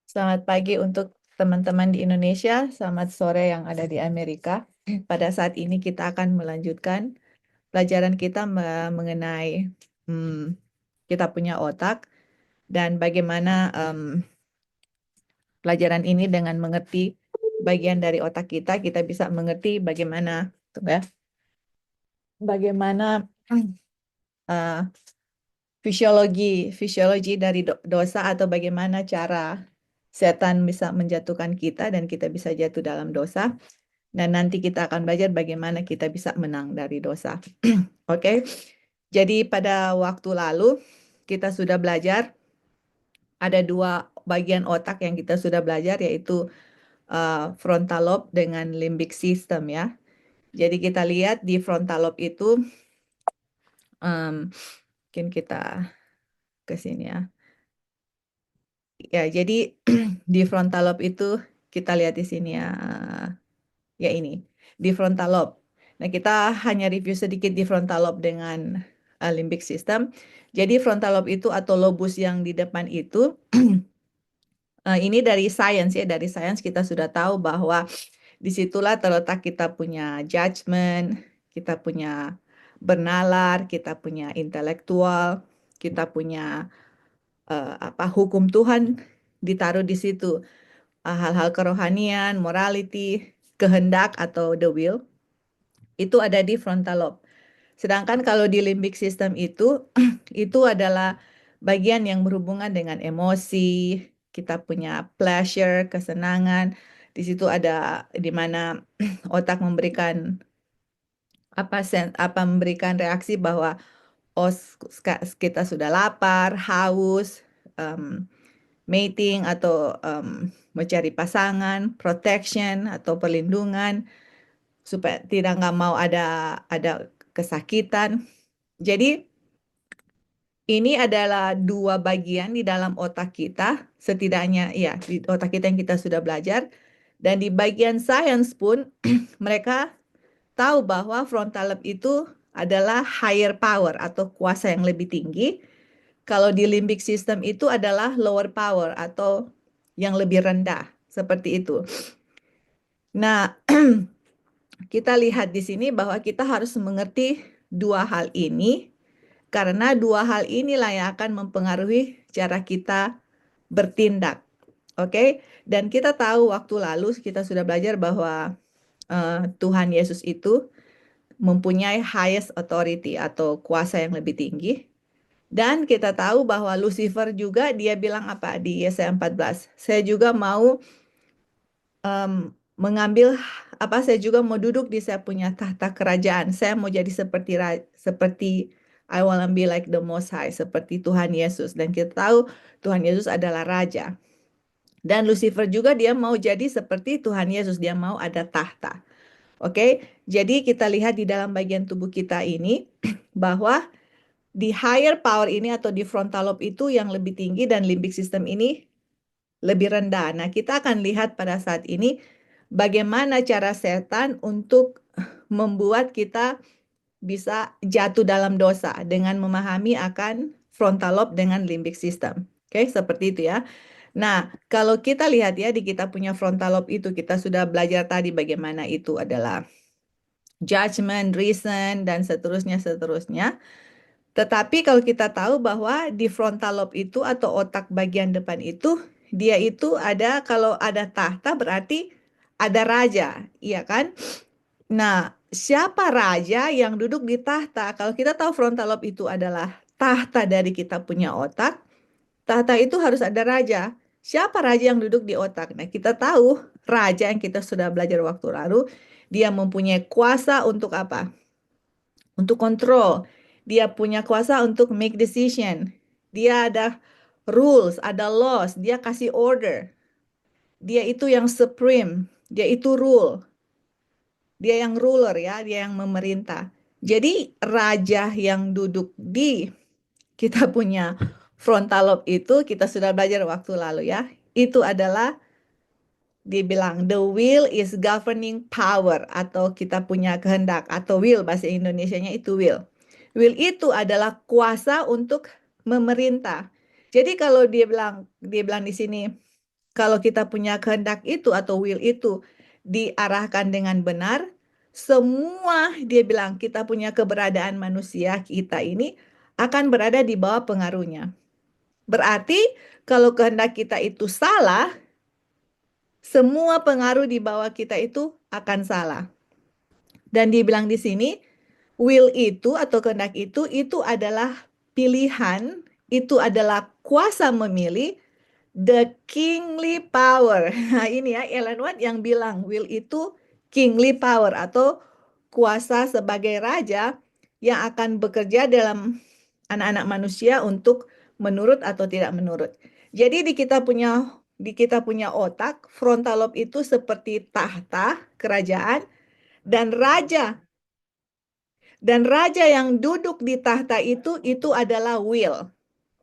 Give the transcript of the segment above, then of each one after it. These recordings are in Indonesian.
Selamat pagi untuk teman-teman di Indonesia, selamat sore yang ada di Amerika. Pada saat ini kita akan melanjutkan pelajaran kita mengenai hmm, kita punya otak dan bagaimana pelajaran ini dengan mengerti bagian dari otak kita, kita bisa mengerti bagaimana, tunggu ya, bagaimana uh, fisiologi dari dosa atau bagaimana cara setan bisa menjatuhkan kita dan kita bisa jatuh dalam dosa. Dan nanti kita akan belajar bagaimana kita bisa menang dari dosa. Oke, jadi pada waktu lalu kita sudah belajar ada dua bagian otak yang kita sudah belajar yaitu frontal lobe dengan limbic system ya. Jadi kita lihat di frontal lobe itu mungkin kita ke sini ya. Ya, jadi di frontal lobe itu kita lihat di sini ya. Ya ini, di frontal lobe. Nah, kita hanya review sedikit di frontal lobe dengan limbic system. Jadi frontal lobe itu atau lobus yang di depan itu, ini dari sains ya, dari sains kita sudah tahu bahwa disitulah terletak kita punya judgment, kita punya bernalar, kita punya intelektual, kita punya apa hukum Tuhan ditaruh di situ. Hal-hal kerohanian, morality, kehendak atau the will itu ada di frontal lobe. Sedangkan kalau di limbic system itu itu adalah bagian yang berhubungan dengan emosi, kita punya pleasure, kesenangan. Di situ ada di mana otak memberikan apa memberikan reaksi bahwa oh kita sudah lapar, haus, em, mating atau mencari pasangan, protection atau perlindungan supaya tidak nggak mau ada kesakitan. Jadi ini adalah dua bagian di dalam otak kita, setidaknya ya di otak kita yang kita sudah belajar. Dan di bagian sains pun mereka tahu bahwa frontal lobe itu adalah higher power atau kuasa yang lebih tinggi. Kalau di limbic system itu adalah lower power atau yang lebih rendah, seperti itu. Nah, kita lihat di sini bahwa kita harus mengerti dua hal ini karena dua hal inilah yang akan mempengaruhi cara kita bertindak. Oke, dan kita tahu waktu lalu kita sudah belajar bahwa Tuhan Yesus itu mempunyai highest authority atau kuasa yang lebih tinggi. Dan kita tahu bahwa Lucifer juga dia bilang apa di Yesaya 14, saya juga mau mengambil apa saya juga mau duduk di saya punya tahta kerajaan. Saya mau jadi seperti I wanna be like the Most High, seperti Tuhan Yesus. Dan kita tahu Tuhan Yesus adalah raja. Dan Lucifer juga dia mau jadi seperti Tuhan Yesus, dia mau ada tahta. Oke, jadi kita lihat di dalam bagian tubuh kita ini bahwa di higher power ini atau di frontal lobe itu yang lebih tinggi dan limbic system ini lebih rendah. Nah, kita akan lihat pada saat ini bagaimana cara setan untuk membuat kita bisa jatuh dalam dosa dengan memahami akan frontal lobe dengan limbic system. Oke, seperti itu ya. Nah, kalau kita lihat ya di kita punya frontal lobe itu kita sudah belajar tadi bagaimana itu adalah judgment, reason dan seterusnya. Tetapi kalau kita tahu bahwa di frontal lobe itu atau otak bagian depan itu dia itu ada kalau ada tahta berarti ada raja, iya kan? Nah, siapa raja yang duduk di tahta? Kalau kita tahu frontal lobe itu adalah tahta dari kita punya otak, tahta itu harus ada raja. Siapa raja yang duduk di otak? Nah, kita tahu raja yang kita sudah belajar waktu lalu, dia mempunyai kuasa untuk apa? Untuk kontrol. Dia punya kuasa untuk make decision. Dia ada rules, ada laws, dia kasih order. Dia itu yang supreme, dia itu rule. Dia yang ruler ya, dia yang memerintah. Jadi raja yang duduk di kita punya frontal lobe itu kita sudah belajar waktu lalu ya. Itu adalah dibilang the will is governing power atau kita punya kehendak atau will bahasa Indonesianya itu will. Will itu adalah kuasa untuk memerintah. Jadi kalau dia bilang di sini kalau kita punya kehendak itu atau will itu diarahkan dengan benar, semua dia bilang kita punya keberadaan manusia kita ini akan berada di bawah pengaruhnya. Berarti kalau kehendak kita itu salah, semua pengaruh di bawah kita itu akan salah. Dan dibilang di sini, will itu atau kehendak itu adalah pilihan, itu adalah kuasa memilih, the kingly power. Nah, ini ya Ellen White yang bilang will itu kingly power atau kuasa sebagai raja yang akan bekerja dalam anak-anak manusia untuk menurut atau tidak menurut. Jadi di kita punya otak, frontal lobe itu seperti tahta kerajaan dan raja dan raja yang duduk di tahta itu adalah will.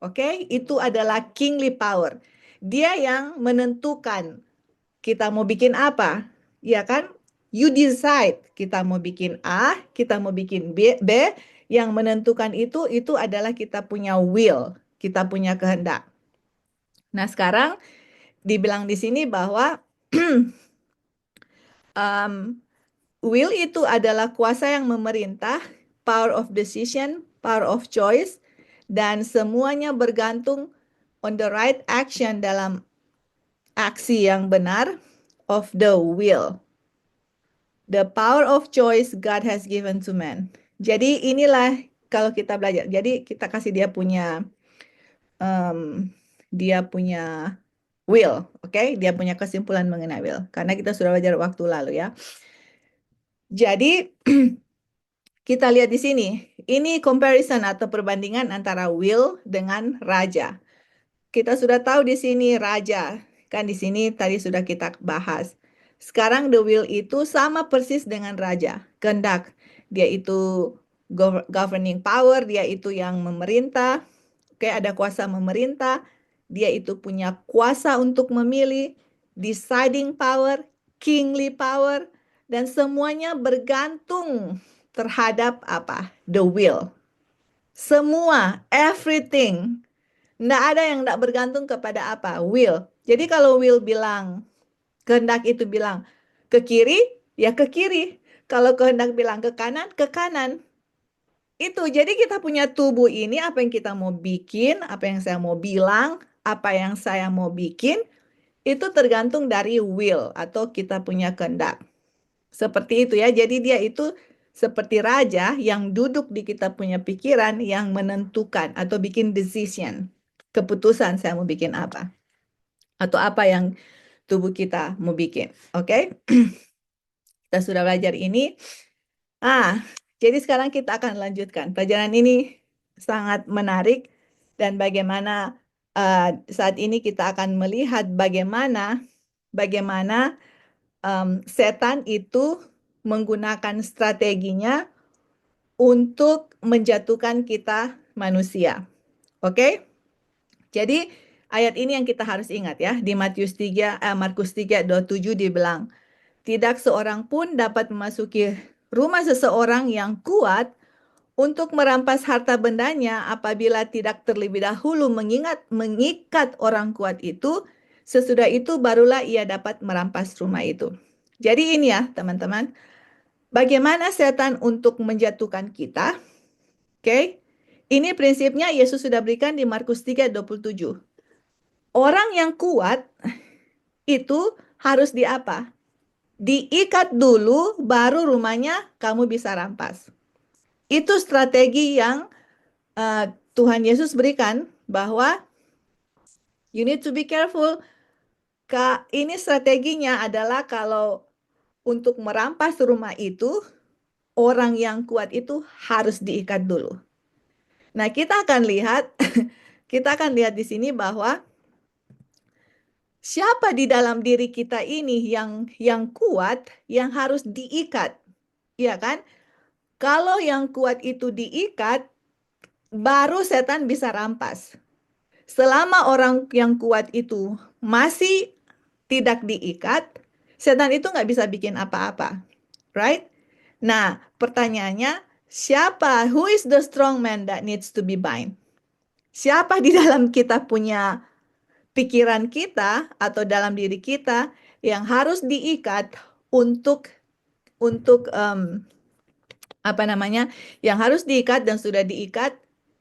Oke, itu adalah kingly power. Dia yang menentukan kita mau bikin apa, ya kan? You decide kita mau bikin A, kita mau bikin B. Yang menentukan itu adalah kita punya will, kita punya kehendak. Nah, sekarang dibilang di sini bahwa um, will itu adalah kuasa yang memerintah, power of decision, power of choice, dan semuanya bergantung on the right action dalam aksi yang benar of the will. The power of choice God has given to man. Jadi inilah kalau kita belajar. Jadi kita kasih um, dia punya will, oke? Dia punya kesimpulan mengenai will. Karena kita sudah belajar waktu lalu ya. Jadi kita lihat di sini. Ini comparison atau perbandingan antara will dengan raja. Kita sudah tahu di sini raja. Kan di sini tadi sudah kita bahas. Sekarang the will itu sama persis dengan raja. Kehendak. Dia itu governing power, dia itu yang memerintah. Oke, ada kuasa memerintah. Dia itu punya kuasa untuk memilih, deciding power, kingly power, dan semuanya bergantung terhadap apa? The will. Semua, everything. Nggak ada yang nggak bergantung kepada apa? Will. Jadi kalau will bilang, kehendak itu bilang ke kiri, ya ke kiri. Kalau kehendak bilang ke kanan, ke kanan. Itu, jadi kita punya tubuh ini, apa yang kita mau bikin, apa yang saya mau bilang, apa yang saya mau bikin, itu tergantung dari will atau kita punya kehendak. Seperti itu ya, jadi dia itu seperti raja yang duduk di kita punya pikiran yang menentukan atau bikin decision. Keputusan saya mau bikin apa. Atau apa yang tubuh kita mau bikin. Oke? Kita sudah belajar ini. Jadi sekarang kita akan lanjutkan. Pelajaran ini sangat menarik dan bagaimana saat ini kita akan melihat bagaimana setan itu menggunakan strateginya untuk menjatuhkan kita manusia. Oke? Jadi ayat ini yang kita harus ingat ya. Di Markus 3:27 dibilang, tidak seorang pun dapat memasuki rumah seseorang yang kuat untuk merampas harta bendanya apabila tidak terlebih dahulu mengikat orang kuat itu, sesudah itu barulah ia dapat merampas rumah itu. Jadi ini ya teman-teman, bagaimana setan untuk menjatuhkan kita? Oke. Ini prinsipnya Yesus sudah berikan di Markus 3:27. Orang yang kuat itu harus diapa? Diikat dulu baru rumahnya kamu bisa rampas. Itu strategi yang Tuhan Yesus berikan bahwa you need to be careful. Ini strateginya adalah kalau untuk merampas rumah itu, orang yang kuat itu harus diikat dulu. Nah, kita akan lihat di sini bahwa siapa di dalam diri kita ini yang kuat, yang harus diikat. Iya kan? Kalau yang kuat itu diikat, baru setan bisa rampas. Selama orang yang kuat itu masih tidak diikat, setan itu nggak bisa bikin apa-apa. Right? Nah, pertanyaannya, who is the strong man that needs to be bind? Siapa di dalam kita punya pikiran kita atau dalam diri kita yang harus diikat untuk apa namanya, yang harus diikat dan sudah diikat,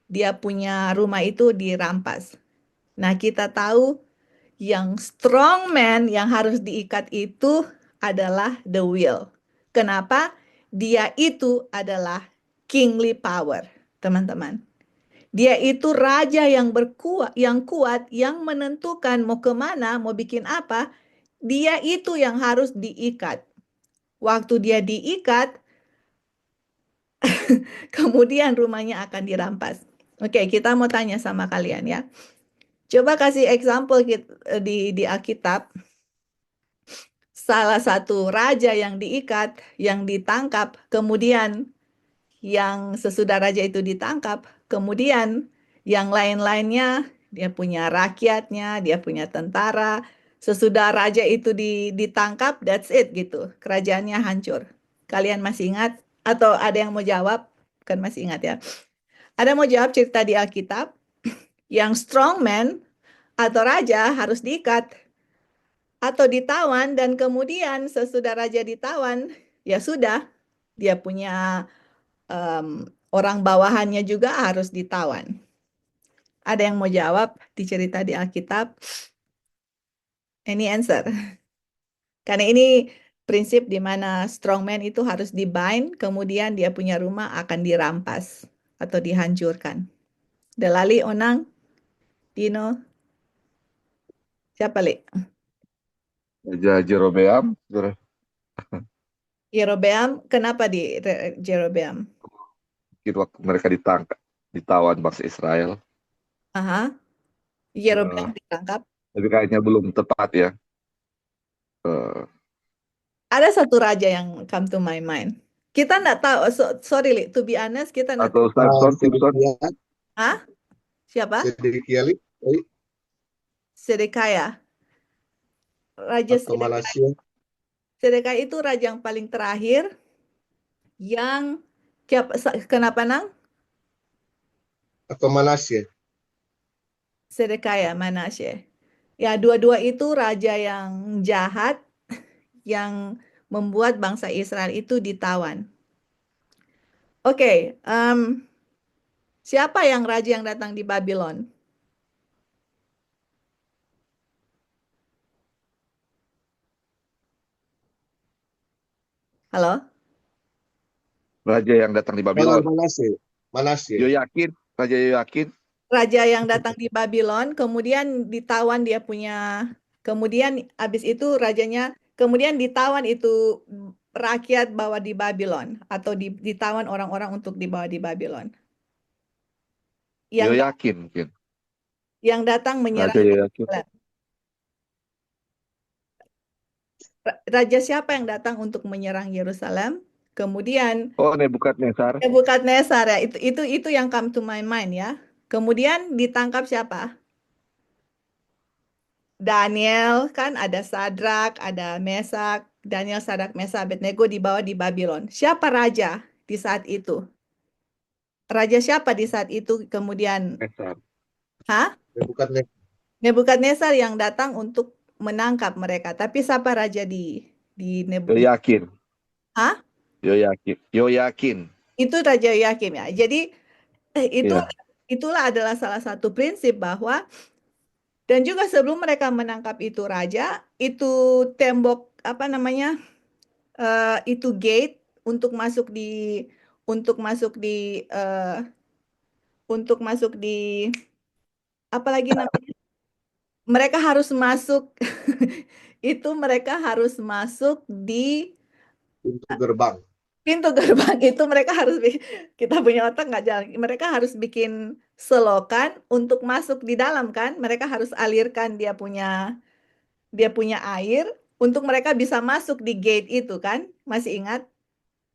dia punya rumah itu dirampas. Nah, kita tahu yang strong man yang harus diikat itu adalah the will. Kenapa? Dia itu adalah kingly power, teman-teman. Dia itu raja yang kuat, yang menentukan mau kemana, mau bikin apa. Dia itu yang harus diikat. Waktu dia diikat, kemudian rumahnya akan dirampas. Oke, kita mau tanya sama kalian ya. Coba kasih example di Alkitab. Salah satu raja yang diikat, yang ditangkap, kemudian yang sesudah raja itu ditangkap, kemudian yang lain-lainnya, dia punya rakyatnya, dia punya tentara. Sesudah raja itu ditangkap, that's it gitu. Kerajaannya hancur. Kalian masih ingat? Atau ada yang mau jawab? Kan masih ingat ya. Ada yang mau jawab cerita di Alkitab? Yang strong man atau raja harus diikat atau ditawan dan kemudian sesudah raja ditawan, ya sudah, dia punya orang bawahannya juga harus ditawan. Ada yang mau jawab di cerita di Alkitab? Any answer? Karena ini prinsip di mana strongman itu harus dibind, kemudian dia punya rumah akan dirampas atau dihancurkan. Delali, Onang, Dino, siapa, Li? Raja Jerobeam, Yerobeam, kenapa di Jerobeam? mungkin waktu mereka ditawan bangsa Israel. Aha, Eh, Yerobeam ditangkap. tapi kayaknya belum tepat ya. Eh, Ada satu raja yang come to my mind. Kita nggak tahu, sorry, Li, to be honest, kita nggak tahu. atau Simpson, Sedekia, Ah, siapa? Sedekia Sedekaya. Raja atau Sedekaya. Malaysia Sedekaya itu raja yang paling terakhir yang kenapa nang? atau Malaysia. Sedekaya Manasye. Ya, dua-dua itu raja yang jahat yang membuat bangsa Israel itu ditawan. Oke, siapa yang raja yang datang di Babylon? Halo? raja yang datang di Jangan Babylon. Malaysia. Malaysia. Yoyakin, Raja Yoyakin. Raja yang datang di Babylon, kemudian ditawan dia punya, kemudian habis itu rajanya, kemudian ditawan itu rakyat bawa di Babylon, atau ditawan orang-orang untuk dibawa di Babylon. Yang Yoyakin mungkin. yang datang menyerang Raja Yoyakin. Yerusalem. Raja siapa yang datang untuk menyerang Yerusalem? Kemudian Oh, Nebukadnezar. Nebukadnezar ya, itu yang come to my mind ya. Kemudian ditangkap siapa? Daniel, kan ada Sadrak, ada Mesak, Daniel, Sadrak, Mesak, Abednego dibawa di Babylon. Siapa raja di saat itu? Raja siapa di saat itu kemudian? Nezar. Hah? Bukan Nebukadnezar yang datang untuk menangkap mereka. Tapi siapa raja di Yoyakin. Hah? Yoyakin. Yoyakin. Itu Raja Yakim ya. Jadi Iya. itulah adalah salah satu prinsip bahwa dan juga sebelum mereka menangkap itu raja, itu tembok apa namanya? Itu gate untuk masuk untuk masuk di eh, untuk masuk di apa lagi namanya? Mereka harus masuk itu mereka harus masuk di pintu gerbang. pintu gerbang itu mereka harus kita punya otak nggak jalan. Mereka harus bikin selokan untuk masuk di dalam kan. Mereka harus alirkan dia punya air untuk mereka bisa masuk di gate itu kan. Masih ingat?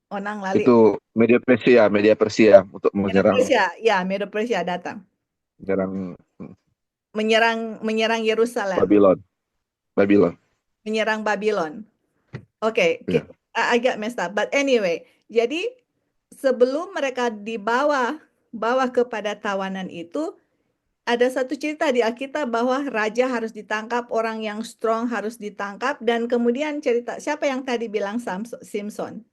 Onang Lali. Itu media Persia untuk Medo menyerang Persia, ya Medo Persia datang menyerang menyerang menyerang Yerusalem, Babylon. Babylon. menyerang Babylon. Oke, Ya. agak messed up. But anyway, jadi sebelum mereka dibawa kepada tawanan itu, ada satu cerita di Alkitab bahwa raja harus ditangkap, orang yang strong harus ditangkap, dan kemudian cerita siapa yang tadi bilang Simpson?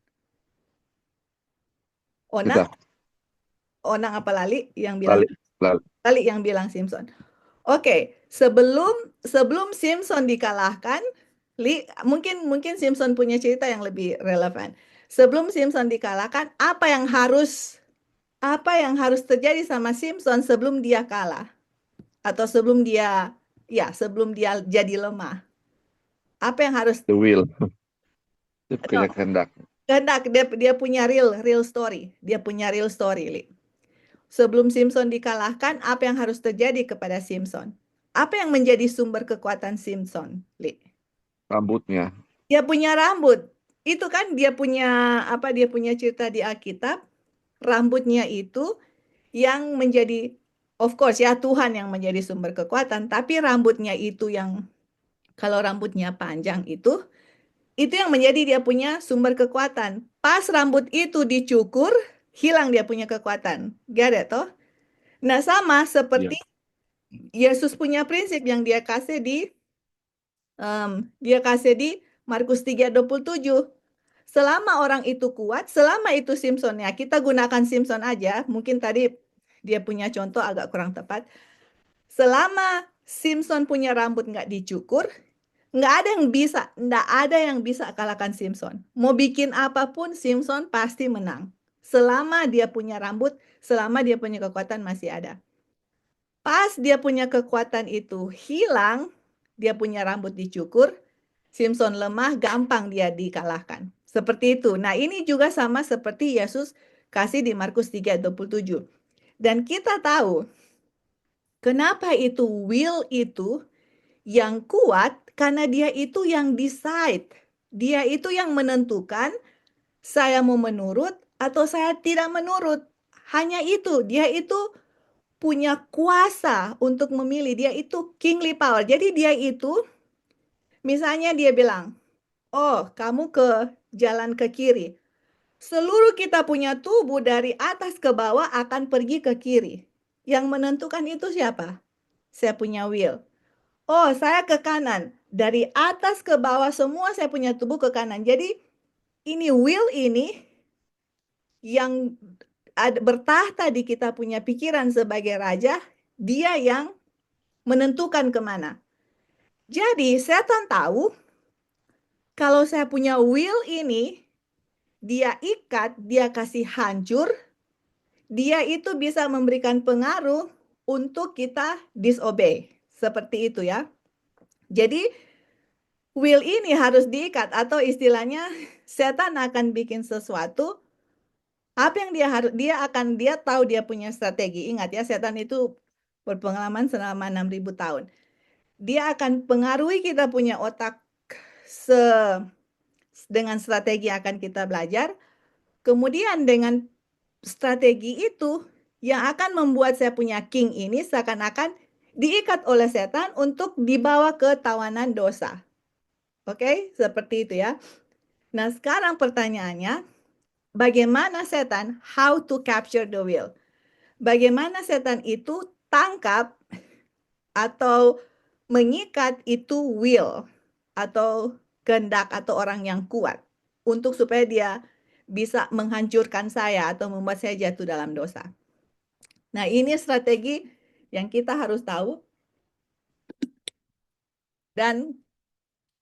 Onang, Kita Onang apa Lali yang bilang? balik, balik. Lali yang bilang Simpson. Oke, sebelum Simpson dikalahkan, mungkin Simpson punya cerita yang lebih relevan. Sebelum Simpson dikalahkan, apa yang harus terjadi sama Simpson sebelum dia kalah atau sebelum dia jadi lemah? Apa yang harus The will. Dia no, punya kehendak. kehendak dia punya real story. Dia punya real story, Li. Sebelum Simpson dikalahkan, apa yang harus terjadi kepada Simpson? Apa yang menjadi sumber kekuatan Simpson, Li? Rambutnya. Dia punya rambut. Itu kan dia punya cerita di Alkitab, rambutnya itu yang menjadi, of course ya, Tuhan yang menjadi sumber kekuatan, tapi rambutnya itu yang, kalau rambutnya panjang itu yang menjadi dia punya sumber kekuatan. Pas rambut itu dicukur, hilang dia punya kekuatan. Get it, toh? Nah, sama Iya. seperti Yesus punya prinsip yang dia kasih di Markus 3:27. Selama orang itu kuat, selama itu Simpson ya, kita gunakan Simpson aja. Mungkin tadi dia punya contoh agak kurang tepat. Selama Simpson punya rambut nggak dicukur, nggak ada yang bisa kalahkan Simpson. Mau bikin apapun, Simpson pasti menang. Selama dia punya rambut, selama dia punya kekuatan masih ada. Pas dia punya kekuatan itu hilang, dia punya rambut dicukur, Simpson lemah, gampang dia dikalahkan. Seperti itu. Nah, ini juga sama seperti Yesus kasih di Markus 3:27. Dan kita tahu kenapa itu will itu yang kuat, karena dia itu yang decide. Dia itu yang menentukan saya mau menurut atau saya tidak menurut. Hanya itu, dia itu punya kuasa untuk memilih. Dia itu kingly power. Jadi dia itu, misalnya dia bilang, oh kamu ke jalan ke kiri. Seluruh kita punya tubuh dari atas ke bawah akan pergi ke kiri. Yang menentukan itu siapa? Saya punya will. Oh, saya ke kanan. Dari atas ke bawah semua saya punya tubuh ke kanan. Jadi ini will ini yang bertahta di kita punya pikiran sebagai raja, dia yang menentukan kemana. Jadi setan tahu kalau saya punya will ini, dia ikat, dia kasih hancur, dia itu bisa memberikan pengaruh untuk kita disobey. Seperti itu ya. Jadi will ini harus diikat atau istilahnya setan akan bikin sesuatu, apa yang dia tahu dia punya strategi. Ingat ya, setan itu berpengalaman selama 6.000 tahun. Dia akan pengaruhi kita punya otak dengan strategi yang akan kita belajar. Kemudian dengan strategi itu yang akan membuat saya punya king ini seakan-akan diikat oleh setan untuk dibawa ke tawanan dosa. Oke, seperti itu ya. Nah, sekarang pertanyaannya, bagaimana setan, how to capture the will? Bagaimana setan itu tangkap atau mengikat itu will atau kehendak atau orang yang kuat untuk supaya dia bisa menghancurkan saya atau membuat saya jatuh dalam dosa. Nah, ini strategi yang kita harus tahu, dan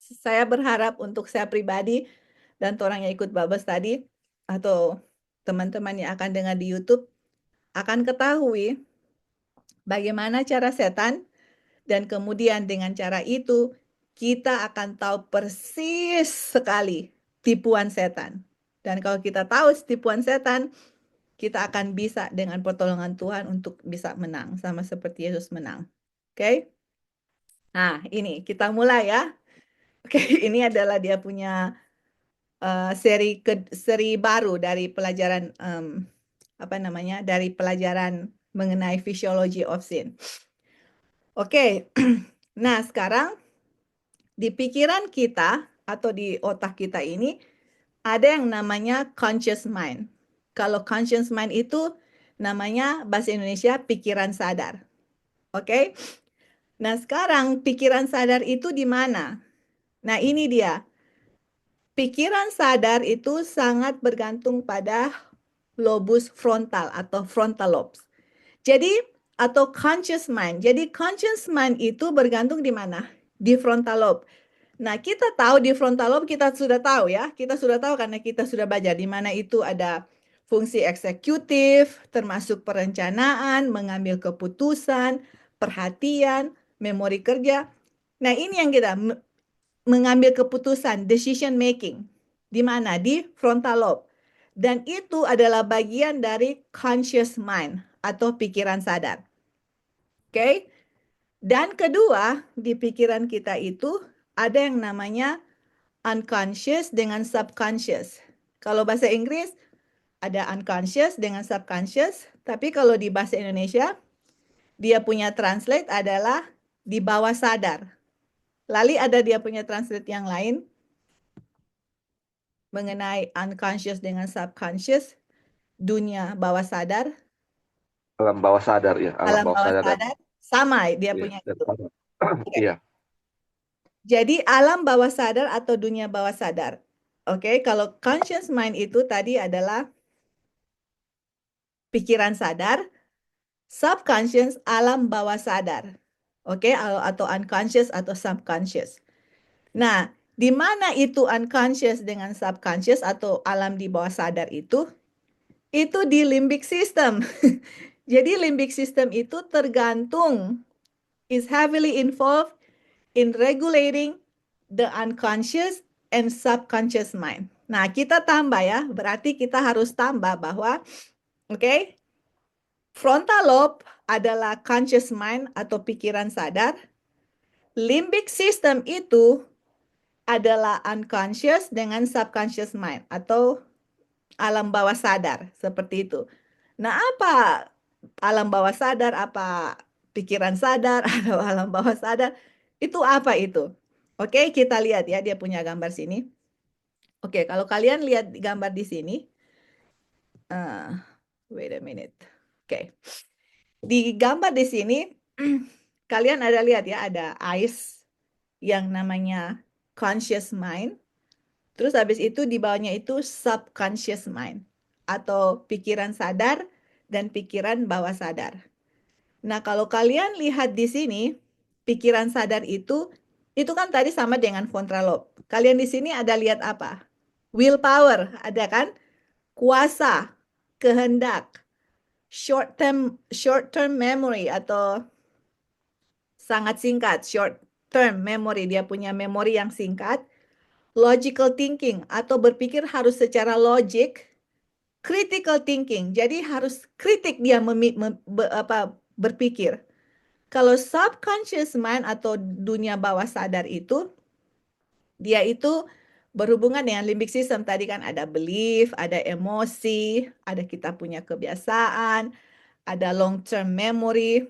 saya berharap untuk saya pribadi dan orang yang ikut Babes tadi atau teman-teman yang akan dengar di YouTube akan ketahui bagaimana cara setan, dan kemudian dengan cara itu kita akan tahu persis sekali tipuan setan. Dan kalau kita tahu tipuan setan, kita akan bisa dengan pertolongan Tuhan untuk bisa menang sama seperti Yesus menang. Oke? Nah, ini kita mulai ya. Oke, ini adalah dia punya seri baru dari pelajaran dari pelajaran mengenai physiology of sin. Oke. Nah, sekarang di pikiran kita atau di otak kita ini ada yang namanya conscious mind. Kalau conscious mind itu namanya bahasa Indonesia pikiran sadar. Oke. Nah, sekarang pikiran sadar itu di mana? Nah, ini dia. Pikiran sadar itu sangat bergantung pada lobus frontal atau frontal lobes. Jadi, atau conscious mind. Jadi, conscious mind itu bergantung di mana? Di frontal lobe. Nah, kita tahu di frontal lobe, kita sudah tahu ya. Kita sudah tahu karena kita sudah belajar di mana itu ada fungsi eksekutif, termasuk perencanaan, mengambil keputusan, perhatian, memori kerja. Nah, ini yang kita mengambil keputusan, decision making. Di mana? Di frontal lobe. Dan itu adalah bagian dari conscious mind atau pikiran sadar. Oke? Dan kedua, di pikiran kita itu ada yang namanya unconscious dengan subconscious. Kalau bahasa Inggris ada unconscious dengan subconscious, tapi kalau di bahasa Indonesia dia punya translate adalah di bawah sadar. Lalu ada dia punya translate yang lain mengenai unconscious dengan subconscious, dunia bawah sadar, Alam bawah sadar ya, alam alam bawah bawah sadar dan sadar, sama dia iya, punya dan itu. sadar. Oke. Iya, Jadi alam bawah sadar atau dunia bawah sadar. Oke, kalau conscious mind itu tadi adalah pikiran sadar, subconscious alam bawah sadar. Oke, atau unconscious atau subconscious. Nah, di mana itu unconscious dengan subconscious atau alam di bawah sadar itu? Itu di limbic system. Jadi limbic system itu tergantung, is heavily involved in regulating the unconscious and subconscious mind. Nah, kita tambah ya, berarti kita harus tambah bahwa, oke, frontal lobe adalah conscious mind atau pikiran sadar. Limbic system itu adalah unconscious dengan subconscious mind atau alam bawah sadar, seperti itu. Nah, apa alam bawah sadar, apa pikiran sadar, atau alam bawah sadar, itu apa itu? Oke, kita lihat ya, dia punya gambar sini. Oke, kalau kalian lihat gambar di sini, wait a minute. Oke, di gambar di sini, kalian ada lihat ya, ada eyes yang namanya conscious mind. Terus habis itu di bawahnya itu subconscious mind atau pikiran sadar dan pikiran bawah sadar. Nah, kalau kalian lihat di sini, pikiran sadar itu kan tadi sama dengan frontal lobe. Kalian di sini ada lihat apa? Willpower, ada kan? Kuasa, kehendak, short term memory atau sangat singkat, short term memory, dia punya memori yang singkat, logical thinking atau berpikir harus secara logik, critical thinking. Jadi harus kritik dia berpikir. Kalau subconscious mind atau dunia bawah sadar itu, dia itu berhubungan dengan limbic system. Tadi kan ada belief, ada emosi, ada kita punya kebiasaan, ada long term memory.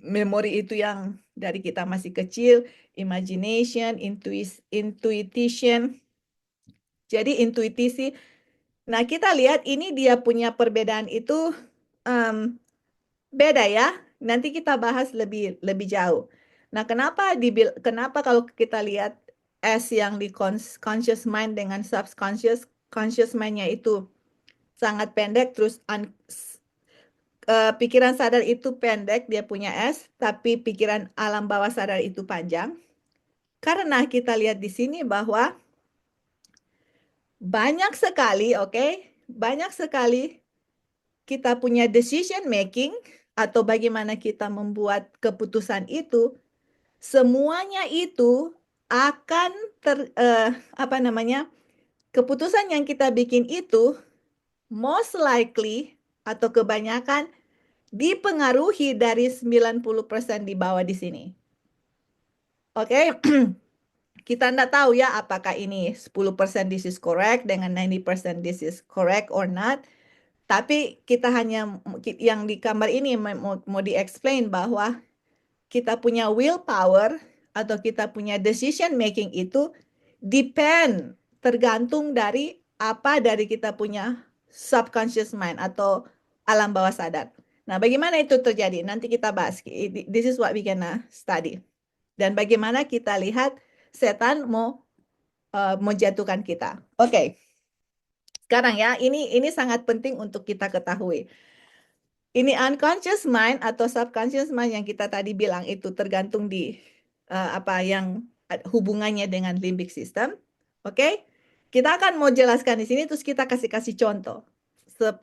Memori itu yang dari kita masih kecil, imagination, intuition. Jadi intuisi. Nah, kita lihat ini dia punya perbedaan itu beda ya. Nanti kita bahas lebih jauh. Nah, kenapa kalau kita lihat S yang di conscious mind dengan subconscious, conscious mind-nya itu sangat pendek, terus pikiran sadar itu pendek, dia punya S, tapi pikiran alam bawah sadar itu panjang. Karena kita lihat di sini bahwa banyak sekali, banyak sekali kita punya decision making atau bagaimana kita membuat keputusan itu, semuanya itu akan keputusan yang kita bikin itu most likely atau kebanyakan dipengaruhi dari 90% di bawah di sini. Oke, kita tidak tahu ya apakah ini 10% this is correct dengan 90% this is correct or not. Tapi kita hanya yang di gambar ini mau di-explain bahwa kita punya willpower atau kita punya decision making itu tergantung dari apa dari kita punya subconscious mind atau alam bawah sadar. Nah, bagaimana itu terjadi? Nanti kita bahas. This is what we gonna study. Dan bagaimana kita lihat setan mau menjatuhkan kita. Oke. Sekarang ya, ini sangat penting untuk kita ketahui. Ini unconscious mind atau subconscious mind yang kita tadi bilang itu tergantung di apa yang hubungannya dengan limbic system. Oke? Kita akan mau jelaskan di sini terus kita kasih contoh.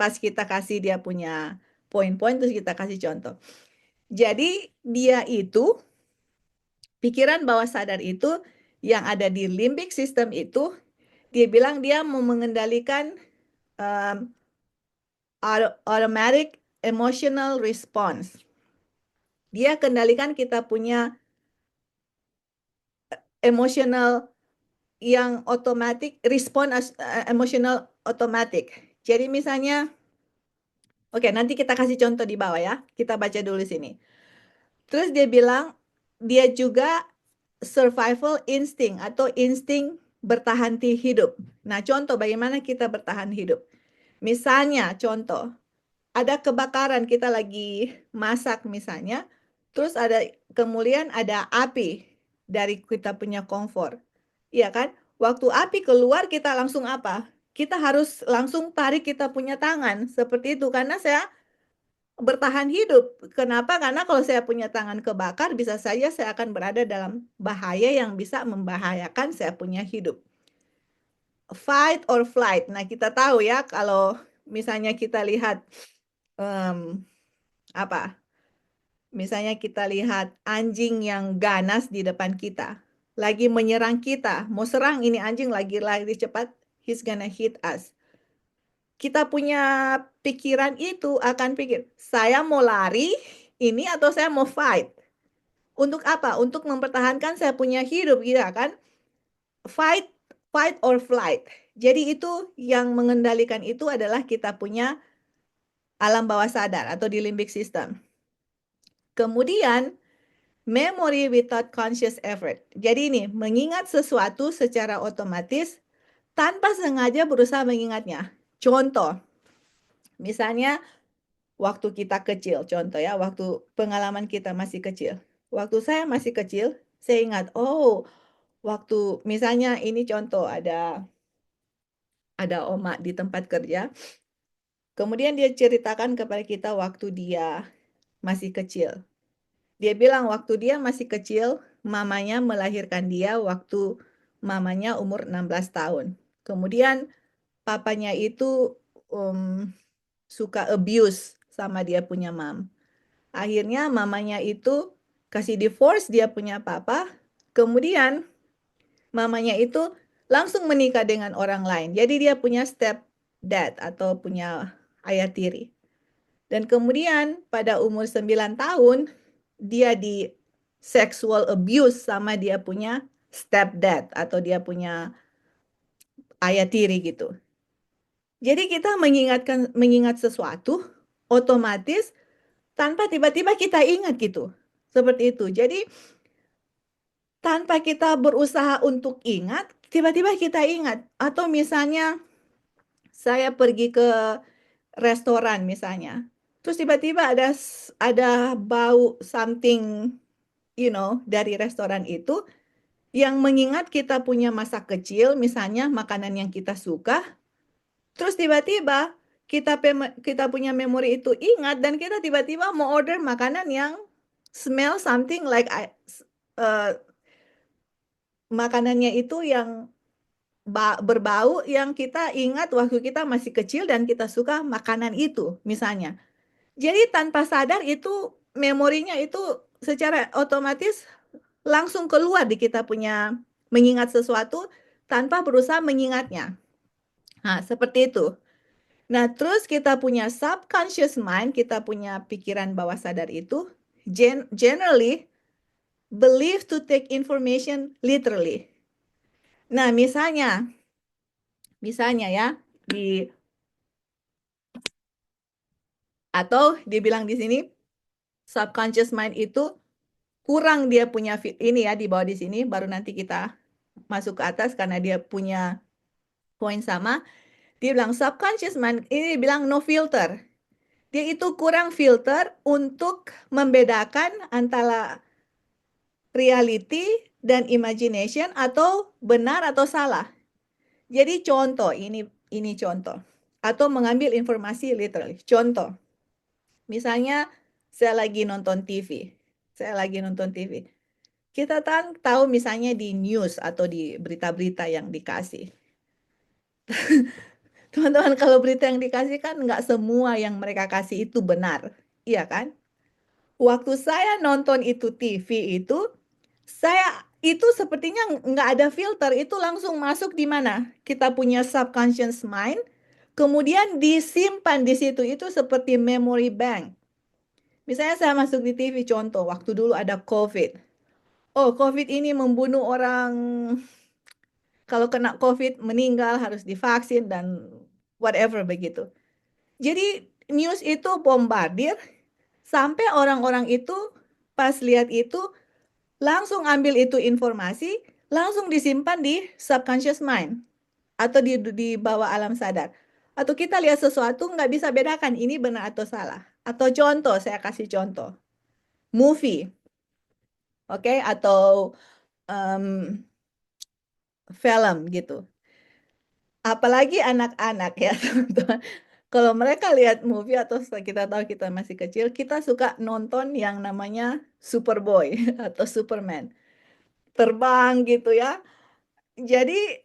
Pas kita kasih dia punya poin-poin terus kita kasih contoh. Jadi dia itu pikiran bawah sadar itu yang ada di limbic system itu dia bilang dia mau mengendalikan automatic emotional response. Dia kendalikan kita punya emotional yang otomatis, respon emotional otomatik. Jadi misalnya, oke, nanti kita kasih contoh di bawah ya. Kita baca dulu sini. Terus dia bilang, dia juga survival instinct atau insting bertahan hidup. Nah, contoh bagaimana kita bertahan hidup. Misalnya, contoh, ada kebakaran, kita lagi masak misalnya, terus kemudian ada api dari kita punya kompor. Iya kan? Waktu api keluar kita langsung apa? Kita harus langsung tarik kita punya tangan. Seperti itu karena saya bertahan hidup. Kenapa? Karena kalau saya punya tangan kebakar bisa saja saya akan berada dalam bahaya yang bisa membahayakan saya punya hidup. Fight or flight. Nah, kita tahu ya kalau misalnya kita lihat apa? Misalnya kita lihat anjing yang ganas di depan kita, lagi menyerang kita, mau serang ini anjing lagi lari cepat, he's gonna hit us. Kita punya pikiran itu akan pikir, saya mau lari ini atau saya mau fight? Untuk apa? Untuk mempertahankan saya punya hidup, gitu kan? Fight, fight or flight. Jadi itu yang mengendalikan itu adalah kita punya alam bawah sadar atau di limbic system. Kemudian, memory without conscious effort. Jadi ini, mengingat sesuatu secara otomatis tanpa sengaja berusaha mengingatnya. Contoh, misalnya waktu kita kecil, contoh ya, waktu pengalaman kita masih kecil. Waktu saya masih kecil, saya ingat, oh, waktu misalnya ini contoh ada oma di tempat kerja. Kemudian dia ceritakan kepada kita waktu dia masih kecil. Dia bilang waktu dia masih kecil, mamanya melahirkan dia waktu mamanya umur 16 tahun. Kemudian papanya itu suka abuse sama dia punya mam. Akhirnya mamanya itu kasih divorce dia punya papa. Kemudian mamanya itu langsung menikah dengan orang lain. Jadi dia punya step dad atau punya ayah tiri. Dan kemudian pada umur 9 tahun, dia di sexual abuse sama dia punya stepdad atau dia punya ayah tiri gitu. Jadi kita mengingat sesuatu, otomatis tanpa tiba-tiba kita ingat gitu. Seperti itu. Jadi tanpa kita berusaha untuk ingat, tiba-tiba kita ingat. Atau misalnya saya pergi ke restoran misalnya. Terus tiba-tiba ada bau something dari restoran itu yang mengingat kita punya masa kecil, misalnya makanan yang kita suka, terus tiba-tiba kita punya memori itu ingat dan kita tiba-tiba mau order makanan yang smell something like makanannya itu yang berbau yang kita ingat waktu kita masih kecil dan kita suka makanan itu, misalnya. Jadi tanpa sadar itu memorinya itu secara otomatis langsung keluar di kita punya mengingat sesuatu tanpa berusaha mengingatnya. Nah, seperti itu. Nah, terus kita punya subconscious mind, kita punya pikiran bawah sadar itu generally believe to take information literally. Nah, misalnya ya atau dibilang di sini subconscious mind itu kurang dia punya ini ya di bawah di sini, baru nanti kita masuk ke atas karena dia punya poin sama. Dia bilang subconscious mind, ini bilang no filter. Dia itu kurang filter untuk membedakan antara reality dan imagination atau benar atau salah. Jadi contoh, ini contoh. Atau mengambil informasi literally. Contoh, misalnya saya lagi nonton TV. Saya lagi nonton TV. Kita tahu misalnya di news atau di berita-berita yang dikasih. Teman-teman, kalau berita yang dikasih kan nggak semua yang mereka kasih itu benar. Iya kan? Waktu saya nonton itu TV itu, saya itu sepertinya nggak ada filter, itu langsung masuk di mana? Kita punya subconscious mind, kemudian disimpan di situ, itu seperti memory bank. Misalnya saya masuk di TV, contoh, waktu dulu ada COVID. Oh, COVID ini membunuh orang, kalau kena COVID meninggal harus divaksin dan whatever begitu. Jadi news itu bombardir, sampai orang-orang itu pas lihat itu langsung ambil itu informasi, langsung disimpan di subconscious mind atau di bawah alam sadar. Atau kita lihat sesuatu nggak bisa bedakan ini benar atau salah. Atau contoh, saya kasih contoh, movie, oke, atau em, film gitu. Apalagi anak-anak ya, teman-teman. Kalau mereka lihat movie atau kita tahu kita masih kecil, kita suka nonton yang namanya Superboy atau Superman. Terbang gitu ya. Jadi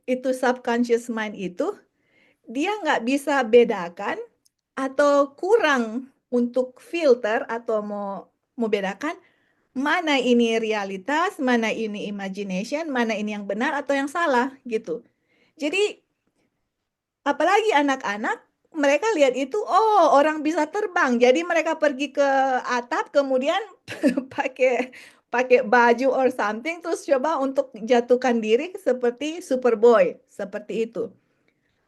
itu subconscious mind itu dia nggak bisa bedakan atau kurang untuk filter atau mau bedakan mana ini realitas, mana ini imagination, mana ini yang benar atau yang salah gitu. Jadi apalagi anak-anak, mereka lihat itu, oh orang bisa terbang, jadi mereka pergi ke atap, kemudian pakai pakai baju or something, terus coba untuk jatuhkan diri seperti Superboy, seperti itu.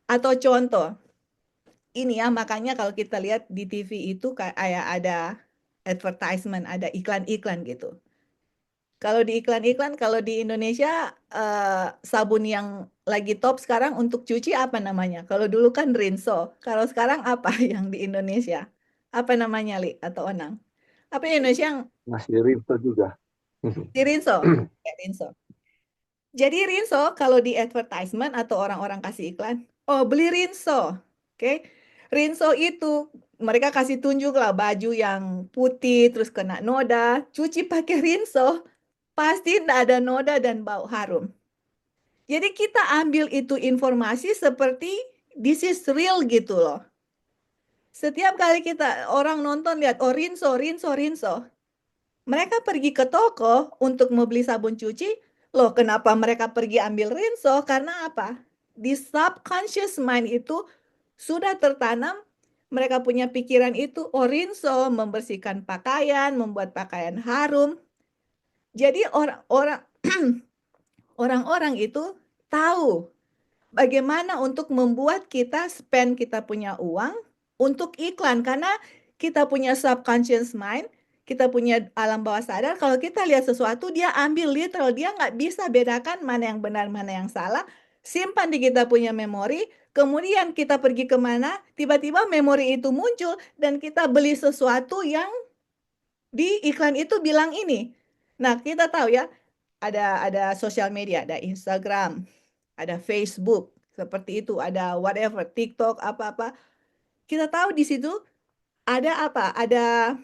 Atau contoh, ini ya, makanya kalau kita lihat di TV itu kayak ada advertisement, ada iklan-iklan gitu. Kalau di iklan-iklan, kalau di Indonesia sabun yang lagi top sekarang untuk cuci apa namanya? Kalau dulu kan Rinso. Kalau sekarang apa yang di Indonesia? Apa namanya, Li atau Onang? Apa di Indonesia yang Masih Rinso juga. di Rinso? Ya, Rinso. Jadi Rinso kalau di advertisement atau orang-orang kasih iklan, oh beli Rinso. Oke. Rinso itu mereka kasih tunjuk lah baju yang putih terus kena noda, cuci pakai Rinso, pasti tidak ada noda dan bau harum. Jadi kita ambil itu informasi seperti this is real gitu loh. Setiap kali kita orang nonton lihat, oh Rinso, Rinso, Rinso. Mereka pergi ke toko untuk membeli sabun cuci. Loh, kenapa mereka pergi ambil Rinso? Karena apa? Di subconscious mind itu sudah tertanam, mereka punya pikiran itu, oh Rinso membersihkan pakaian, membuat pakaian harum. Jadi orang-orang orang-orang itu tahu bagaimana untuk membuat kita spend kita punya uang untuk iklan karena kita punya subconscious mind, kita punya alam bawah sadar. Kalau kita lihat sesuatu, dia ambil literal, dia nggak bisa bedakan mana yang benar, mana yang salah. Simpan di kita punya memori, kemudian kita pergi kemana, tiba-tiba memori itu muncul dan kita beli sesuatu yang di iklan itu bilang ini. Nah, kita tahu ya, ada sosial media, ada Instagram, ada Facebook, seperti itu, ada whatever, TikTok, apa-apa. Kita tahu di situ ada apa? Ada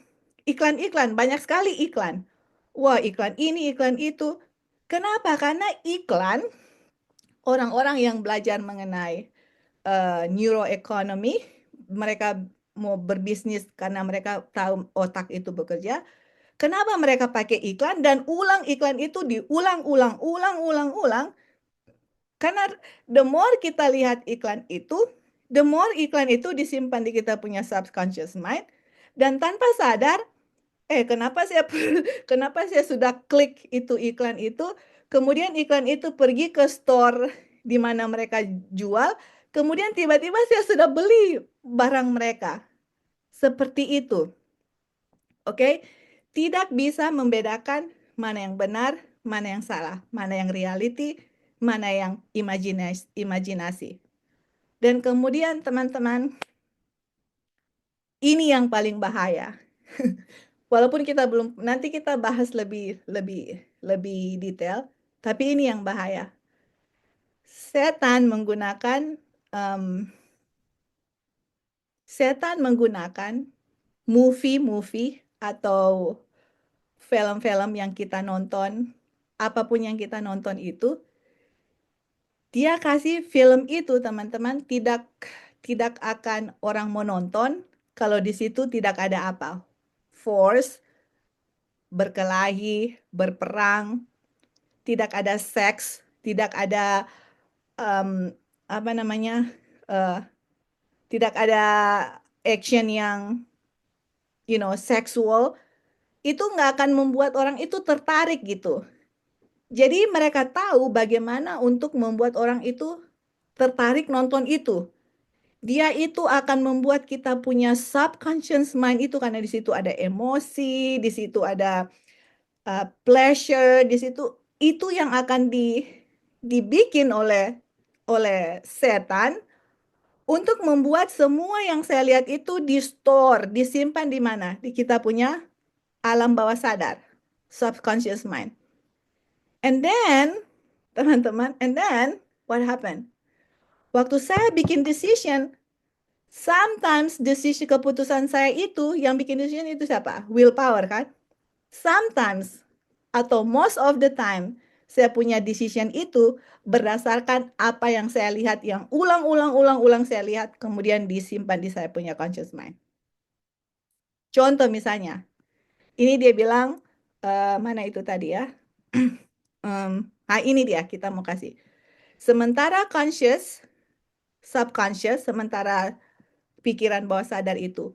iklan-iklan, banyak sekali iklan. Wah, iklan ini, iklan itu. Kenapa? Karena iklan, orang-orang yang belajar mengenai neuroeconomy, mereka mau berbisnis karena mereka tahu otak itu bekerja. Kenapa mereka pakai iklan dan ulang iklan itu diulang-ulang, ulang-ulang-ulang? Karena the more kita lihat iklan itu, the more iklan itu disimpan di kita punya subconscious mind dan tanpa sadar, kenapa saya kenapa saya sudah klik itu iklan itu, kemudian iklan itu pergi ke store di mana mereka jual, kemudian tiba-tiba saya sudah beli barang mereka. Seperti itu. Oke? Tidak bisa membedakan mana yang benar, mana yang salah, mana yang reality, mana yang imajinasi. Dan kemudian teman-teman, Ini yang paling bahaya. Walaupun kita belum, nanti kita bahas lebih lebih lebih detail, tapi ini yang bahaya. Setan menggunakan em, setan menggunakan movie-movie atau film-film yang kita nonton, apapun yang kita nonton itu, dia kasih film itu teman-teman tidak akan orang mau nonton kalau di situ tidak ada apa? Force, berkelahi, berperang, tidak ada seks, tidak ada em, apa namanya? eh, tidak ada action yang seksual, itu nggak akan membuat orang itu tertarik gitu. Jadi mereka tahu bagaimana untuk membuat orang itu tertarik nonton itu. Dia itu akan membuat kita punya subconscious mind itu karena di situ ada emosi, di situ ada pleasure, di situ itu yang akan dibikin oleh setan untuk membuat semua yang saya lihat itu di store, disimpan di mana? Di kita punya alam bawah sadar, subconscious mind. And then, teman-teman, and then what happened? Waktu saya bikin decision, sometimes keputusan saya itu, yang bikin decision itu siapa? Willpower kan? Sometimes, atau most of the time, saya punya decision itu berdasarkan apa yang saya lihat, yang ulang-ulang saya lihat, kemudian disimpan di saya punya conscious mind. Contoh misalnya, ini dia bilang, mana itu tadi ya? Ini dia, kita mau kasih. Sementara conscious, subconscious, sementara pikiran bawah sadar itu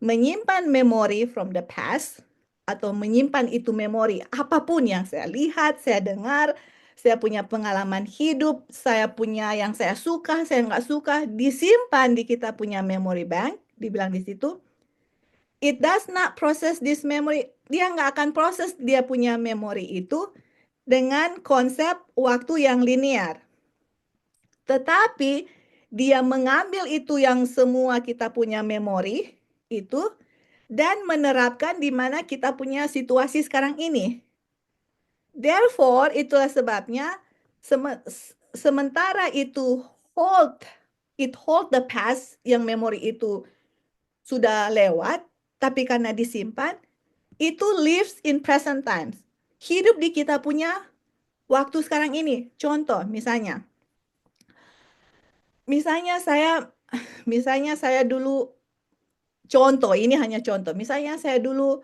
menyimpan memori from the past, atau menyimpan itu memori apapun yang saya lihat, saya dengar, saya punya pengalaman hidup, saya punya yang saya suka, saya nggak suka, disimpan di kita punya memory bank, dibilang di situ. It does not process this memory. Dia nggak akan proses dia punya memori itu dengan konsep waktu yang linear. Tetapi dia mengambil itu yang semua kita punya memori itu dan menerapkan di mana kita punya situasi sekarang ini. Therefore, itulah sebabnya sementara itu hold the past yang memori itu sudah lewat, tapi karena disimpan, itu lives in present times. Hidup di kita punya waktu sekarang ini. Contoh, misalnya saya dulu, contoh, ini hanya contoh. Misalnya saya dulu,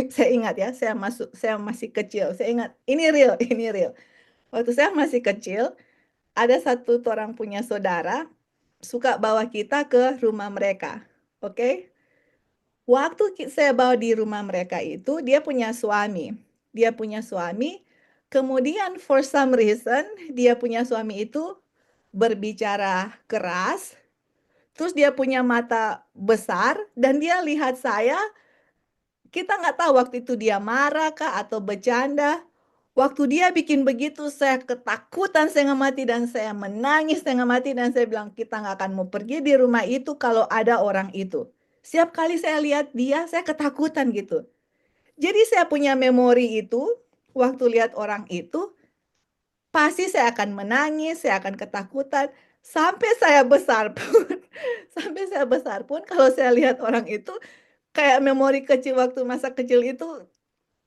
saya ingat ya, saya masih kecil. Saya ingat, ini real, ini real. Waktu saya masih kecil, ada satu orang punya saudara, suka bawa kita ke rumah mereka. Oke? Waktu saya bawa di rumah mereka itu, dia punya suami. Dia punya suami, kemudian for some reason, dia punya suami itu berbicara keras, terus dia punya mata besar, dan dia lihat saya, kita nggak tahu waktu itu dia marah kah atau bercanda. Waktu dia bikin begitu, saya ketakutan setengah mati dan saya menangis setengah mati dan saya bilang kita nggak akan mau pergi di rumah itu kalau ada orang itu. Setiap kali saya lihat dia, saya ketakutan gitu. Jadi saya punya memori itu, waktu lihat orang itu, pasti saya akan menangis, saya akan ketakutan. Sampai saya besar pun, sampai saya besar pun, kalau saya lihat orang itu, kayak memori kecil waktu masa kecil itu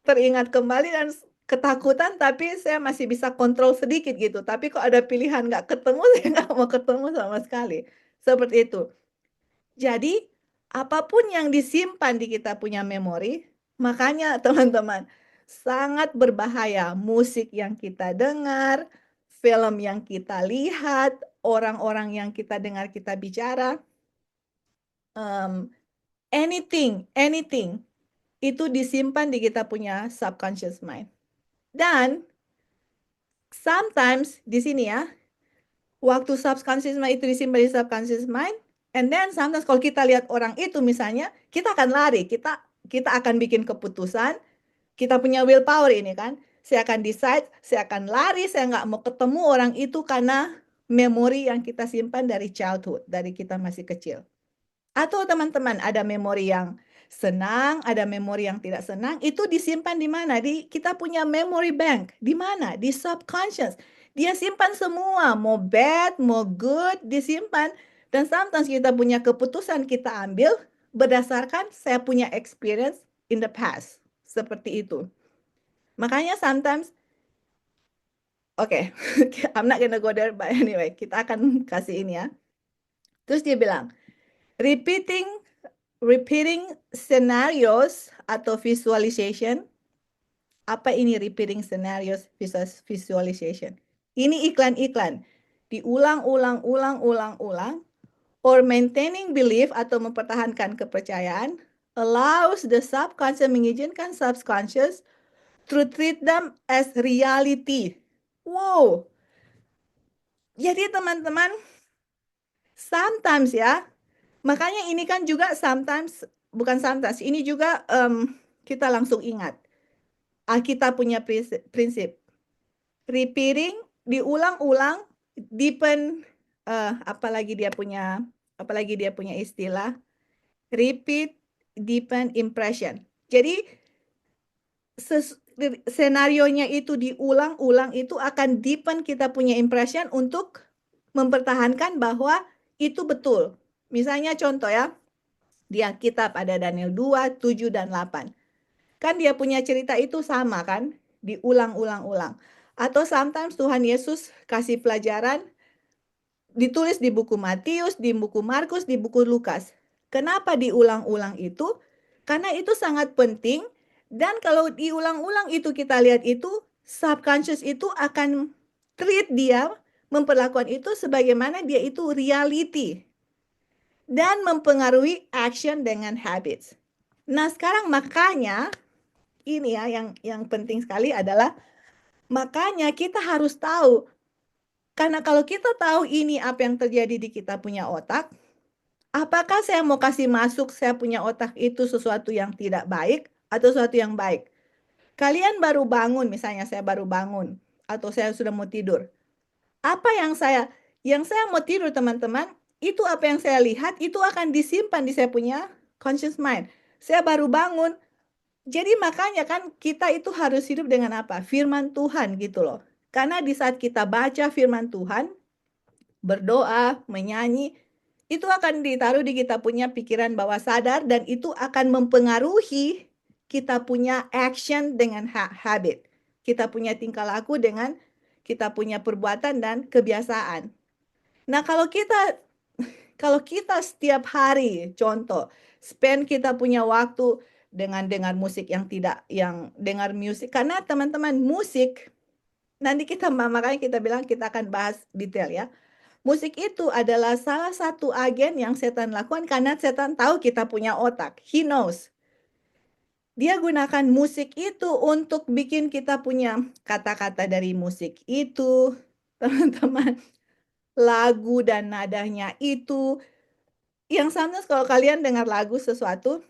teringat kembali dan ketakutan, tapi saya masih bisa kontrol sedikit gitu. Tapi kok ada pilihan nggak ketemu, saya nggak mau ketemu sama sekali. Seperti itu. Jadi, apapun yang disimpan di kita punya memori, makanya teman-teman, sangat berbahaya musik yang kita dengar, film yang kita lihat, orang-orang yang kita dengar kita bicara, anything, itu disimpan di kita punya subconscious mind. Dan sometimes di sini ya, waktu subconscious mind itu disimpan di subconscious mind, and then sometimes kalau kita lihat orang itu misalnya, kita akan lari, kita akan bikin keputusan, kita punya willpower ini kan, saya akan decide, saya akan lari, saya nggak mau ketemu orang itu karena memori yang kita simpan dari childhood, dari kita masih kecil. Atau teman-teman ada memori yang senang, ada memori yang tidak senang, itu disimpan di mana? Kita punya memory bank. Di mana? Di subconscious. Dia simpan semua, mau bad, mau good, disimpan. Dan sometimes kita punya keputusan kita ambil berdasarkan saya punya experience in the past. Seperti itu. Makanya sometimes, okay, I'm not gonna go there, but anyway, kita akan kasih ini ya. Terus dia bilang, repeating scenarios atau visualization. Apa ini repeating scenarios visualization? Ini iklan-iklan. Diulang-ulang, or maintaining belief atau mempertahankan kepercayaan allows the subconscious, mengizinkan subconscious to treat them as reality. Wow. Jadi teman-teman, sometimes ya, makanya ini kan juga sometimes, bukan sometimes, ini juga kita langsung ingat. Alkitab punya prinsip. Repeating, diulang-ulang, deepen, apalagi dia punya istilah, repeat, deepen impression. Jadi, senarionya itu diulang-ulang itu akan deepen kita punya impression untuk mempertahankan bahwa itu betul. Misalnya contoh ya, di Alkitab ada Daniel 2, 7, dan 8. Kan dia punya cerita itu sama kan? Diulang-ulang-ulang. Atau sometimes Tuhan Yesus kasih pelajaran ditulis di buku Matius, di buku Markus, di buku Lukas. Kenapa diulang-ulang itu? Karena itu sangat penting dan kalau diulang-ulang itu kita lihat itu subconscious itu akan treat dia, memperlakukan itu sebagaimana dia itu reality dan mempengaruhi action dengan habits. Nah, sekarang makanya ini ya yang penting sekali adalah makanya kita harus tahu, karena kalau kita tahu ini apa yang terjadi di kita punya otak, apakah saya mau kasih masuk saya punya otak itu sesuatu yang tidak baik atau sesuatu yang baik. Kalian baru bangun, misalnya saya baru bangun atau saya sudah mau tidur. Apa yang saya mau tidur teman-teman, itu apa yang saya lihat itu akan disimpan di saya punya conscious mind. Saya baru bangun. Jadi makanya kan kita itu harus hidup dengan apa? Firman Tuhan gitu loh. Karena di saat kita baca firman Tuhan, berdoa, menyanyi, itu akan ditaruh di kita punya pikiran bawah sadar dan itu akan mempengaruhi kita punya action dengan habit. Kita punya tingkah laku dengan kita punya perbuatan dan kebiasaan. Nah, kalau kita setiap hari, contoh, spend kita punya waktu dengan dengar musik yang dengar musik, karena teman-teman musik, nanti makanya kita bilang kita akan bahas detail ya. Musik itu adalah salah satu agen yang setan lakukan karena setan tahu kita punya otak. He knows. Dia gunakan musik itu untuk bikin kita punya kata-kata dari musik itu, teman-teman. Lagu dan nadanya itu. Yang sometimes kalau kalian dengar lagu sesuatu,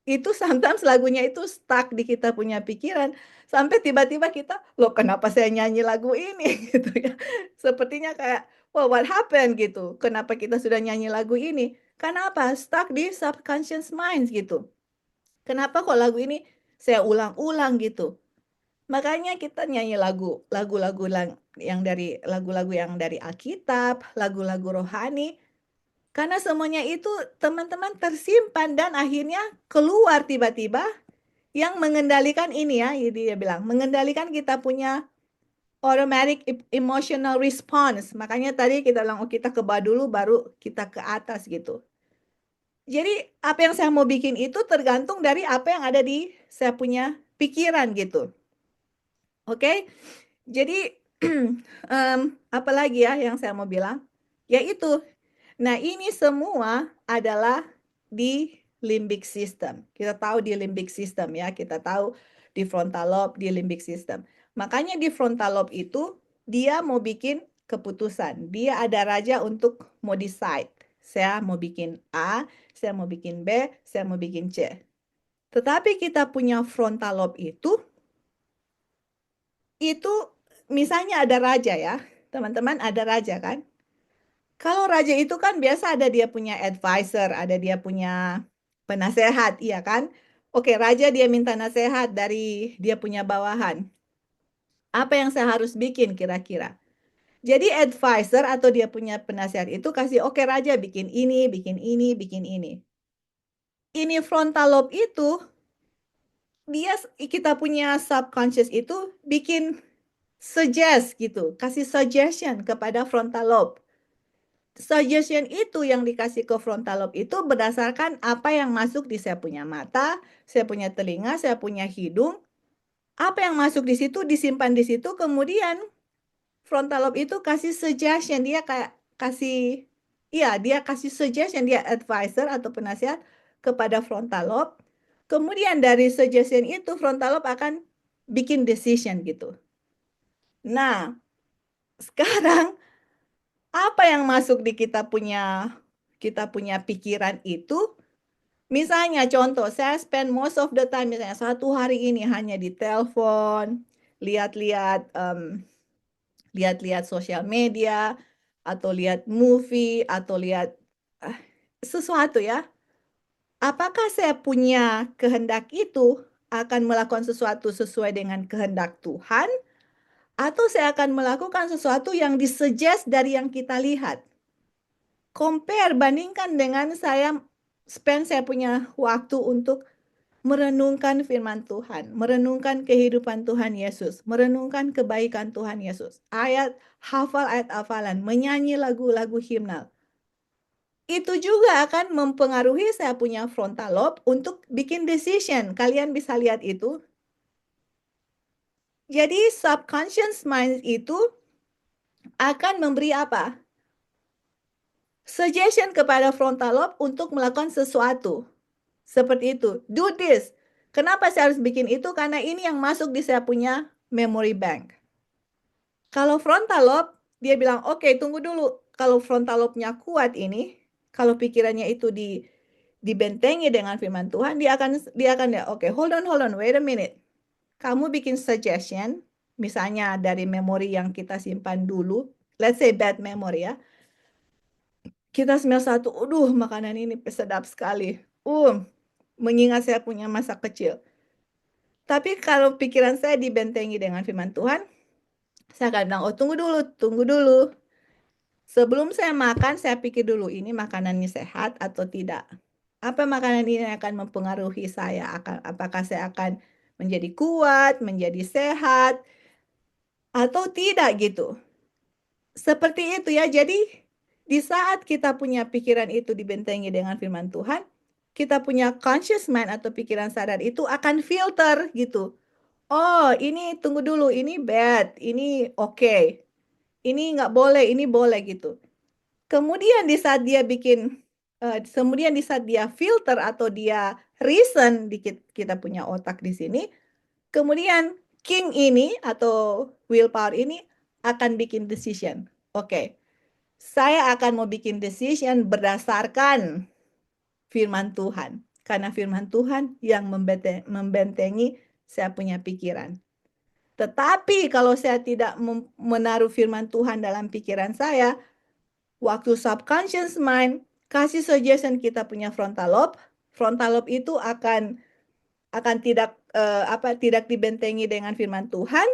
itu sometimes lagunya itu stuck di kita punya pikiran. Sampai tiba-tiba kita, loh kenapa saya nyanyi lagu ini? Gitu ya. Sepertinya kayak, well, what happened gitu. Kenapa kita sudah nyanyi lagu ini? Karena apa? Stuck di subconscious minds gitu. Kenapa kok lagu ini saya ulang-ulang gitu. Makanya kita nyanyi lagu-lagu yang dari Alkitab, lagu-lagu rohani. Karena semuanya itu teman-teman tersimpan dan akhirnya keluar tiba-tiba yang mengendalikan ini ya, jadi dia bilang, mengendalikan kita punya automatic emotional response. Makanya tadi kita bilang, oh kita ke bawah dulu baru kita ke atas gitu. Jadi apa yang saya mau bikin itu tergantung dari apa yang ada di saya punya pikiran gitu. Oke? Jadi apalagi ya yang saya mau bilang? Yaitu, nah ini semua adalah di limbic system. Kita tahu di limbic system ya, kita tahu di frontal lobe, di limbic system. Makanya di frontal lobe itu dia mau bikin keputusan. Dia ada raja untuk mau decide. Saya mau bikin A, saya mau bikin B, saya mau bikin C. Tetapi kita punya frontal lobe itu misalnya ada raja ya, teman-teman ada raja kan. Kalau raja itu kan biasa ada dia punya advisor, ada dia punya penasehat, iya kan? Oke, raja dia minta nasihat dari dia punya bawahan. Apa yang saya harus bikin kira-kira? Jadi advisor atau dia punya penasehat itu kasih, oke raja bikin ini, bikin ini, bikin ini. Ini frontal lobe itu, kita punya subconscious itu bikin suggest gitu, kasih suggestion kepada frontal lobe. Suggestion itu yang dikasih ke frontal lobe itu berdasarkan apa yang masuk di saya punya mata, saya punya telinga, saya punya hidung. Apa yang masuk di situ disimpan di situ, kemudian frontal lobe itu kasih suggestion, dia kayak kasih, iya dia kasih suggestion, dia advisor atau penasihat kepada frontal lobe. Kemudian dari suggestion itu frontal lobe akan bikin decision gitu. Nah, sekarang apa yang masuk di kita punya pikiran itu, misalnya contoh, saya spend most of the time, misalnya satu hari ini hanya di telepon, lihat-lihat lihat-lihat sosial media, atau lihat movie, atau lihat ah, sesuatu ya. Apakah saya punya kehendak itu akan melakukan sesuatu sesuai dengan kehendak Tuhan, atau saya akan melakukan sesuatu yang disuggest dari yang kita lihat? Compare, bandingkan dengan saya punya waktu untuk merenungkan firman Tuhan, merenungkan kehidupan Tuhan Yesus, merenungkan kebaikan Tuhan Yesus. Hafal ayat hafalan, menyanyi lagu-lagu himnal. Itu juga akan mempengaruhi saya punya frontal lobe untuk bikin decision. Kalian bisa lihat itu. Jadi subconscious mind itu akan memberi apa? Suggestion kepada frontal lobe untuk melakukan sesuatu. Seperti itu. Do this. Kenapa saya harus bikin itu? Karena ini yang masuk di saya punya memory bank. Kalau frontal lobe, dia bilang, oke, tunggu dulu. Kalau frontal lobe-nya kuat ini, kalau pikirannya itu dibentengi dengan firman Tuhan, dia akan oke, hold on, wait a minute. Kamu bikin suggestion, misalnya dari memori yang kita simpan dulu, let's say bad memory ya. Kita smell satu, aduh makanan ini sedap sekali. Mengingat saya punya masa kecil. Tapi kalau pikiran saya dibentengi dengan firman Tuhan, saya akan bilang, oh tunggu dulu. Sebelum saya makan, saya pikir dulu, ini makanannya sehat atau tidak. Apa makanan ini akan mempengaruhi saya? Apakah saya akan menjadi kuat, menjadi sehat, atau tidak gitu. Seperti itu ya, jadi di saat kita punya pikiran itu dibentengi dengan firman Tuhan, kita punya conscious mind atau pikiran sadar itu akan filter gitu. Oh, ini tunggu dulu, ini bad, ini oke. Ini nggak boleh, ini boleh gitu. Kemudian di saat dia filter atau dia reason di kita punya otak di sini, kemudian king ini atau willpower ini akan bikin decision. Oke, saya akan mau bikin decision berdasarkan firman Tuhan. Karena firman Tuhan yang membentengi saya punya pikiran. Tetapi kalau saya tidak menaruh firman Tuhan dalam pikiran saya, waktu subconscious mind kasih suggestion kita punya frontal lobe itu akan tidak dibentengi dengan firman Tuhan,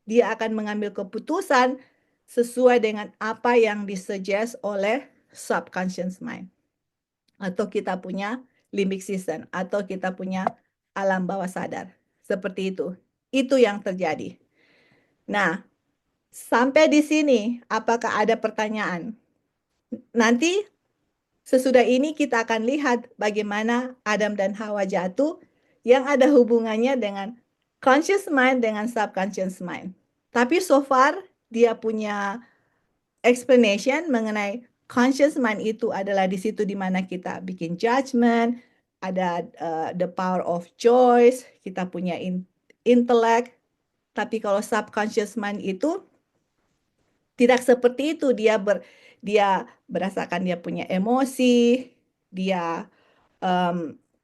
dia akan mengambil keputusan sesuai dengan apa yang disuggest oleh subconscious mind. Atau kita punya limbic system, atau kita punya alam bawah sadar. Seperti itu. Itu yang terjadi. Nah, sampai di sini, apakah ada pertanyaan? Nanti sesudah ini kita akan lihat bagaimana Adam dan Hawa jatuh yang ada hubungannya dengan conscious mind dengan subconscious mind. Tapi so far dia punya explanation mengenai conscious mind itu adalah di situ di mana kita bikin judgment, ada the power of choice, kita punya intellect. Tapi kalau subconscious mind itu tidak seperti itu, dia berasakan dia punya emosi, dia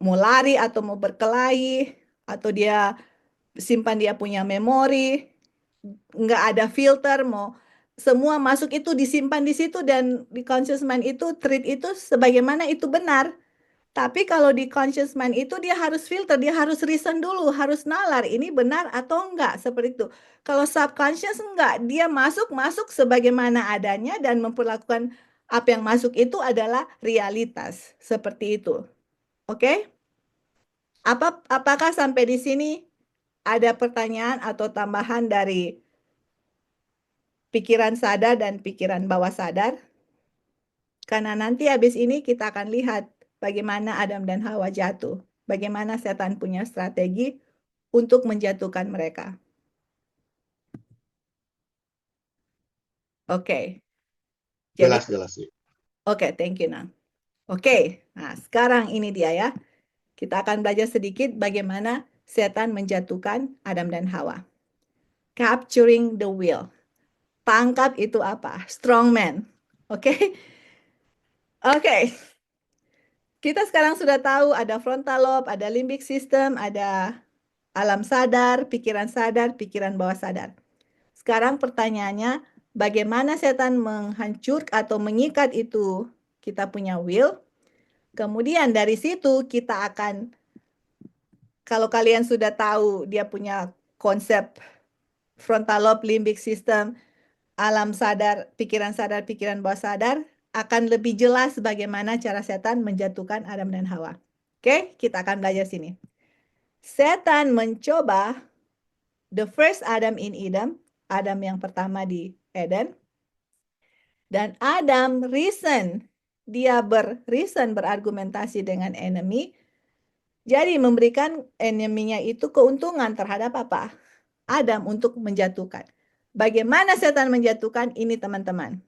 mau lari atau mau berkelahi, atau dia simpan dia punya memori, nggak ada filter, mau semua masuk itu disimpan di situ dan di conscious mind itu treat itu sebagaimana itu benar. Tapi kalau di conscious mind itu dia harus filter, dia harus reason dulu, harus nalar ini benar atau enggak, seperti itu. Kalau subconscious enggak, dia masuk sebagaimana adanya dan memperlakukan apa yang masuk itu adalah realitas, seperti itu. Oke? Apakah sampai di sini ada pertanyaan atau tambahan dari pikiran sadar dan pikiran bawah sadar? Karena nanti habis ini kita akan lihat bagaimana Adam dan Hawa jatuh. Bagaimana setan punya strategi untuk menjatuhkan mereka. Oke. Jadi, Jelas ya. oke, thank you, Nang. Oke, nah sekarang ini dia ya. Kita akan belajar sedikit bagaimana setan menjatuhkan Adam dan Hawa. Capturing the will. Tangkap itu apa? Strongman. Oke? Oke. Kita sekarang sudah tahu ada frontal lobe, ada limbic system, ada alam sadar, pikiran bawah sadar. Sekarang pertanyaannya, bagaimana setan menghancur atau mengikat itu kita punya will? Kemudian dari situ kita akan, kalau kalian sudah tahu dia punya konsep frontal lobe, limbic system, alam sadar, pikiran bawah sadar, akan lebih jelas bagaimana cara setan menjatuhkan Adam dan Hawa. Oke, kita akan belajar sini. Setan mencoba the first Adam in Eden, Adam yang pertama di Eden, dan Adam reason, dia berargumentasi dengan enemy, jadi memberikan enemy-nya itu keuntungan terhadap apa? Adam untuk menjatuhkan. Bagaimana setan menjatuhkan ini teman-teman?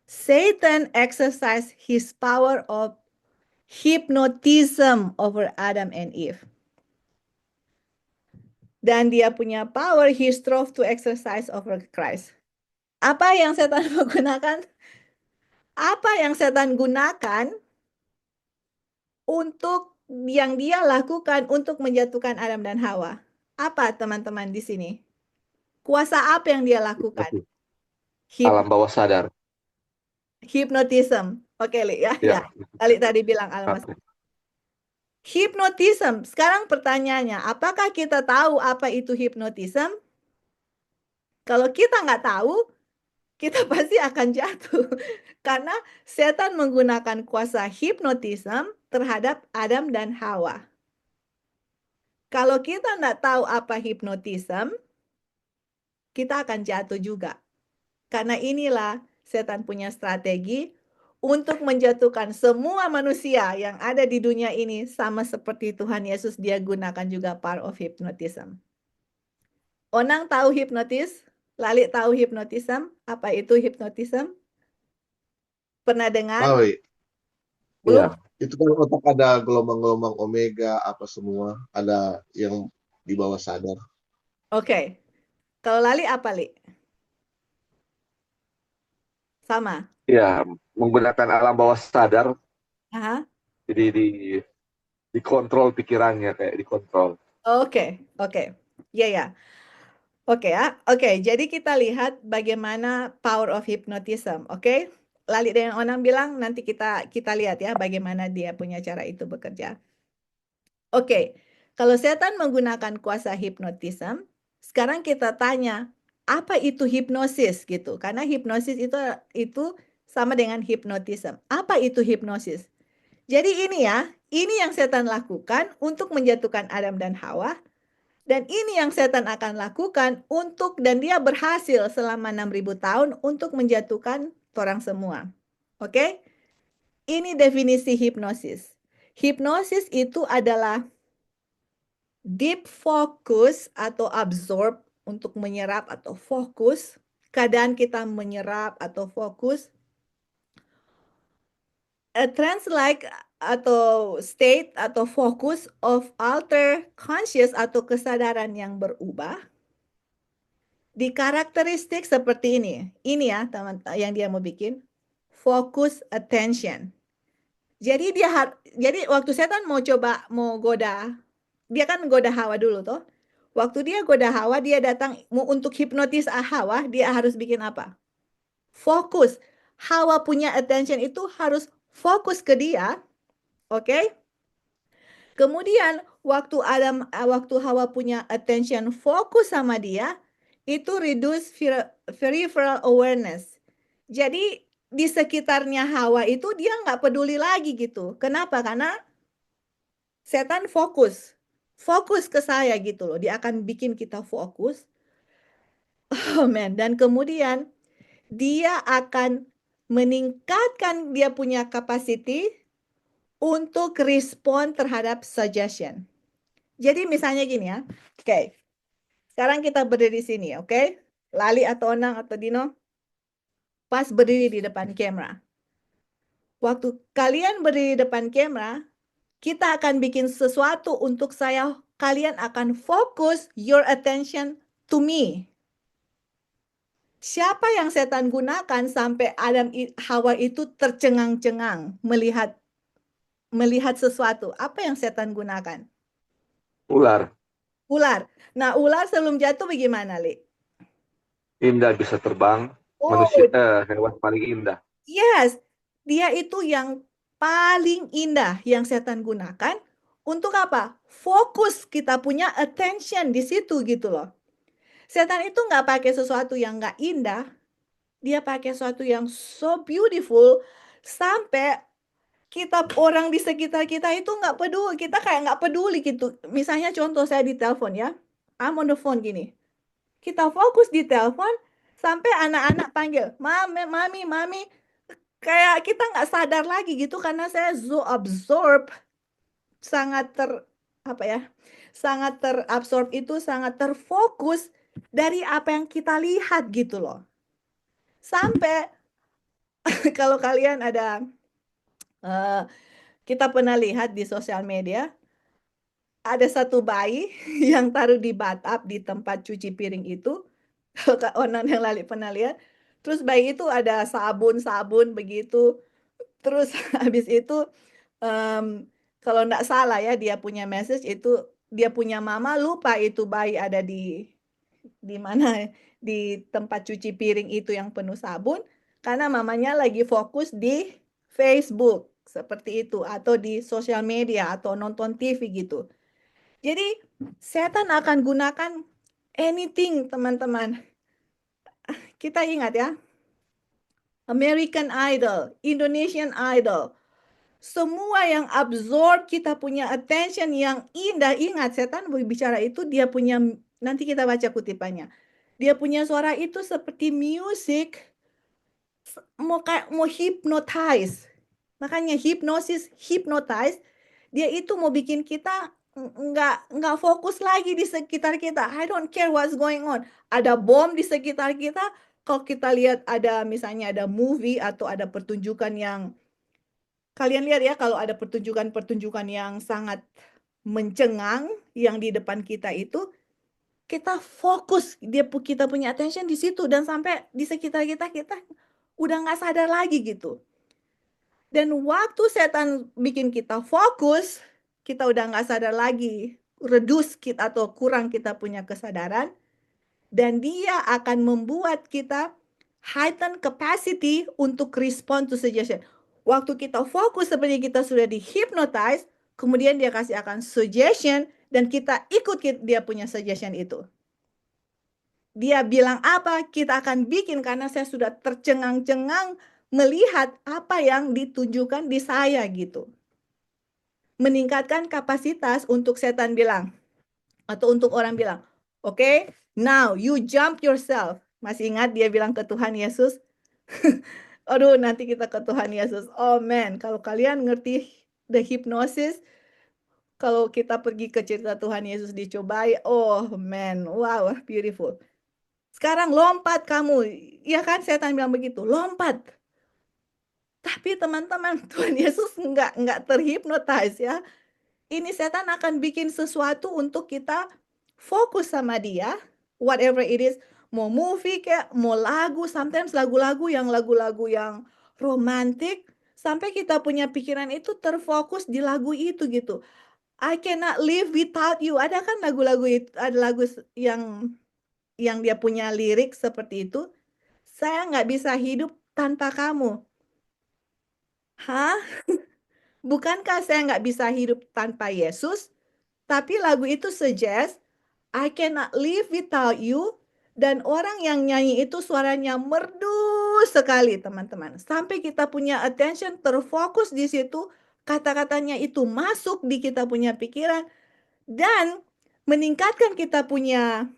Satan exercise his power of hypnotism over Adam and Eve. Dan dia punya power he strove to exercise over Christ. Apa yang setan menggunakan? Apa yang setan gunakan untuk yang dia lakukan untuk menjatuhkan Adam dan Hawa? Apa teman-teman di sini? Kuasa apa yang dia lakukan? Alam bawah sadar. Hypnotism. Oke, Li, ya. Ya. Ali tadi bilang alam bawah sadar. Hypnotism. Sekarang pertanyaannya, apakah kita tahu apa itu hypnotism? Kalau kita nggak tahu, kita pasti akan jatuh. Karena setan menggunakan kuasa hypnotism terhadap Adam dan Hawa. Kalau kita nggak tahu apa hypnotism, kita akan jatuh juga. Karena inilah setan punya strategi untuk menjatuhkan semua manusia yang ada di dunia ini sama seperti Tuhan Yesus, dia gunakan juga power of hypnotism. Onang tahu hipnotis? Lali tahu hypnotism? Apa itu hypnotism? Pernah dengar? Tahu ya. Belum? Iya. Itu kan otak ada gelombang-gelombang omega apa semua, ada yang di bawah sadar. Oke. Kalau Lali apa, Li? Sama? Iya, menggunakan alam bawah sadar, Aha. jadi dikontrol pikirannya, kayak dikontrol. Oke. Iya ya. Oke ya. Oke, jadi kita lihat bagaimana power of hypnotism, oke? Lali dan Onang bilang nanti kita lihat ya bagaimana dia punya cara itu bekerja. Oke. Kalau setan menggunakan kuasa hypnotism, sekarang kita tanya, apa itu hipnosis gitu? Karena hipnosis itu sama dengan hypnotism. Apa itu hipnosis? Jadi ini ya, ini yang setan lakukan untuk menjatuhkan Adam dan Hawa. Dan ini yang setan akan lakukan dan dia berhasil selama 6.000 tahun untuk menjatuhkan orang semua. Oke? Ini definisi hipnosis. Hipnosis itu adalah deep focus atau absorb, untuk menyerap atau fokus. Keadaan kita menyerap atau fokus. A trance-like atau state atau fokus of alter conscious atau kesadaran yang berubah. Di karakteristik seperti ini. Ini ya teman yang dia mau bikin. Focus attention. Jadi jadi waktu setan mau goda, dia kan goda Hawa dulu toh. Waktu dia goda Hawa, dia datang mau untuk hipnotis Hawa, dia harus bikin apa? Fokus. Hawa punya attention itu harus fokus ke dia, oke? Kemudian waktu Hawa punya attention fokus sama dia, itu reduce peripheral awareness. Jadi di sekitarnya Hawa itu dia nggak peduli lagi gitu. Kenapa? Karena setan fokus ke saya gitu loh. Dia akan bikin kita fokus. Oh man, dan kemudian dia akan meningkatkan dia punya capacity untuk respon terhadap suggestion. Jadi misalnya gini ya. Oke. Sekarang kita berdiri di sini, oke? Lali atau Onang atau Dino pas berdiri di depan kamera. Waktu kalian berdiri di depan kamera, kita akan bikin sesuatu untuk kalian akan fokus your attention to me. Siapa yang setan gunakan sampai Hawa itu tercengang-cengang melihat sesuatu? Apa yang setan gunakan? Ular. Ular. Nah, ular sebelum jatuh bagaimana, Li? Indah, bisa terbang. Oh, Hewan paling indah. yes. Dia itu yang paling indah yang setan gunakan untuk apa? Fokus kita punya attention di situ gitu loh. Setan itu nggak pakai sesuatu yang nggak indah. Dia pakai sesuatu yang so beautiful sampai orang di sekitar kita itu nggak peduli. Kita kayak nggak peduli gitu. Misalnya contoh saya di telepon ya. I'm on the phone gini. Kita fokus di telepon sampai anak-anak panggil, Mami, Mami, Mami. Kayak kita nggak sadar lagi gitu karena saya so absorb, sangat sangat terabsorb itu, sangat terfokus dari apa yang kita lihat gitu loh. Sampai kalau kalian kita pernah lihat di sosial media, ada satu bayi yang taruh di bathtub di tempat cuci piring itu. Kalau Kak Onan yang Lali pernah lihat, terus bayi itu ada sabun-sabun begitu. Terus habis itu kalau nggak salah ya dia punya message itu dia punya mama lupa itu bayi ada di mana di tempat cuci piring itu yang penuh sabun karena mamanya lagi fokus di Facebook seperti itu atau di sosial media atau nonton TV gitu. Jadi setan akan gunakan anything teman-teman. Kita ingat ya, American Idol, Indonesian Idol, semua yang absorb kita punya attention yang indah. Ingat, setan berbicara itu dia punya, nanti kita baca kutipannya. Dia punya suara itu seperti music, mau hypnotize. Makanya hypnotize, dia itu mau bikin kita nggak fokus lagi di sekitar kita. I don't care what's going on. Ada bom di sekitar kita. Kalau kita lihat misalnya ada movie atau ada pertunjukan yang kalian lihat ya, kalau ada pertunjukan-pertunjukan yang sangat mencengang yang di depan kita itu, kita fokus, kita punya attention di situ dan sampai di sekitar kita udah nggak sadar lagi gitu. Dan waktu setan bikin kita fokus, kita udah nggak sadar lagi, reduce kita atau kurang kita punya kesadaran, dan dia akan membuat kita heighten capacity untuk respond to suggestion. Waktu kita fokus seperti kita sudah di-hypnotize, kemudian dia kasih akan suggestion, dan kita ikut dia punya suggestion itu. Dia bilang apa, kita akan bikin karena saya sudah tercengang-cengang melihat apa yang ditunjukkan di saya gitu. Meningkatkan kapasitas untuk setan bilang, atau untuk orang bilang, oke, now you jump yourself. Masih ingat dia bilang ke Tuhan Yesus? Aduh, nanti kita ke Tuhan Yesus. Oh man, kalau kalian ngerti the hypnosis, kalau kita pergi ke cerita Tuhan Yesus dicobai, oh man, wow, beautiful. Sekarang lompat kamu. Ya kan setan bilang begitu, lompat. Tapi teman-teman, Tuhan Yesus nggak terhipnotis ya. Ini setan akan bikin sesuatu untuk kita fokus sama dia, whatever it is, mau movie kayak, mau lagu, sometimes lagu-lagu yang romantic, sampai kita punya pikiran itu terfokus di lagu itu gitu. I cannot live without you. Ada kan lagu-lagu itu, ada lagu yang dia punya lirik seperti itu. saya nggak bisa hidup tanpa kamu. Hah? Bukankah saya nggak bisa hidup tanpa Yesus? Tapi lagu itu suggest, I cannot live without you. Dan orang yang nyanyi itu suaranya merdu sekali, teman-teman. Sampai kita punya attention terfokus di situ, kata-katanya itu masuk di kita punya pikiran, dan meningkatkan kita punya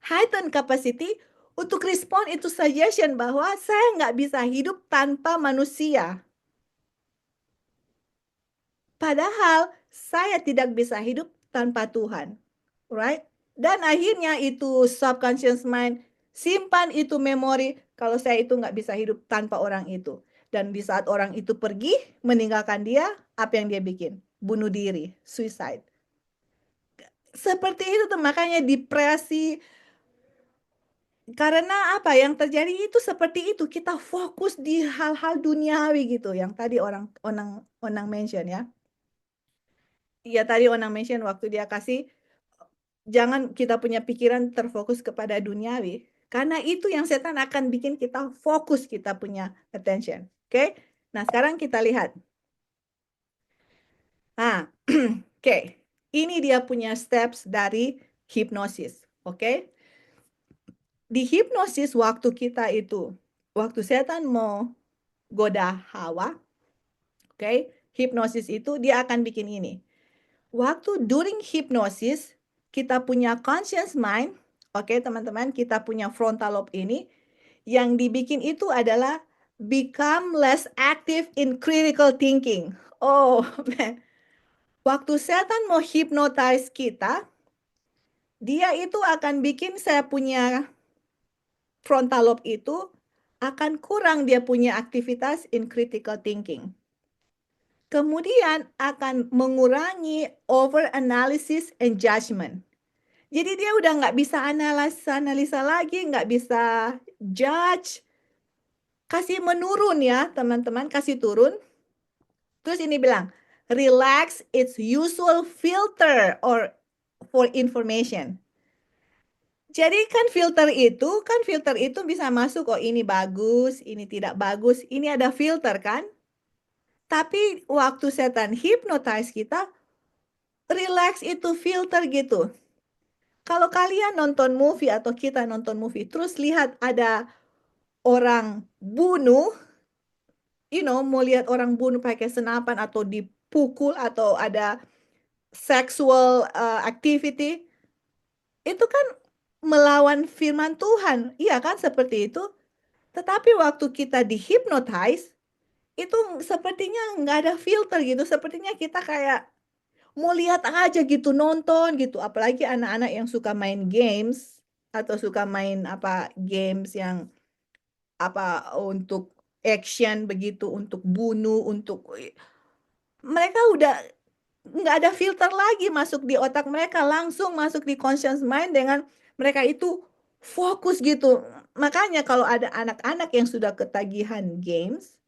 heightened capacity untuk respon itu suggestion bahwa saya nggak bisa hidup tanpa manusia. Padahal saya tidak bisa hidup tanpa Tuhan. Right? Dan akhirnya itu subconscious mind simpan itu memori kalau saya itu nggak bisa hidup tanpa orang itu. Dan di saat orang itu pergi, meninggalkan dia, apa yang dia bikin? Bunuh diri, suicide. Seperti itu tuh, makanya depresi. Karena apa yang terjadi itu seperti itu. Kita fokus di hal-hal duniawi gitu. Yang tadi Onang mention ya. Iya tadi Onang mention waktu dia kasih, jangan kita punya pikiran terfokus kepada duniawi. Karena itu yang setan akan bikin kita fokus kita punya attention. Oke? Nah, sekarang kita lihat. Nah, oke. Ini dia punya steps dari hipnosis. Oke? Di hipnosis waktu kita itu, waktu setan mau goda Hawa, oke? Hipnosis itu dia akan bikin ini. Waktu during hypnosis, kita punya conscious mind, oke teman-teman, kita punya frontal lobe ini, yang dibikin itu adalah become less active in critical thinking. Oh, man. Waktu setan mau hypnotize kita, dia itu akan bikin saya punya frontal lobe itu akan kurang dia punya aktivitas in critical thinking. Kemudian akan mengurangi over analysis and judgment. Jadi dia udah nggak bisa analisa lagi, nggak bisa judge. Kasih menurun ya teman-teman, kasih turun. Terus ini bilang, relax its usual filter or for information. Jadi kan filter itu bisa masuk, oh ini bagus, ini tidak bagus, ini ada filter kan. Tapi waktu setan hypnotize kita, relax itu filter gitu. Kalau kalian nonton movie atau kita nonton movie, terus lihat ada orang bunuh, mau lihat orang bunuh pakai senapan atau dipukul atau ada sexual activity, itu kan melawan firman Tuhan. Iya kan seperti itu. Tetapi waktu kita dihipnotize, itu sepertinya nggak ada filter gitu. Sepertinya kita kayak mau lihat aja gitu, nonton gitu. Apalagi anak-anak yang suka main games atau suka main games yang untuk action begitu, untuk bunuh, mereka udah nggak ada filter lagi masuk di otak mereka, langsung masuk di conscious mind dengan mereka itu fokus gitu. Makanya kalau ada anak-anak yang sudah ketagihan games,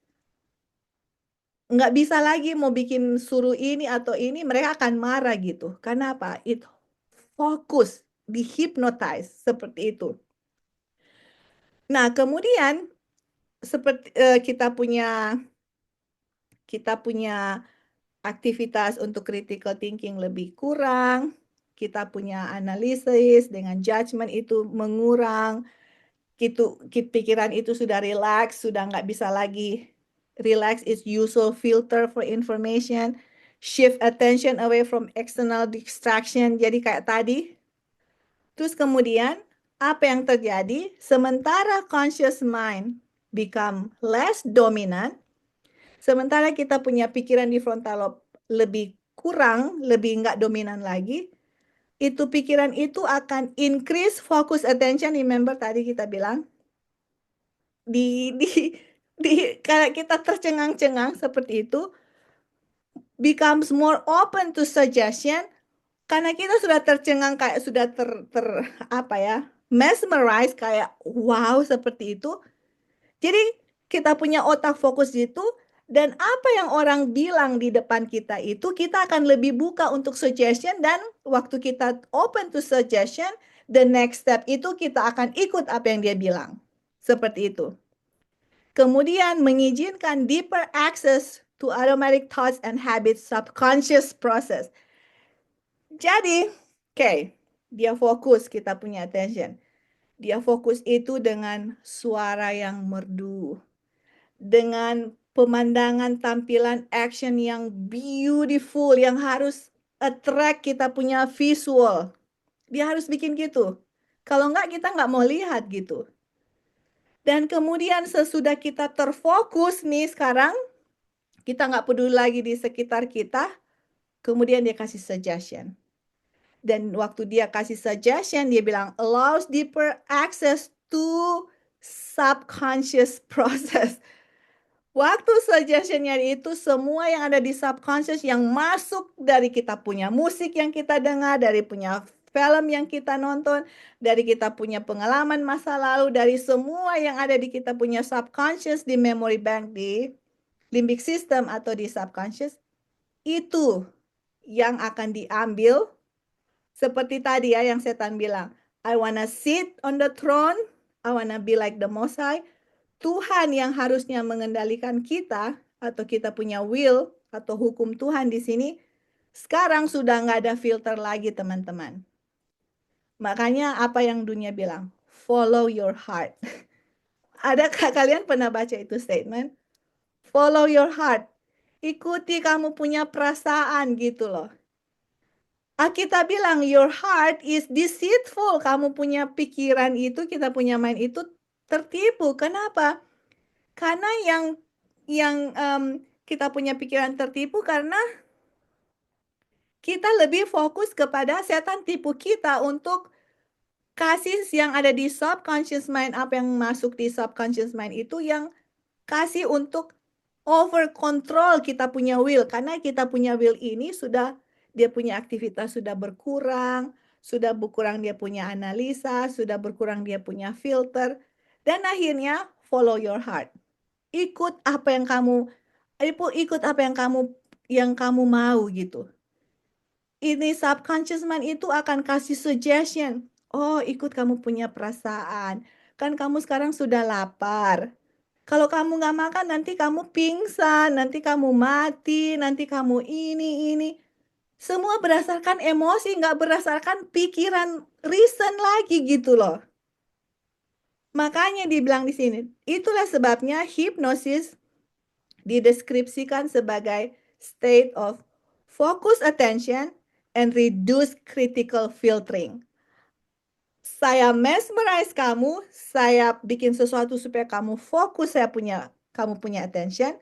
nggak bisa lagi mau bikin suruh ini atau ini, mereka akan marah gitu. Karena apa? It fokus, dihipnotize seperti itu. Nah, kemudian seperti kita punya aktivitas untuk critical thinking lebih kurang, kita punya analisis dengan judgment itu mengurang, pikiran itu sudah relax, sudah nggak bisa lagi relax its usual filter for information, shift attention away from external distraction, jadi kayak tadi. Terus kemudian, apa yang terjadi? Sementara conscious mind become less dominant, sementara kita punya pikiran di frontal lobe lebih kurang, lebih nggak dominan lagi, itu pikiran itu akan increase focus attention. Remember tadi kita bilang, di kalau kita tercengang-cengang seperti itu, becomes more open to suggestion, karena kita sudah tercengang, kayak sudah mesmerize, kayak wow seperti itu. Jadi kita punya otak fokus gitu, dan apa yang orang bilang di depan kita itu, kita akan lebih buka untuk suggestion, dan waktu kita open to suggestion, the next step itu kita akan ikut apa yang dia bilang. Seperti itu. Kemudian mengizinkan deeper access to automatic thoughts and habits subconscious process. Jadi, dia fokus, kita punya attention. Dia fokus itu dengan suara yang merdu, dengan pemandangan tampilan action yang beautiful, yang harus attract kita punya visual. Dia harus bikin gitu. Kalau enggak, kita nggak mau lihat gitu. Dan kemudian sesudah kita terfokus nih sekarang, kita nggak peduli lagi di sekitar kita, kemudian dia kasih suggestion. Dan waktu dia kasih suggestion, dia bilang allows deeper access to subconscious process. Waktu suggestionnya itu semua yang ada di subconscious yang masuk dari kita punya musik yang kita dengar, dari punya film yang kita nonton, dari kita punya pengalaman masa lalu, dari semua yang ada di kita punya subconscious di memory bank di limbic system atau di subconscious, itu yang akan diambil seperti tadi ya yang setan bilang, I wanna sit on the throne, I wanna be like the Most High. Tuhan yang harusnya mengendalikan kita atau kita punya will atau hukum Tuhan di sini sekarang sudah nggak ada filter lagi teman-teman. Makanya apa yang dunia bilang? Follow your heart. Adakah kalian pernah baca itu statement? Follow your heart. Ikuti kamu punya perasaan gitu loh. Kita bilang your heart is deceitful. Kamu punya pikiran itu, kita punya mind itu tertipu. Kenapa? Karena yang kita punya pikiran tertipu karena kita lebih fokus kepada setan tipu kita untuk kasih yang ada di subconscious mind, apa yang masuk di subconscious mind itu yang kasih untuk over control kita punya will. Karena kita punya will ini sudah, dia punya aktivitas sudah berkurang dia punya analisa, sudah berkurang dia punya filter. Dan akhirnya follow your heart. Ikut apa yang kamu mau gitu. Ini subconscious mind itu akan kasih suggestion. Oh, ikut kamu punya perasaan. Kan kamu sekarang sudah lapar. Kalau kamu nggak makan, nanti kamu pingsan, nanti kamu mati, nanti kamu ini. Semua berdasarkan emosi, nggak berdasarkan pikiran, reason lagi gitu loh. Makanya dibilang di sini, itulah sebabnya hipnosis dideskripsikan sebagai state of focus attention and reduce critical filtering. Saya mesmerize kamu, saya bikin sesuatu supaya kamu fokus, kamu punya attention,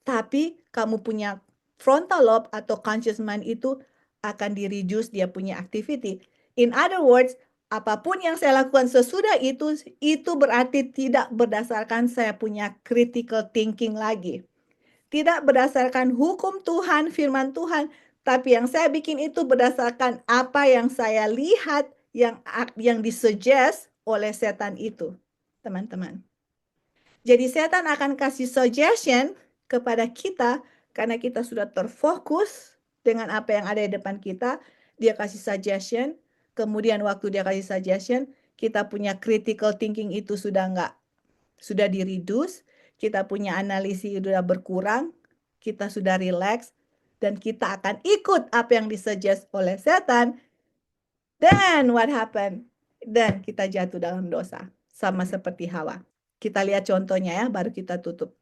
tapi kamu punya frontal lobe atau conscious mind itu akan di-reduce dia punya activity. In other words, apapun yang saya lakukan sesudah itu berarti tidak berdasarkan saya punya critical thinking lagi. Tidak berdasarkan hukum Tuhan, firman Tuhan, tapi yang saya bikin itu berdasarkan apa yang saya lihat, yang disuggest oleh setan itu, teman-teman. Jadi setan akan kasih suggestion kepada kita karena kita sudah terfokus dengan apa yang ada di depan kita. Dia kasih suggestion, kemudian waktu dia kasih suggestion, kita punya critical thinking itu sudah di-reduce, kita punya analisis sudah berkurang, kita sudah relax, dan kita akan ikut apa yang disuggest oleh setan. Then what happened? Dan kita jatuh dalam dosa, sama seperti Hawa. Kita lihat contohnya ya, baru kita tutup.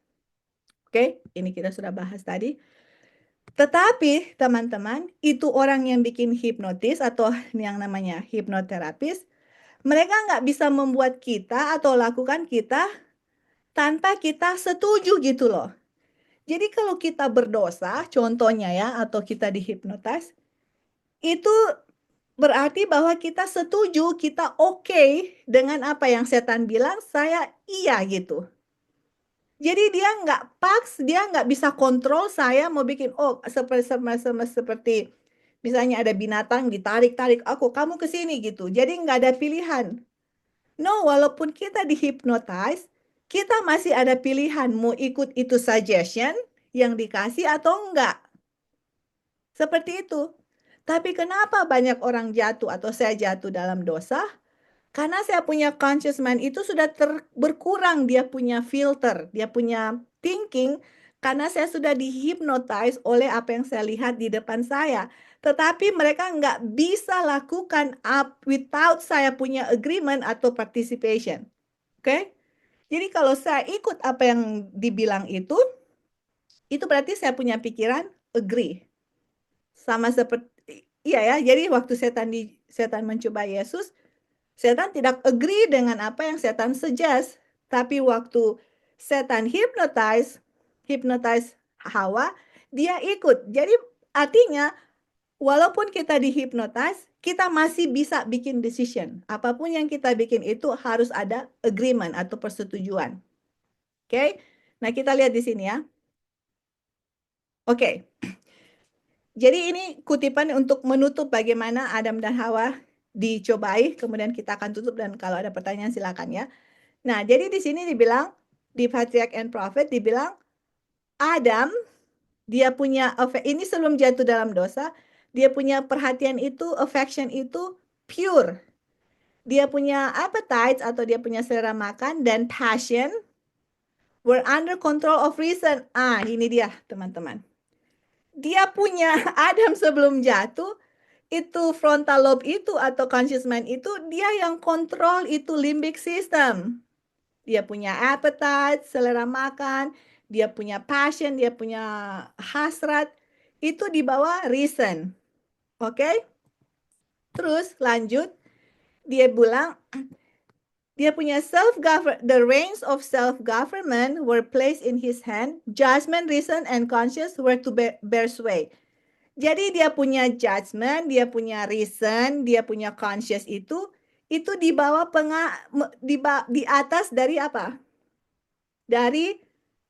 Oke, ini kita sudah bahas tadi. Tetapi teman-teman, itu orang yang bikin hipnotis atau yang namanya hipnoterapis, mereka nggak bisa membuat kita atau lakukan kita tanpa kita setuju gitu loh. Jadi kalau kita berdosa, contohnya ya, atau kita dihipnotis, itu berarti bahwa kita setuju, kita oke dengan apa yang setan bilang, saya iya gitu. Jadi dia nggak dia nggak bisa kontrol saya mau bikin, seperti misalnya ada binatang ditarik-tarik, kamu ke sini gitu. Jadi nggak ada pilihan. No, walaupun kita dihipnotis, kita masih ada pilihan mau ikut itu suggestion yang dikasih atau enggak. Seperti itu. Tapi kenapa banyak orang jatuh atau saya jatuh dalam dosa? Karena saya punya conscious mind itu sudah berkurang dia punya filter, dia punya thinking, karena saya sudah dihipnotize oleh apa yang saya lihat di depan saya. Tetapi mereka nggak bisa lakukan up without saya punya agreement atau participation. Oke? Jadi kalau saya ikut apa yang dibilang itu berarti saya punya pikiran agree. Sama seperti, iya ya, jadi waktu setan mencoba Yesus, setan tidak agree dengan apa yang setan suggest. Tapi waktu setan hypnotize Hawa, dia ikut. Jadi artinya, walaupun kita dihipnotize, kita masih bisa bikin decision. Apapun yang kita bikin itu harus ada agreement atau persetujuan. Oke? Nah, kita lihat di sini ya. Oke. Jadi ini kutipan untuk menutup bagaimana Adam dan Hawa dicobai, kemudian kita akan tutup dan kalau ada pertanyaan silakan ya. Nah, jadi di sini dibilang, di Patriarch and Prophet dibilang, Adam, dia punya, ini sebelum jatuh dalam dosa, dia punya perhatian itu, affection itu pure. Dia punya appetite atau dia punya selera makan dan passion were under control of reason. Ini dia teman-teman. Dia punya Adam sebelum jatuh, itu frontal lobe itu atau conscious mind itu dia yang kontrol itu limbic system. Dia punya appetite, selera makan, dia punya passion, dia punya hasrat, itu di bawah reason. Oke? Terus lanjut, dia bilang, dia punya the reins of self-government were placed in his hand, judgment, reason, and conscience were to bear sway. Jadi dia punya judgment, dia punya reason, dia punya conscious itu di bawah di atas dari apa? Dari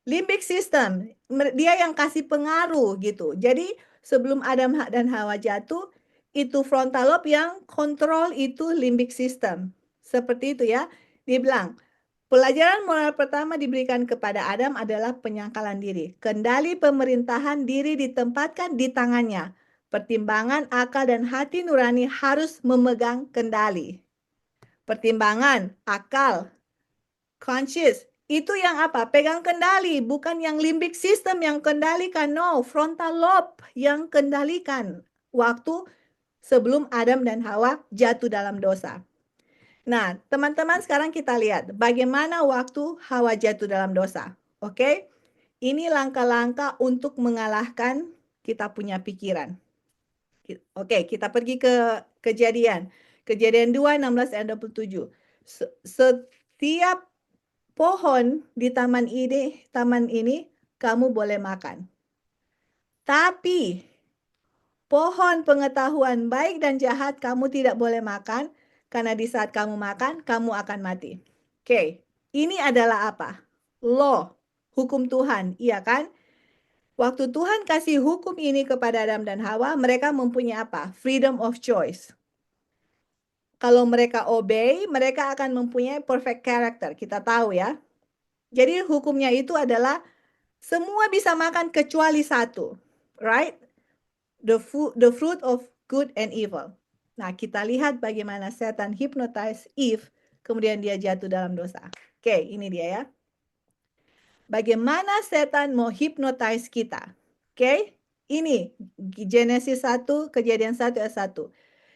limbic system. Dia yang kasih pengaruh gitu. Jadi sebelum Adam dan Hawa jatuh, itu frontal lobe yang kontrol itu limbic system. Seperti itu ya. Dia bilang, pelajaran moral pertama diberikan kepada Adam adalah penyangkalan diri. Kendali pemerintahan diri ditempatkan di tangannya. Pertimbangan akal dan hati nurani harus memegang kendali. Pertimbangan, akal, conscious, itu yang apa? Pegang kendali, bukan yang limbic system yang kendalikan. No, frontal lobe yang kendalikan waktu sebelum Adam dan Hawa jatuh dalam dosa. Nah, teman-teman sekarang kita lihat bagaimana waktu Hawa jatuh dalam dosa. Oke? Ini langkah-langkah untuk mengalahkan kita punya pikiran. Oke, kita pergi ke kejadian. Kejadian 2, 16 dan 27. Setiap pohon di taman ini kamu boleh makan. Tapi pohon pengetahuan baik dan jahat kamu tidak boleh makan, karena di saat kamu makan, kamu akan mati. Oke, ini adalah apa? Law, hukum Tuhan, iya kan? Waktu Tuhan kasih hukum ini kepada Adam dan Hawa, mereka mempunyai apa? Freedom of choice. Kalau mereka obey, mereka akan mempunyai perfect character. Kita tahu ya. Jadi hukumnya itu adalah semua bisa makan kecuali satu. Right? The fruit of good and evil. Nah, kita lihat bagaimana setan hypnotize Eve, kemudian dia jatuh dalam dosa. Oke, ini dia ya. Bagaimana setan mau hypnotize kita. Oke, ini Genesis 1, Kejadian 1 ayat 1.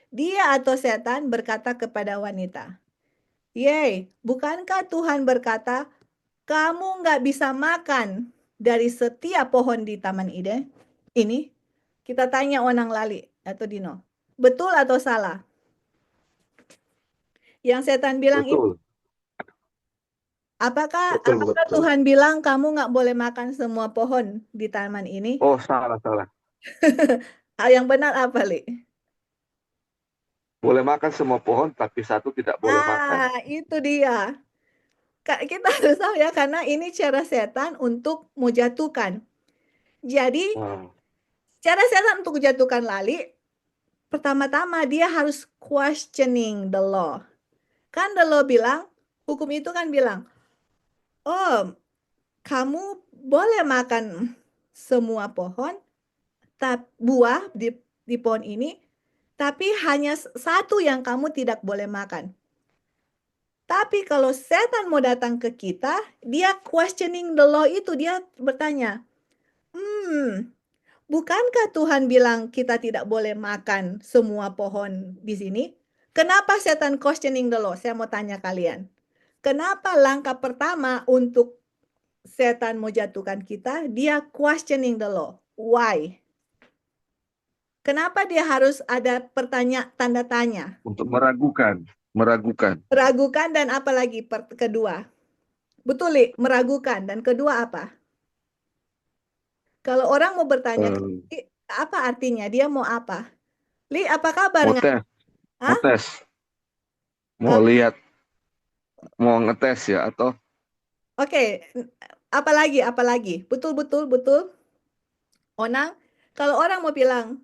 Dia atau setan berkata kepada wanita, "Yey, bukankah Tuhan berkata, kamu nggak bisa makan dari setiap pohon di Taman Eden ini?" Kita tanya Onang Lali atau Dino, betul atau salah? Yang setan bilang itu, Betul, apakah Betul. Tuhan bilang kamu nggak boleh makan semua pohon di taman ini? oh salah, salah. Yang benar apa, Li? Boleh makan semua pohon, tapi satu tidak boleh makan. Itu dia. Kita harus tahu ya, karena ini cara setan untuk menjatuhkan. Jadi, Wow. cara setan untuk menjatuhkan Lali, pertama-tama dia harus questioning the law. Kan the law bilang, hukum itu kan bilang, oh, kamu boleh makan semua pohon, buah di pohon ini, tapi hanya satu yang kamu tidak boleh makan. Tapi kalau setan mau datang ke kita, dia questioning the law itu, dia bertanya, bukankah Tuhan bilang kita tidak boleh makan semua pohon di sini? Kenapa setan questioning the law? Saya mau tanya kalian. Kenapa langkah pertama untuk setan mau jatuhkan kita, dia questioning the law? Why? Kenapa dia harus ada tanda tanya? Untuk meragukan. Meragukan. Meragukan dan apa lagi kedua? Betul, Li, meragukan. Dan kedua apa? Kalau orang mau bertanya, Eh, apa artinya? Dia mau apa? Li, apa kabar? mau tes. Mau Hah? tes. Mau lihat. Mau ngetes ya. Atau Oke, apa lagi? Apa lagi? Betul, betul, betul. Onang, kalau orang mau bilang,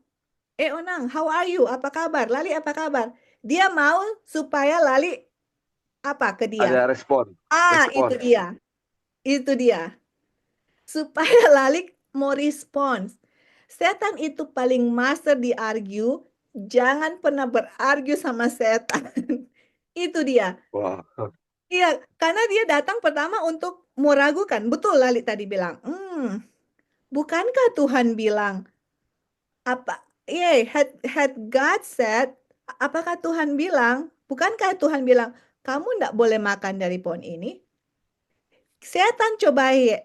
Onang, how are you? Apa kabar? Lali, apa kabar? Dia mau supaya Lali apa ke dia? ada respon. Itu Respon. dia. Itu dia. Supaya Lali mau respons. Setan itu paling master di argue. Jangan pernah berargue sama setan. Itu dia. Wah. Iya, karena dia datang pertama untuk meragukan. Betul Lali tadi bilang. Bukankah Tuhan bilang apa? Had God said, apakah Tuhan bilang? Bukankah Tuhan bilang kamu tidak boleh makan dari pohon ini? Setan cobai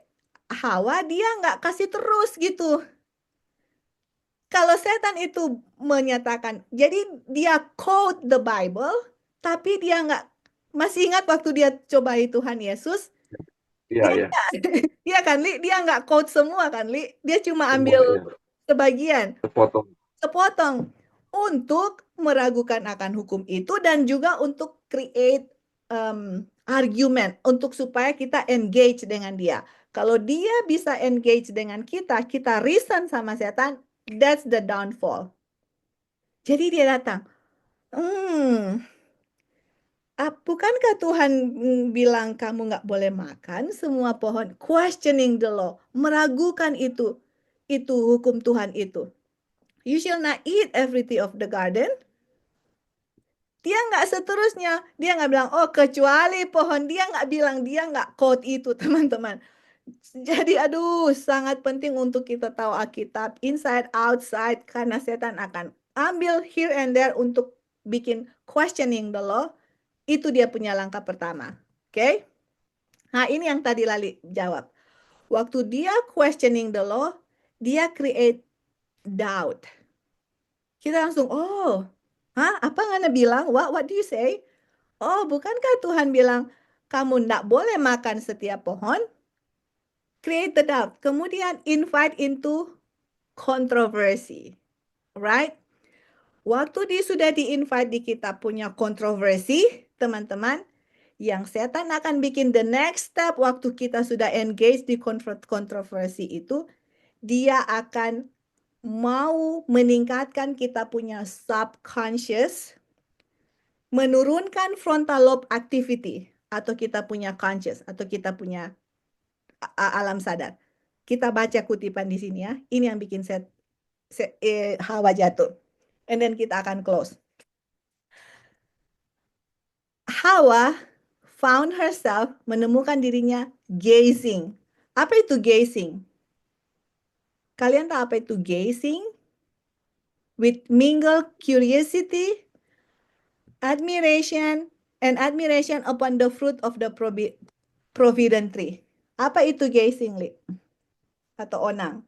Hawa, dia nggak kasih terus gitu. Kalau setan itu menyatakan, jadi dia quote the Bible, tapi dia nggak, masih ingat waktu dia cobai Tuhan Yesus, Iya, dia iya. dia kan Li, dia nggak quote semua kan Li, dia cuma Semua ambil iya. sebagian, Sepotong. sepotong untuk meragukan akan hukum itu dan juga untuk create argument untuk supaya kita engage dengan dia. Kalau dia bisa engage dengan kita, kita reason sama setan, that's the downfall. Jadi dia datang, bukankah Tuhan bilang kamu nggak boleh makan semua pohon? Questioning the law, meragukan itu hukum Tuhan itu. You shall not eat every tree of the garden. Dia nggak seterusnya, dia nggak bilang, oh kecuali pohon, dia nggak bilang, dia nggak quote itu teman-teman. Jadi aduh sangat penting untuk kita tahu Alkitab inside outside karena setan akan ambil here and there untuk bikin questioning the law. Itu dia punya langkah pertama. Oke? Nah, ini yang tadi Lali jawab. Waktu dia questioning the law, dia create doubt. Kita langsung, oh, apa Ngana bilang? What do you say? Oh, bukankah Tuhan bilang kamu tidak boleh makan setiap pohon? Create the doubt. Kemudian invite into controversy. Right? Waktu sudah di-invite di kita punya kontroversi, teman-teman, yang setan akan bikin the next step waktu kita sudah engage di kontroversi itu, dia akan mau meningkatkan kita punya subconscious, menurunkan frontal lobe activity, atau kita punya conscious, atau kita punya alam sadar. Kita baca kutipan di sini ya. Ini yang bikin Hawa jatuh. And then kita akan close. Hawa found herself, menemukan dirinya gazing. Apa itu gazing? Kalian tahu apa itu gazing? With mingled curiosity, admiration upon the fruit of the provident tree. Apa itu gazing, Li? Atau Onang?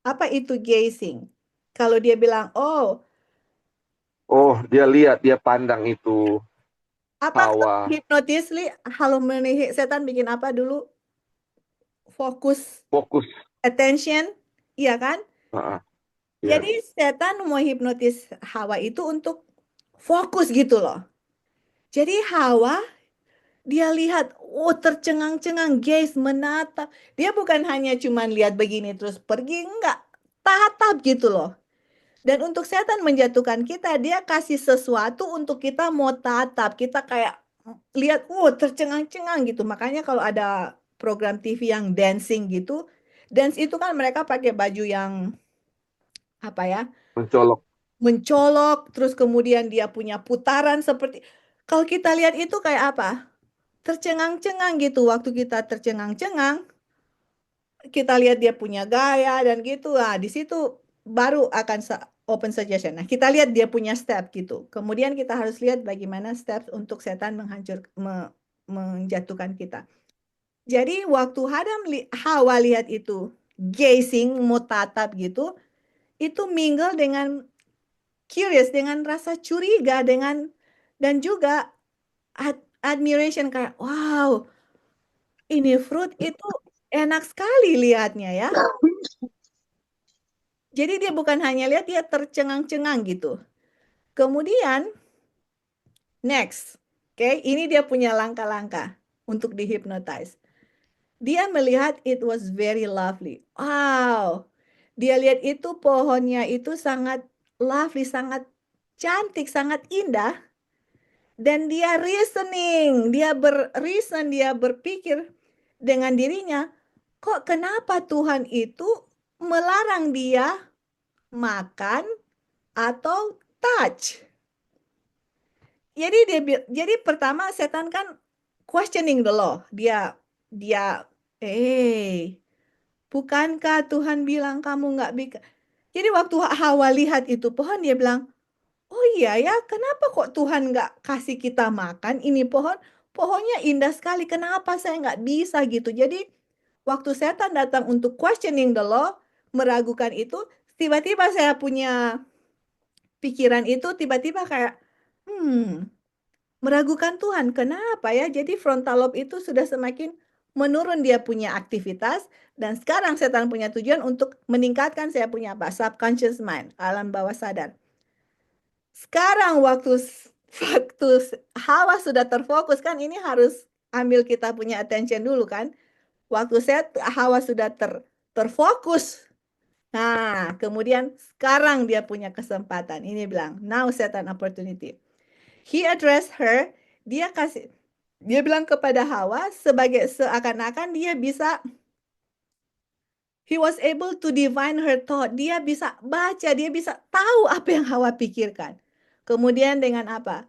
Apa itu gazing? Kalau dia bilang, oh, Oh, dia lihat, dia pandang itu. apa Hawa. hipnotis, Li? Halo setan bikin apa dulu? Fokus, Fokus. attention, iya kan? Iya. Jadi setan mau hipnotis Hawa itu untuk fokus gitu loh. Jadi Hawa, dia lihat, oh tercengang-cengang, guys, menatap. Dia bukan hanya cuman lihat begini terus pergi, enggak. Tatap gitu loh. Dan untuk setan menjatuhkan kita, dia kasih sesuatu untuk kita mau tatap. Kita kayak lihat, tercengang-cengang gitu. Makanya kalau ada program TV yang dancing gitu, dance itu kan mereka pakai baju yang apa ya? Mencolok. Mencolok, terus kemudian dia punya putaran seperti Kalau kita lihat itu kayak apa? Tercengang-cengang gitu. Waktu kita tercengang-cengang, kita lihat dia punya gaya dan gitu. Di situ baru akan open suggestion. Nah, kita lihat dia punya step gitu. Kemudian kita harus lihat bagaimana steps untuk setan menjatuhkan kita. Jadi waktu Hawa lihat itu, gazing, mau tatap gitu, itu mingle dengan curious, dengan rasa curiga, dan juga admiration kayak, wow, ini fruit itu enak sekali lihatnya ya. Jadi dia bukan hanya lihat, dia tercengang-cengang gitu. Kemudian next, oke, ini dia punya langkah-langkah untuk dihipnotize. Dia melihat it was very lovely. Wow, dia lihat itu pohonnya itu sangat lovely, sangat cantik, sangat indah. Dan dia reasoning, dia berpikir dengan dirinya, kok kenapa Tuhan itu melarang dia makan atau touch? Jadi pertama setan kan questioning the law. Dia bukankah Tuhan bilang kamu nggak bisa? Jadi waktu Hawa lihat itu pohon, dia bilang, oh iya ya, kenapa kok Tuhan nggak kasih kita makan? Ini pohonnya indah sekali. Kenapa saya nggak bisa gitu? Jadi waktu setan datang untuk questioning the law, meragukan itu, tiba-tiba saya punya pikiran itu tiba-tiba kayak, meragukan Tuhan. Kenapa ya? Jadi frontal lobe itu sudah semakin menurun, dia punya aktivitas, dan sekarang setan punya tujuan untuk meningkatkan saya punya apa? Subconscious mind, alam bawah sadar. Sekarang waktu Hawa sudah terfokus kan, ini harus ambil kita punya attention dulu kan. Waktu Hawa sudah terfokus. Nah, kemudian sekarang dia punya kesempatan. Ini bilang, now Satan opportunity. He addressed her, dia bilang kepada Hawa sebagai seakan-akan he was able to divine her thought. Dia bisa baca, dia bisa tahu apa yang Hawa pikirkan. Kemudian dengan apa?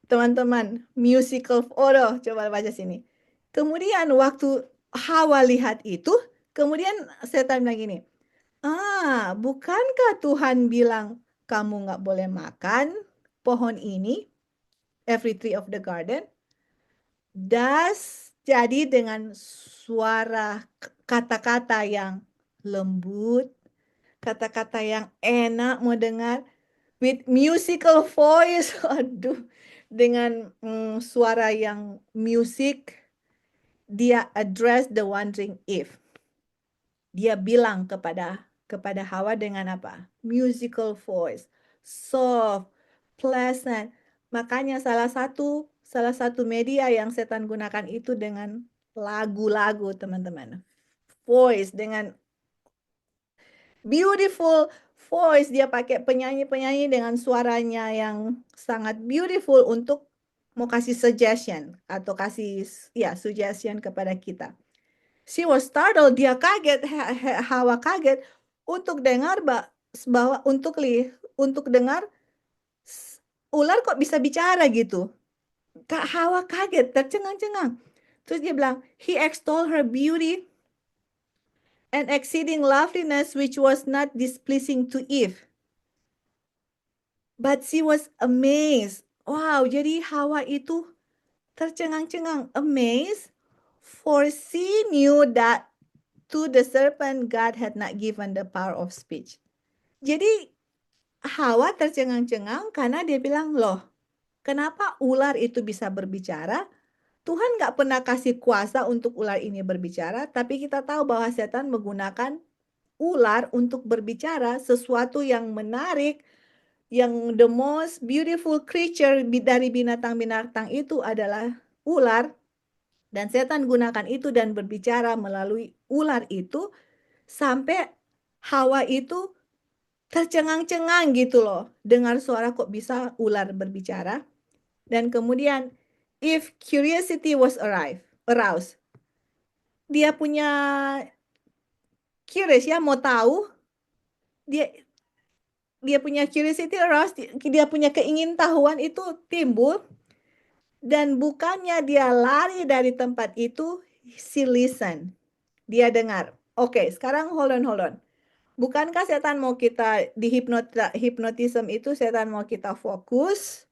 Teman-teman, musical coba baca sini. Kemudian waktu Hawa lihat itu, kemudian setan bilang gini, bukankah Tuhan bilang kamu nggak boleh makan pohon ini, every tree of the garden? Jadi dengan suara kata-kata yang lembut, kata-kata yang enak mau dengar, with musical voice, aduh, dengan suara yang musik, dia address the wondering if. Dia bilang kepada Hawa dengan apa? Musical voice, soft, pleasant. Makanya salah satu media yang setan gunakan itu dengan lagu-lagu, teman-teman. Voice dengan beautiful voice, dia pakai penyanyi-penyanyi dengan suaranya yang sangat beautiful untuk mau kasih suggestion atau kasih suggestion kepada kita. She was startled, dia kaget, Hawa kaget untuk dengar bahwa untuk dengar ular kok bisa bicara gitu. Kak Hawa kaget, tercengang-cengang. Terus dia bilang, he extolled her beauty and exceeding loveliness which was not displeasing to Eve. But she was amazed. Wow, jadi Hawa itu tercengang-cengang, amazed, for she knew that to the serpent God had not given the power of speech. Jadi Hawa tercengang-cengang karena dia bilang, loh, kenapa ular itu bisa berbicara? Tuhan nggak pernah kasih kuasa untuk ular ini berbicara, tapi kita tahu bahwa setan menggunakan ular untuk berbicara, sesuatu yang menarik, yang the most beautiful creature dari binatang-binatang itu adalah ular, dan setan gunakan itu dan berbicara melalui ular itu sampai Hawa itu tercengang-cengang gitu loh, dengar suara kok bisa ular berbicara. Dan kemudian if curiosity was aroused, dia punya curious ya, mau tahu, dia dia punya curiosity aroused, dia punya keingintahuan itu timbul. Dan bukannya dia lari dari tempat itu, she listen. Dia dengar. Oke, sekarang hold on. Bukankah setan mau kita di hipnotism itu setan mau kita fokus?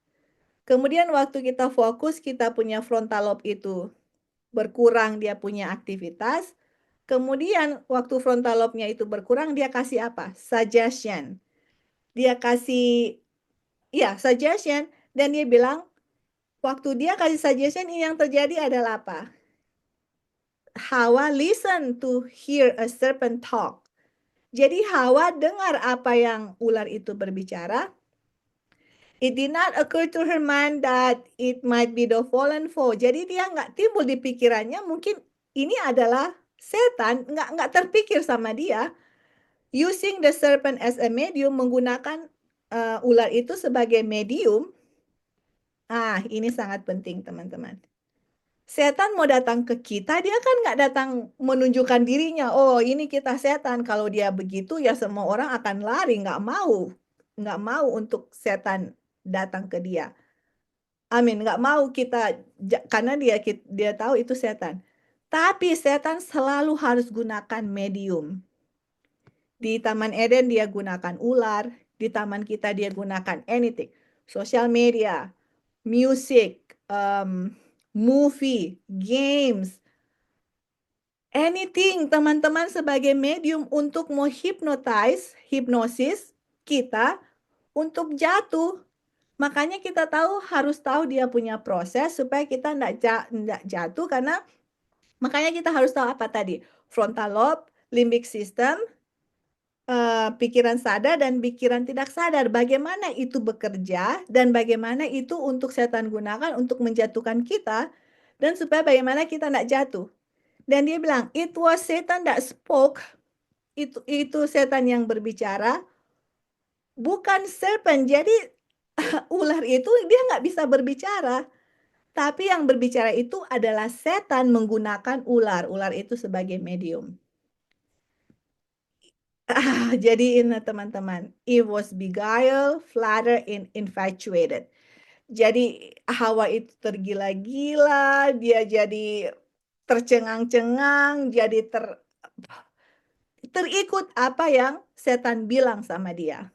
Kemudian waktu kita fokus, kita punya frontal lobe itu berkurang, dia punya aktivitas. Kemudian waktu frontal lobe-nya itu berkurang, dia kasih apa? Suggestion. Dia kasih, ya suggestion. Dan dia bilang, waktu dia kasih suggestion, ini yang terjadi adalah apa? Hawa listen to hear a serpent talk. Jadi Hawa dengar apa yang ular itu berbicara. It did not occur to her mind that it might be the fallen foe. Jadi dia nggak timbul di pikirannya mungkin ini adalah setan, nggak terpikir sama dia. Using the serpent as a medium, menggunakan ular itu sebagai medium. Ini sangat penting teman-teman. Setan mau datang ke kita, dia kan nggak datang menunjukkan dirinya. Oh, ini kita setan. Kalau dia begitu, ya semua orang akan lari, nggak mau untuk setan datang ke dia. Amin, nggak mau kita karena dia tahu itu setan. Tapi setan selalu harus gunakan medium. Di Taman Eden dia gunakan ular, di taman kita dia gunakan anything. Social media, music, movie, games, anything teman-teman sebagai medium untuk mau hipnosis kita untuk jatuh. Makanya kita harus tahu dia punya proses supaya kita enggak jatuh karena makanya kita harus tahu apa tadi? Frontal lobe, limbic system, pikiran sadar dan pikiran tidak sadar. Bagaimana itu bekerja dan bagaimana itu untuk setan gunakan untuk menjatuhkan kita dan supaya bagaimana kita enggak jatuh. Dan dia bilang, it was Satan that spoke. Itu setan yang berbicara, bukan serpent. Jadi ular itu dia nggak bisa berbicara. Tapi yang berbicara itu adalah setan menggunakan ular. Ular itu sebagai medium. Jadi ini teman-teman, it was beguiled, flattered, and infatuated. Jadi Hawa itu tergila-gila, dia jadi tercengang-cengang, jadi terikut apa yang setan bilang sama dia.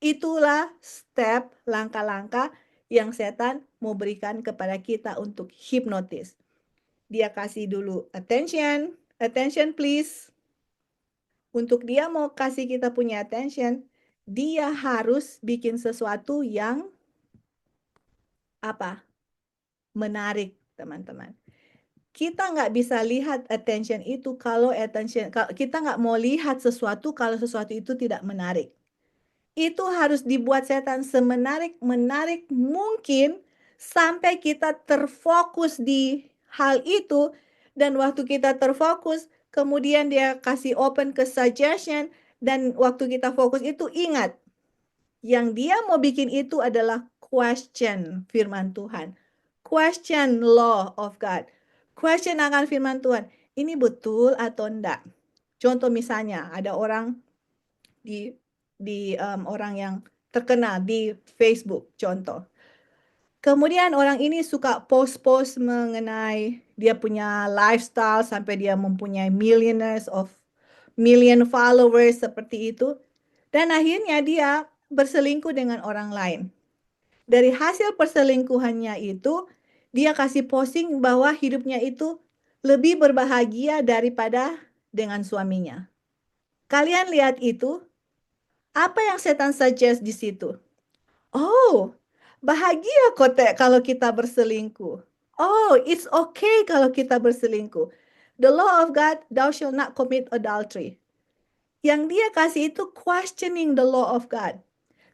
Itulah step, langkah-langkah yang setan mau berikan kepada kita untuk hipnotis. Dia kasih dulu attention please. Untuk dia mau kasih kita punya attention, dia harus bikin sesuatu yang apa? Menarik, teman-teman. Kita nggak bisa lihat attention itu kalau kita nggak mau lihat sesuatu kalau sesuatu itu tidak menarik. Itu harus dibuat setan semenarik mungkin sampai kita terfokus di hal itu dan waktu kita terfokus kemudian dia kasih open ke suggestion dan waktu kita fokus itu ingat yang dia mau bikin itu adalah question firman Tuhan, question law of God, question akan firman Tuhan, ini betul atau enggak. Contoh misalnya ada orang di orang yang terkenal di Facebook, contoh. Kemudian orang ini suka post-post mengenai dia punya lifestyle sampai dia mempunyai million followers seperti itu. Dan akhirnya dia berselingkuh dengan orang lain. Dari hasil perselingkuhannya itu, dia kasih posting bahwa hidupnya itu lebih berbahagia daripada dengan suaminya. Kalian lihat itu? Apa yang setan suggest di situ? Oh, bahagia kok kalau kita berselingkuh. Oh, it's okay kalau kita berselingkuh. The law of God, thou shalt not commit adultery. Yang dia kasih itu questioning the law of God.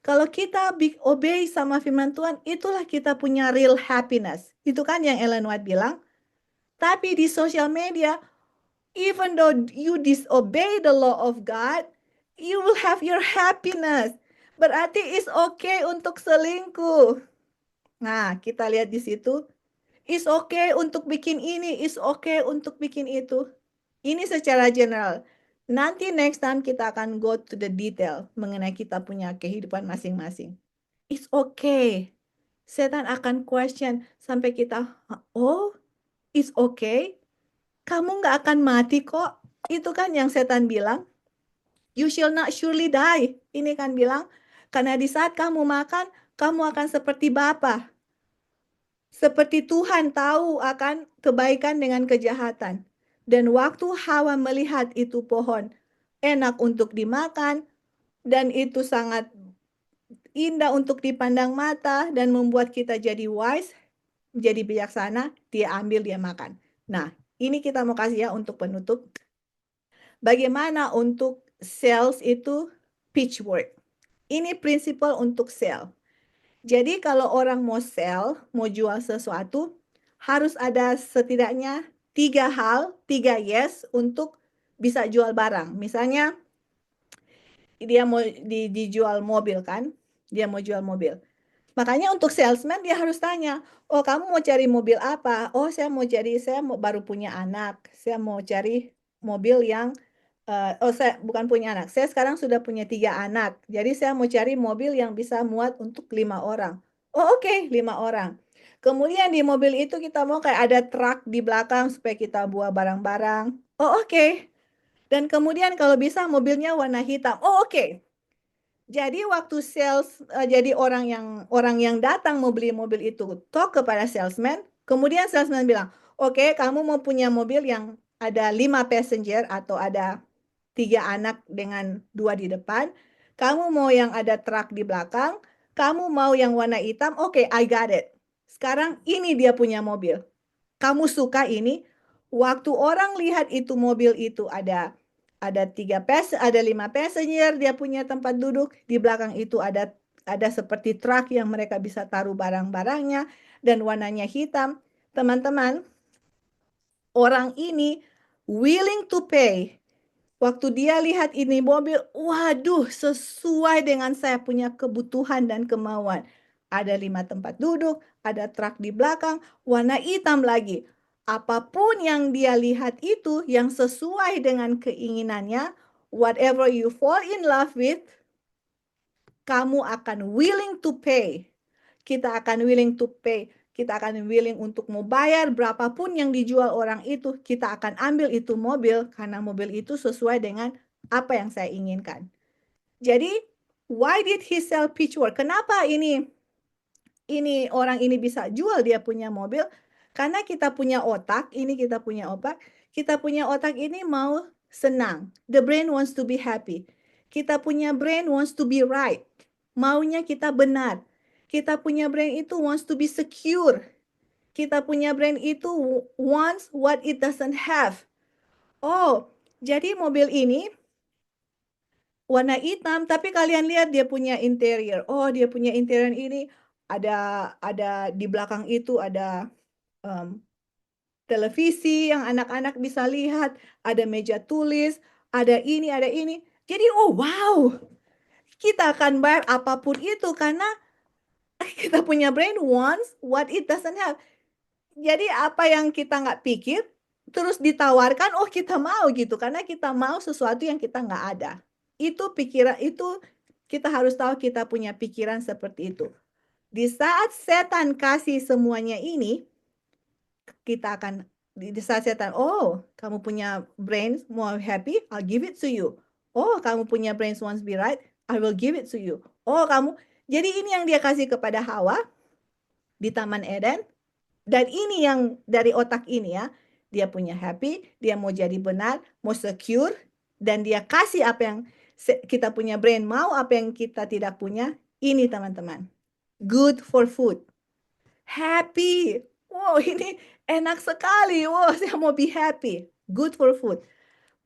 Kalau kita obey sama firman Tuhan, itulah kita punya real happiness. Itu kan yang Ellen White bilang. Tapi di social media, even though you disobey the law of God, you will have your happiness. Berarti it's okay untuk selingkuh. Nah, kita lihat di situ. It's okay untuk bikin ini, it's okay untuk bikin itu. Ini secara general. Nanti next time kita akan go to the detail mengenai kita punya kehidupan masing-masing. It's okay. Setan akan question sampai kita, oh, it's okay. Kamu nggak akan mati kok. Itu kan yang setan bilang. You shall not surely die. Ini kan bilang, karena di saat kamu makan, kamu akan seperti Bapa. Seperti Tuhan tahu akan kebaikan dengan kejahatan. Dan waktu Hawa melihat itu pohon enak untuk dimakan, dan itu sangat indah untuk dipandang mata, dan membuat kita jadi wise, jadi bijaksana, dia ambil, dia makan. Nah, ini kita mau kasih ya untuk penutup. Bagaimana untuk sales itu pitchwork. Ini prinsipal untuk sell. Jadi kalau orang mau sell, mau jual sesuatu, harus ada setidaknya 3 hal, 3 yes untuk bisa jual barang. Misalnya dia mau dijual mobil kan, dia mau jual mobil. Makanya untuk salesman dia harus tanya, oh kamu mau cari mobil apa? Oh saya mau baru punya anak, saya mau cari mobil yang, saya bukan punya anak, saya sekarang sudah punya 3 anak, jadi saya mau cari mobil yang bisa muat untuk 5 orang. Oh oke, 5 orang. Kemudian di mobil itu kita mau kayak ada truk di belakang supaya kita bawa barang-barang. Oh oke. Dan kemudian kalau bisa mobilnya warna hitam. Oh oke. Jadi waktu jadi orang yang datang mau beli mobil itu talk kepada salesman, kemudian salesman bilang, oke, kamu mau punya mobil yang ada 5 passenger atau ada 3 anak dengan 2 di depan, kamu mau yang ada truk di belakang, kamu mau yang warna hitam, oke, I got it. Sekarang ini dia punya mobil. Kamu suka ini? Waktu orang lihat itu mobil itu ada 5 passenger, dia punya tempat duduk, di belakang itu ada seperti truk yang mereka bisa taruh barang-barangnya dan warnanya hitam. Teman-teman, orang ini willing to pay. Waktu dia lihat ini mobil, waduh, sesuai dengan saya punya kebutuhan dan kemauan. Ada 5 tempat duduk, ada truk di belakang, warna hitam lagi. Apapun yang dia lihat itu yang sesuai dengan keinginannya, whatever you fall in love with, kamu akan willing to pay. Kita akan willing to pay. Kita akan willing untuk mau bayar berapapun yang dijual orang itu. Kita akan ambil itu mobil karena mobil itu sesuai dengan apa yang saya inginkan. Jadi, why did he sell pitchfork? Kenapa ini orang ini bisa jual dia punya mobil? Karena kita punya otak, kita punya otak ini mau senang. The brain wants to be happy. Kita punya brain wants to be right. Maunya kita benar. Kita punya brain itu wants to be secure. Kita punya brain itu wants what it doesn't have. Oh, jadi mobil ini warna hitam, tapi kalian lihat dia punya interior. Oh, dia punya interior ini ada di belakang itu ada televisi yang anak-anak bisa lihat, ada meja tulis, ada ini, ada ini. Jadi, oh wow, kita akan bayar apapun itu karena kita punya brain wants what it doesn't have. Jadi apa yang kita nggak pikir, terus ditawarkan, oh kita mau gitu. Karena kita mau sesuatu yang kita nggak ada. Itu pikiran, itu kita harus tahu kita punya pikiran seperti itu. Di saat setan kasih semuanya ini, kita akan, di saat setan, oh kamu punya brains more happy, I'll give it to you. Oh kamu punya brains wants be right, I will give it to you. Oh kamu, jadi ini yang dia kasih kepada Hawa di Taman Eden. Dan ini yang dari otak ini ya, dia punya happy, dia mau jadi benar, mau secure, dan dia kasih apa yang kita punya brain mau, apa yang kita tidak punya. Ini teman-teman, good for food, happy. Wow, ini enak sekali. Wow, saya mau be happy. Good for food.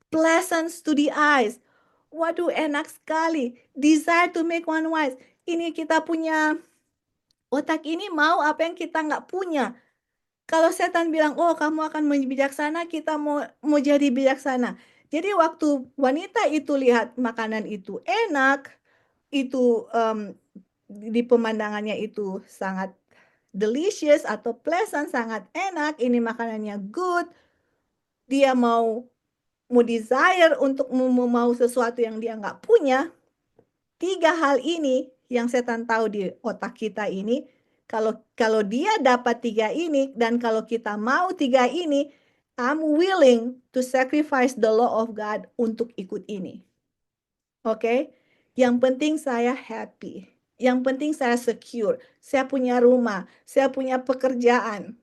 Pleasant to the eyes. Waduh, enak sekali. Desire to make one wise. Ini kita punya otak ini mau apa yang kita nggak punya. Kalau setan bilang, oh kamu akan menjadi bijaksana, kita mau jadi bijaksana. Jadi waktu wanita itu lihat makanan itu enak, itu di pemandangannya itu sangat delicious atau pleasant, sangat enak, ini makanannya good, dia mau desire untuk mau sesuatu yang dia nggak punya. 3 hal ini yang setan tahu di otak kita ini, Kalau dia dapat 3 ini, dan kalau kita mau 3 ini, I'm willing to sacrifice the law of God untuk ikut ini. Oke? Yang penting saya happy. Yang penting saya secure. Saya punya rumah. Saya punya pekerjaan.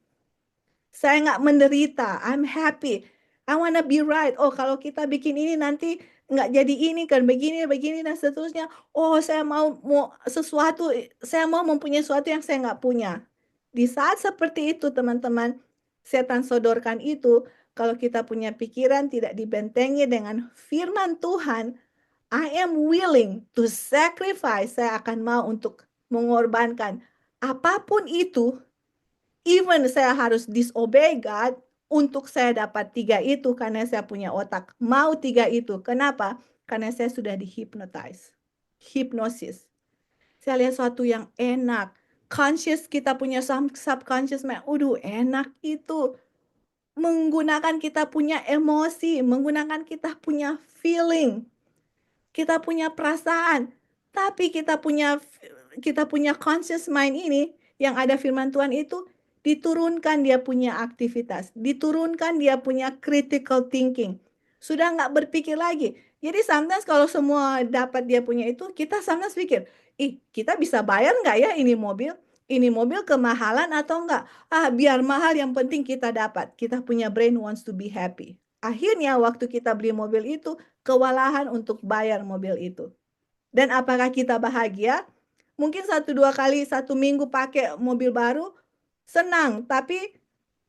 Saya nggak menderita. I'm happy. I wanna be right. Oh, kalau kita bikin ini nanti nggak jadi ini kan, begini, begini, dan seterusnya. Oh, saya mau sesuatu, saya mau mempunyai sesuatu yang saya nggak punya. Di saat seperti itu, teman-teman, setan sodorkan itu, kalau kita punya pikiran tidak dibentengi dengan firman Tuhan, I am willing to sacrifice, saya akan mau untuk mengorbankan apapun itu. Even saya harus disobey God untuk saya dapat 3 itu karena saya punya otak. Mau 3 itu. Kenapa? Karena saya sudah dihipnotize. Hipnosis. Saya lihat sesuatu yang enak. Conscious kita punya subconscious mind. Enak itu. Menggunakan kita punya emosi. Menggunakan kita punya feeling. Kita punya perasaan. Tapi kita punya conscious mind ini yang ada firman Tuhan itu diturunkan dia punya aktivitas, diturunkan dia punya critical thinking. Sudah nggak berpikir lagi. Jadi sometimes kalau semua dapat dia punya itu, kita sometimes pikir, kita bisa bayar nggak ya ini mobil? Ini mobil kemahalan atau enggak? Biar mahal yang penting kita dapat. Kita punya brain wants to be happy. Akhirnya waktu kita beli mobil itu, kewalahan untuk bayar mobil itu. Dan apakah kita bahagia? Mungkin 1-2 kali 1 minggu pakai mobil baru, senang. Tapi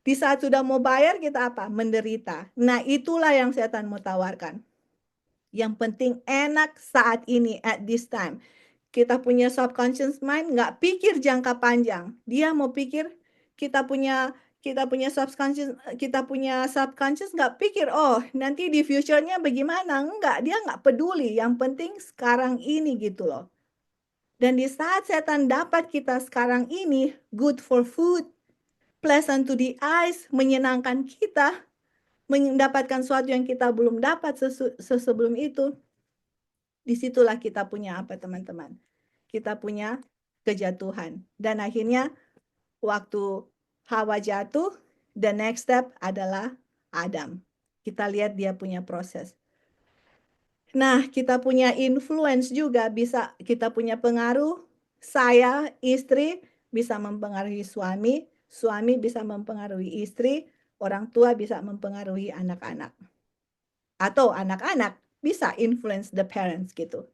di saat sudah mau bayar, kita apa? Menderita. Nah, itulah yang setan mau tawarkan. Yang penting enak saat ini, at this time. Kita punya subconscious mind, nggak pikir jangka panjang. Dia mau pikir kita punya subconscious nggak pikir, oh nanti di future-nya bagaimana. Enggak, dia nggak peduli. Yang penting sekarang ini gitu loh. Dan di saat setan dapat kita sekarang ini, good for food, pleasant to the eyes, menyenangkan kita, mendapatkan sesuatu yang kita belum dapat sebelum itu, disitulah kita punya apa teman-teman? Kita punya kejatuhan. Dan akhirnya waktu Hawa jatuh, the next step adalah Adam. Kita lihat dia punya proses. Nah, kita punya influence juga, bisa kita punya pengaruh. Saya, istri, bisa mempengaruhi suami. Suami bisa mempengaruhi istri. Orang tua bisa mempengaruhi anak-anak. Atau anak-anak bisa influence the parents gitu.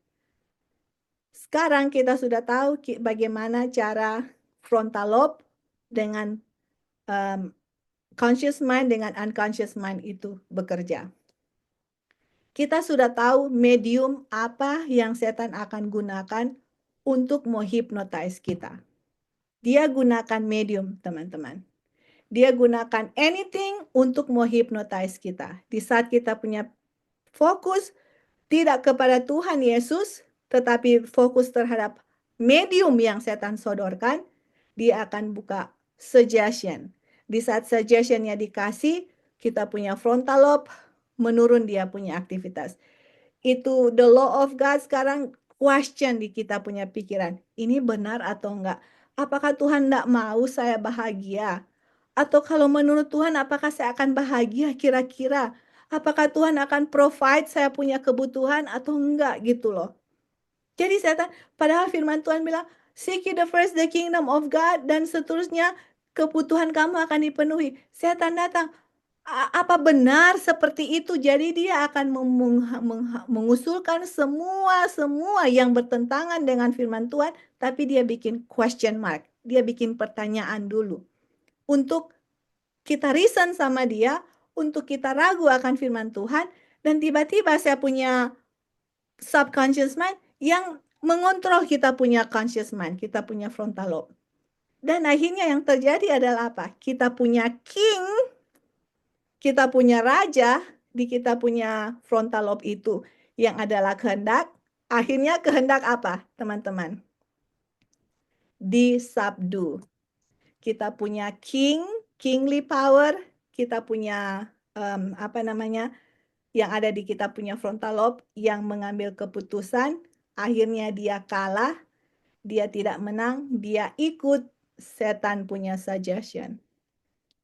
Sekarang kita sudah tahu bagaimana cara frontal lobe dengan conscious mind dengan unconscious mind itu bekerja. Kita sudah tahu medium apa yang setan akan gunakan untuk menghipnotize kita. Dia gunakan medium, teman-teman. Dia gunakan anything untuk menghipnotize kita. Di saat kita punya fokus tidak kepada Tuhan Yesus, tetapi fokus terhadap medium yang setan sodorkan, dia akan buka suggestion. Di saat suggestionnya dikasih, kita punya frontal lobe, menurun dia punya aktivitas. Itu the law of God sekarang question di kita punya pikiran. Ini benar atau enggak? Apakah Tuhan enggak mau saya bahagia? Atau kalau menurut Tuhan apakah saya akan bahagia kira-kira? Apakah Tuhan akan provide saya punya kebutuhan atau enggak gitu loh. Jadi padahal firman Tuhan bilang, seek ye the first the kingdom of God, dan seterusnya kebutuhan kamu akan dipenuhi. Setan datang, apa benar seperti itu? Jadi dia akan mengusulkan semua yang bertentangan dengan firman Tuhan, tapi dia bikin question mark. Dia bikin pertanyaan dulu. Untuk kita reason sama dia, untuk kita ragu akan firman Tuhan, dan tiba-tiba saya punya subconscious mind yang mengontrol kita punya conscious mind, kita punya frontal lobe. Dan akhirnya yang terjadi adalah apa? Kita punya king, kita punya raja, di kita punya frontal lobe itu yang adalah kehendak. Akhirnya kehendak apa, teman-teman? Disubdue. Kita punya kingly power, kita punya yang ada di kita punya frontal lobe yang mengambil keputusan, akhirnya dia kalah, dia tidak menang, dia ikut setan punya suggestion.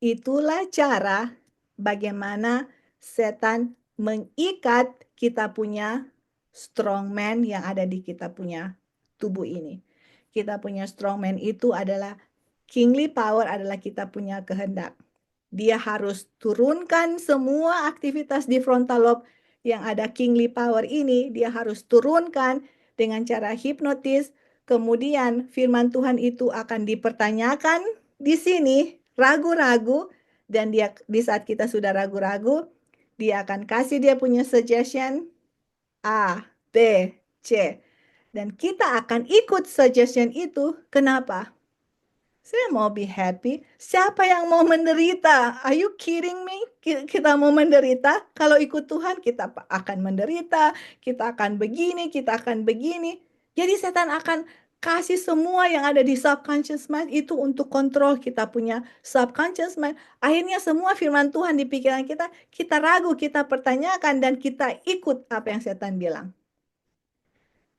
Itulah cara bagaimana setan mengikat kita punya strongman yang ada di kita punya tubuh ini. Kita punya strongman itu adalah kingly power, adalah kita punya kehendak. Dia harus turunkan semua aktivitas di frontal lobe yang ada kingly power ini, dia harus turunkan dengan cara hipnotis. Kemudian firman Tuhan itu akan dipertanyakan di sini, ragu-ragu, dan dia di saat kita sudah ragu-ragu, dia akan kasih dia punya suggestion A, B, C. Dan kita akan ikut suggestion itu. Kenapa? Saya mau be happy. Siapa yang mau menderita? Are you kidding me? Kita mau menderita? Kalau ikut Tuhan, kita akan menderita. Kita akan begini, kita akan begini. Jadi setan akan kasih semua yang ada di subconscious mind itu untuk kontrol kita punya subconscious mind. Akhirnya semua firman Tuhan di pikiran kita ragu, kita pertanyakan, dan kita ikut apa yang setan bilang.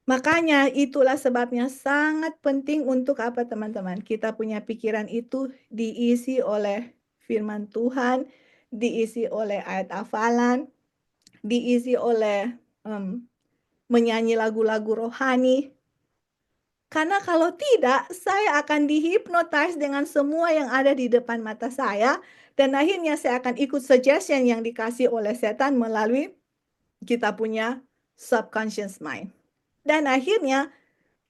Makanya itulah sebabnya sangat penting untuk apa teman-teman? Kita punya pikiran itu diisi oleh firman Tuhan, diisi oleh ayat hafalan, diisi oleh menyanyi lagu-lagu rohani. Karena kalau tidak, saya akan dihipnotis dengan semua yang ada di depan mata saya. Dan akhirnya saya akan ikut suggestion yang dikasih oleh setan melalui kita punya subconscious mind. Dan akhirnya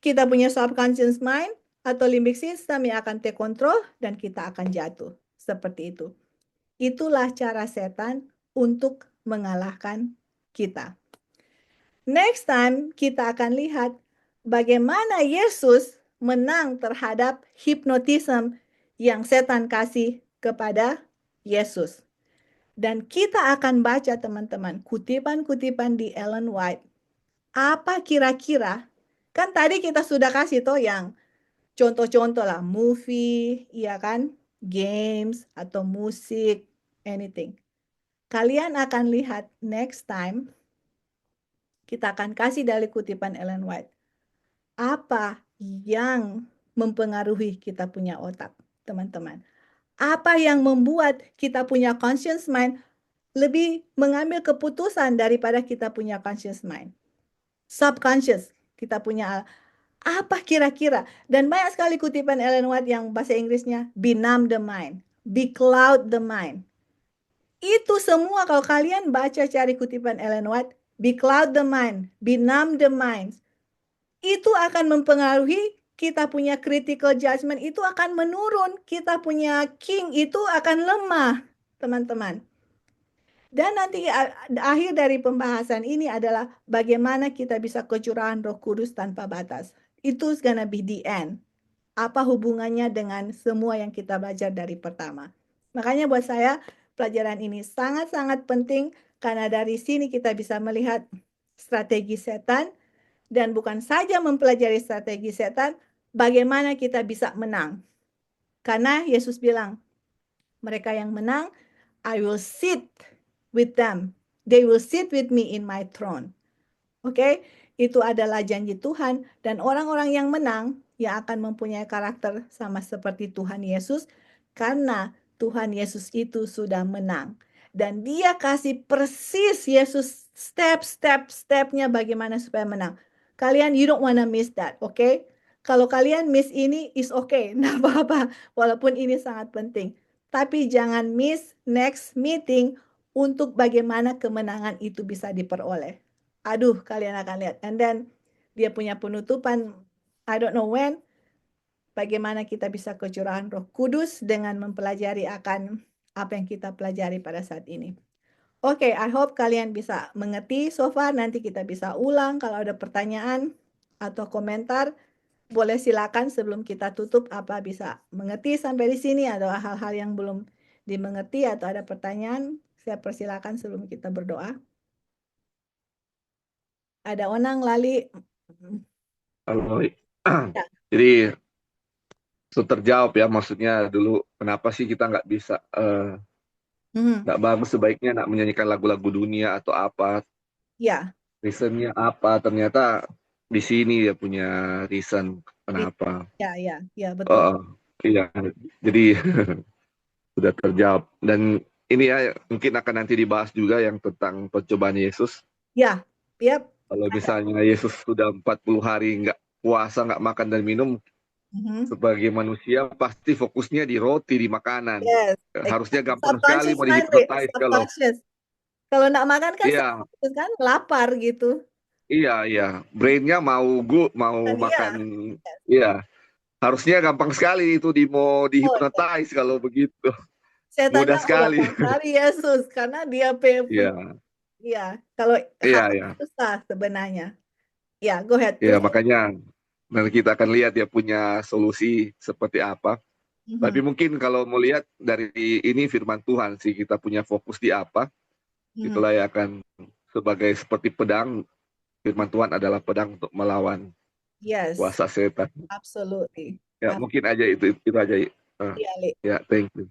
kita punya subconscious mind atau limbic system yang akan terkontrol dan kita akan jatuh. Seperti itu. Itulah cara setan untuk mengalahkan kita. Next time kita akan lihat bagaimana Yesus menang terhadap hipnotisme yang setan kasih kepada Yesus. Dan kita akan baca teman-teman kutipan-kutipan di Ellen White. Apa kira-kira, kan tadi kita sudah kasih toh yang contoh-contoh lah, movie, iya kan, games, atau musik, anything. Kalian akan lihat next time, kita akan kasih dari kutipan Ellen White. Apa yang mempengaruhi kita punya otak, teman-teman? Apa yang membuat kita punya conscious mind lebih mengambil keputusan daripada kita punya conscious mind? Subconscious, kita punya apa kira-kira? Dan banyak sekali kutipan Ellen White yang bahasa Inggrisnya benumb the mind, becloud the mind. Itu semua kalau kalian baca cari kutipan Ellen White, becloud the mind, benumb the mind. Itu akan mempengaruhi kita punya critical judgment, itu akan menurun. Kita punya king itu akan lemah, teman-teman. Dan nanti akhir dari pembahasan ini adalah bagaimana kita bisa kecurahan Roh Kudus tanpa batas. It's gonna be the end. Apa hubungannya dengan semua yang kita belajar dari pertama. Makanya buat saya pelajaran ini sangat-sangat penting karena dari sini kita bisa melihat strategi setan dan bukan saja mempelajari strategi setan, bagaimana kita bisa menang. Karena Yesus bilang, mereka yang menang, I will sit with them. They will sit with me in my throne. Oke, itu adalah janji Tuhan dan orang-orang yang menang yang akan mempunyai karakter sama seperti Tuhan Yesus karena Tuhan Yesus itu sudah menang. Dan dia kasih persis Yesus step-stepnya bagaimana supaya menang. Kalian, you don't wanna miss that, oke? Kalau kalian miss ini, is okay, nggak apa-apa. Walaupun ini sangat penting. Tapi jangan miss next meeting untuk bagaimana kemenangan itu bisa diperoleh. Aduh, kalian akan lihat. And then dia punya penutupan, I don't know when, bagaimana kita bisa kecurahan Roh Kudus dengan mempelajari akan apa yang kita pelajari pada saat ini. Oke, I hope kalian bisa mengerti so far. Nanti kita bisa ulang kalau ada pertanyaan atau komentar. Boleh silakan sebelum kita tutup apa bisa mengerti sampai di sini atau hal-hal yang belum dimengerti atau ada pertanyaan. Saya persilakan sebelum kita berdoa. Ada Onang, Lali. Halo. Ya. Jadi terjawab ya, maksudnya dulu kenapa sih kita nggak bisa nggak bagus sebaiknya nak menyanyikan lagu-lagu dunia atau apa, Ya, reasonnya apa, ternyata di sini dia punya reason kenapa. ya, betul. Iya, jadi sudah terjawab. Dan ini ya mungkin akan nanti dibahas juga yang tentang percobaan Yesus. Ya, ya, Kalau ada. misalnya Yesus sudah 40 hari nggak puasa, nggak makan dan minum, Mhm. sebagai manusia pasti fokusnya di roti, di makanan. Yes, Harusnya gampang sekali subconscious mau mind, Ri. dihipnotis kalau Subconscious. Kalau nggak makan kan iya, subconscious kan lapar gitu. iya, iya. Brainnya mau Dan makan, iya, iya. Harusnya gampang sekali itu mau oh ya, dihipnotis kalau begitu. setan Mudah bilang, oh sekali. gampang sekali Yesus karena dia punya, Iya, ya kalau iya, harus iya. susah sebenarnya. Ya, go ahead Ya, terus. makanya nanti kita akan lihat dia punya solusi seperti apa. Tapi Mhm, mungkin kalau mau lihat dari ini firman Tuhan sih, kita punya fokus di apa, mhm. itulah yang akan sebagai seperti pedang, firman Tuhan adalah pedang untuk melawan Yes, kuasa setan. absolutely. Ya, mungkin aja itu aja. Iya, Li. Ya, thank you.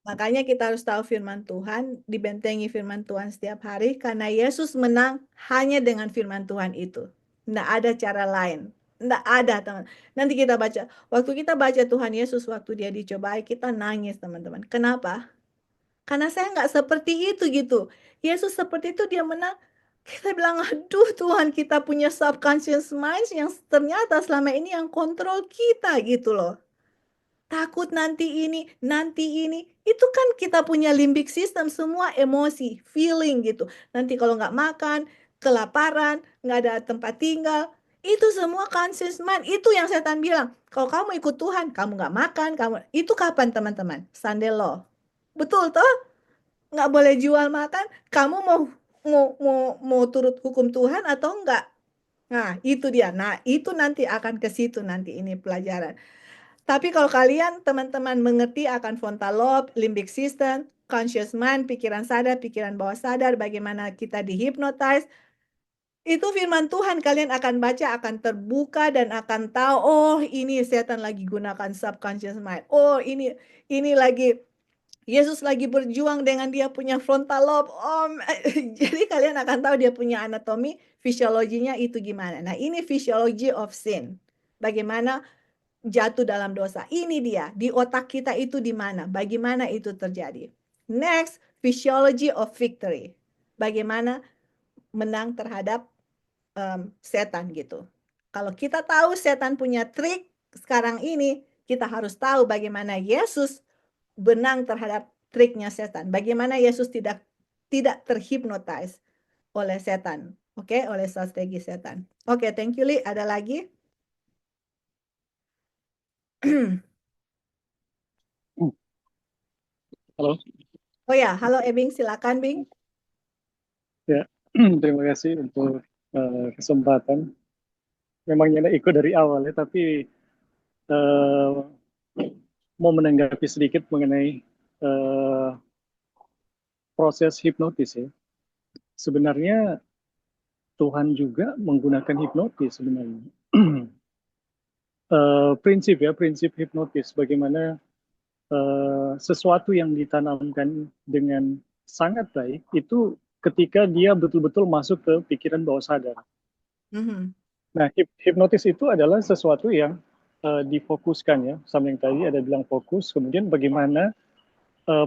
Makanya kita harus tahu firman Tuhan, dibentengi firman Tuhan setiap hari, karena Yesus menang hanya dengan firman Tuhan itu. Nggak ada cara lain. Nggak ada, teman. Nanti kita baca. Waktu kita baca Tuhan Yesus, waktu dia dicobai, kita nangis, teman-teman. Kenapa? Karena saya nggak seperti itu gitu. Yesus seperti itu, dia menang. Kita bilang, aduh Tuhan, kita punya subconscious mind yang ternyata selama ini yang kontrol kita gitu loh. Takut nanti ini. Itu kan kita punya limbic system, semua emosi, feeling gitu. Nanti kalau nggak makan, kelaparan, nggak ada tempat tinggal, itu semua conscious mind. Itu yang setan bilang. Kalau kamu ikut Tuhan, kamu nggak makan, itu kapan teman-teman? Sunday law. Betul toh? Nggak boleh jual makan. Kamu mau turut hukum Tuhan atau enggak? Nah, itu dia. Nah, itu nanti akan ke situ nanti ini pelajaran. Tapi kalau kalian teman-teman mengerti akan frontal lobe, limbic system, conscious mind, pikiran sadar, pikiran bawah sadar, bagaimana kita dihipnotize, itu firman Tuhan kalian akan baca, akan terbuka dan akan tahu, oh ini setan lagi gunakan subconscious mind. Oh ini lagi Yesus lagi berjuang dengan dia punya frontal lobe. Oh, jadi kalian akan tahu dia punya anatomi, fisiologinya itu gimana. Nah, ini physiology of sin. Bagaimana jatuh dalam dosa. Ini dia, di otak kita itu di mana? Bagaimana itu terjadi? Next, physiology of victory. Bagaimana menang terhadap setan gitu. Kalau kita tahu setan punya trik sekarang ini, kita harus tahu bagaimana Yesus benang terhadap triknya setan. Bagaimana Yesus tidak terhipnotis oleh setan. Oke, oleh strategi setan. Oke, thank you Li. Ada lagi? Halo, Oh ya, halo Ebing, silakan Bing. ya, terima kasih untuk kesempatan. Memang Yana ikut dari awal ya, tapi eh, mau menanggapi sedikit mengenai eh, proses hipnotis ya. Sebenarnya Tuhan juga menggunakan hipnotis sebenarnya. Prinsip hipnotis, bagaimana sesuatu yang ditanamkan dengan sangat baik itu ketika dia betul-betul masuk ke pikiran bawah sadar. Mhm. Nah, hipnotis itu adalah sesuatu yang difokuskan ya, sama yang tadi ada bilang fokus, kemudian bagaimana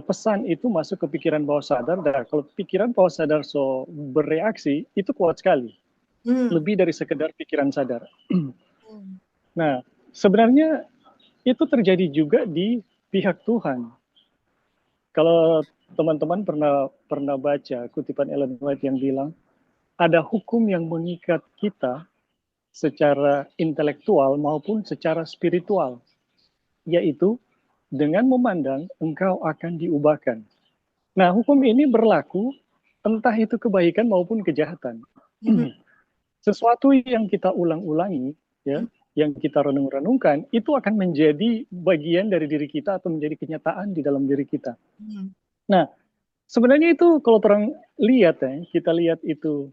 pesan itu masuk ke pikiran bawah sadar, dan kalau pikiran bawah sadar bereaksi, itu kuat sekali, Mhm. lebih dari sekedar pikiran sadar. Mhm. Nah, sebenarnya itu terjadi juga di pihak Tuhan. Kalau teman-teman pernah baca kutipan Ellen White yang bilang, ada hukum yang mengikat kita secara intelektual maupun secara spiritual, yaitu dengan memandang engkau akan diubahkan. Nah, hukum ini berlaku entah itu kebaikan maupun kejahatan. Mhm. Sesuatu yang kita ulang-ulangi, ya, yang kita renung-renungkan, itu akan menjadi bagian dari diri kita atau menjadi kenyataan di dalam diri kita. Mhm. Nah, sebenarnya itu kalau orang lihat ya, kita lihat itu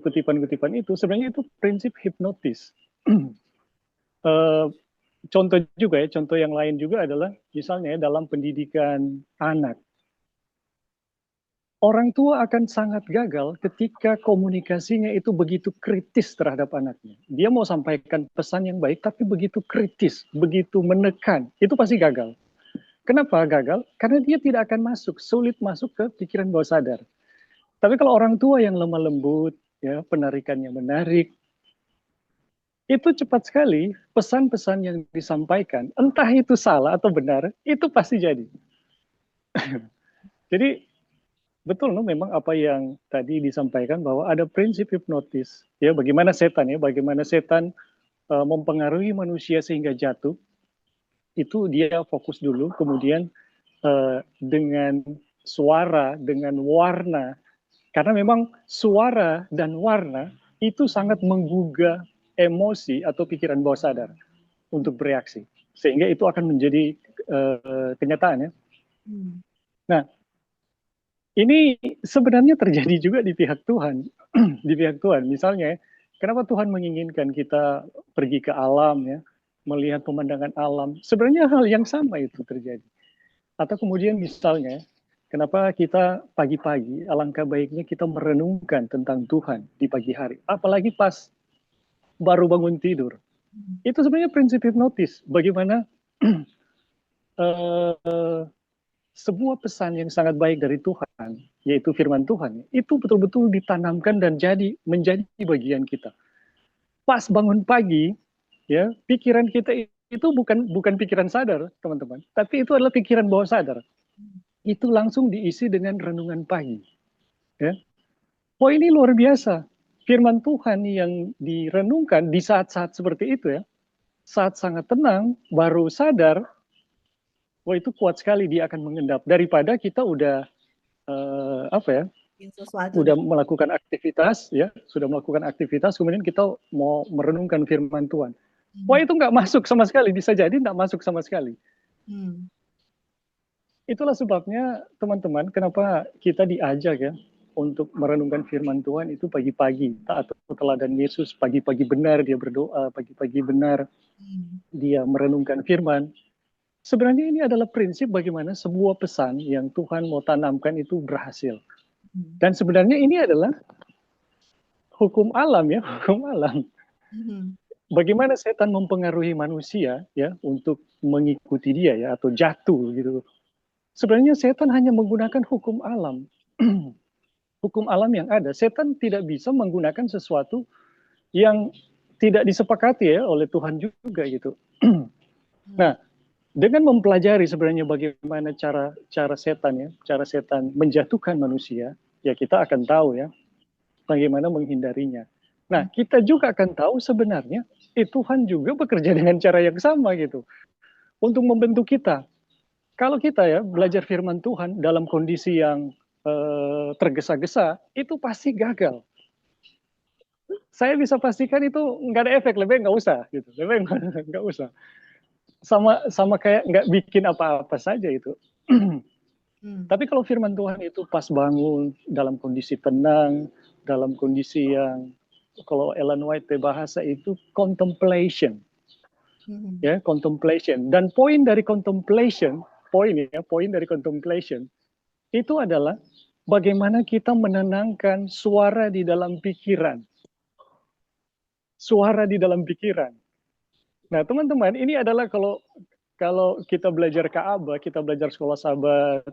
kutipan-kutipan itu, sebenarnya itu prinsip hipnotis. Contoh juga ya, contoh yang lain juga adalah misalnya dalam pendidikan anak. orang tua akan sangat gagal ketika komunikasinya itu begitu kritis terhadap anaknya. Dia mau sampaikan pesan yang baik, tapi begitu kritis, begitu menekan, itu pasti gagal. Kenapa gagal? Karena dia tidak akan masuk, sulit masuk ke pikiran bawah sadar. Tapi kalau orang tua yang lemah lembut, ya, penarikannya menarik, itu cepat sekali pesan-pesan yang disampaikan, entah itu salah atau benar, itu pasti jadi. Jadi betul, no, memang apa yang tadi disampaikan bahwa ada prinsip hipnotis, ya, bagaimana setan mempengaruhi manusia sehingga jatuh. Itu dia fokus dulu, kemudian dengan suara, dengan warna, karena memang suara dan warna itu sangat menggugah emosi atau pikiran bawah sadar untuk bereaksi, sehingga itu akan menjadi kenyataan, ya. Nah, ini sebenarnya terjadi juga di pihak Tuhan. Di pihak Tuhan, misalnya, kenapa Tuhan menginginkan kita pergi ke alam, ya, melihat pemandangan alam? Sebenarnya hal yang sama itu terjadi. Atau kemudian misalnya, kenapa kita pagi-pagi, alangkah baiknya kita merenungkan tentang Tuhan di pagi hari, apalagi pas baru bangun tidur. Itu sebenarnya prinsip hipnotis. Bagaimana sebuah pesan yang sangat baik dari Tuhan, yaitu firman Tuhan, itu betul-betul ditanamkan dan menjadi bagian kita. Pas bangun pagi, ya, pikiran kita itu bukan pikiran sadar, teman-teman, tapi itu adalah pikiran bawah sadar. Itu langsung diisi dengan renungan pagi. Ya. Oh, ini luar biasa. Firman Tuhan yang direnungkan di saat-saat seperti itu, ya, saat sangat tenang, baru sadar, wah, itu kuat sekali, dia akan mengendap daripada kita udah udah melakukan aktivitas, ya, sudah melakukan aktivitas, kemudian kita mau merenungkan firman Tuhan. Wah, itu nggak masuk sama sekali, bisa jadi nggak masuk sama sekali. Itulah sebabnya, teman-teman, kenapa kita diajak, ya, untuk merenungkan firman Tuhan itu pagi-pagi, taat teladan Yesus, pagi-pagi benar dia berdoa, pagi-pagi benar dia merenungkan firman. Sebenarnya ini adalah prinsip bagaimana sebuah pesan yang Tuhan mau tanamkan itu berhasil. Dan sebenarnya ini adalah hukum alam, ya, hukum alam. Bagaimana setan mempengaruhi manusia, ya, untuk mengikuti dia, ya, atau jatuh gitu. Sebenarnya setan hanya menggunakan hukum alam. Hukum alam yang ada. Setan tidak bisa menggunakan sesuatu yang tidak disepakati, ya, oleh Tuhan juga gitu. Nah, dengan mempelajari sebenarnya bagaimana cara setan, ya, cara setan menjatuhkan manusia, ya, kita akan tahu, ya, bagaimana menghindarinya. Nah, kita juga akan tahu sebenarnya Tuhan juga bekerja dengan cara yang sama gitu untuk membentuk kita. Kalau kita, ya, belajar firman Tuhan dalam kondisi yang tergesa-gesa, itu pasti gagal. Saya bisa pastikan itu nggak ada efek, lebih nggak usah gitu, lebih nggak usah. Sama kayak nggak bikin apa-apa saja itu. Tapi kalau firman Tuhan itu pas bangun dalam kondisi tenang, dalam kondisi yang kalau Ellen White bahasa itu contemplation, ya, contemplation. Dan poin dari contemplation itu adalah bagaimana kita menenangkan suara di dalam pikiran, Nah, teman-teman, ini adalah kalau kita belajar Ka'bah, kita belajar sekolah sahabat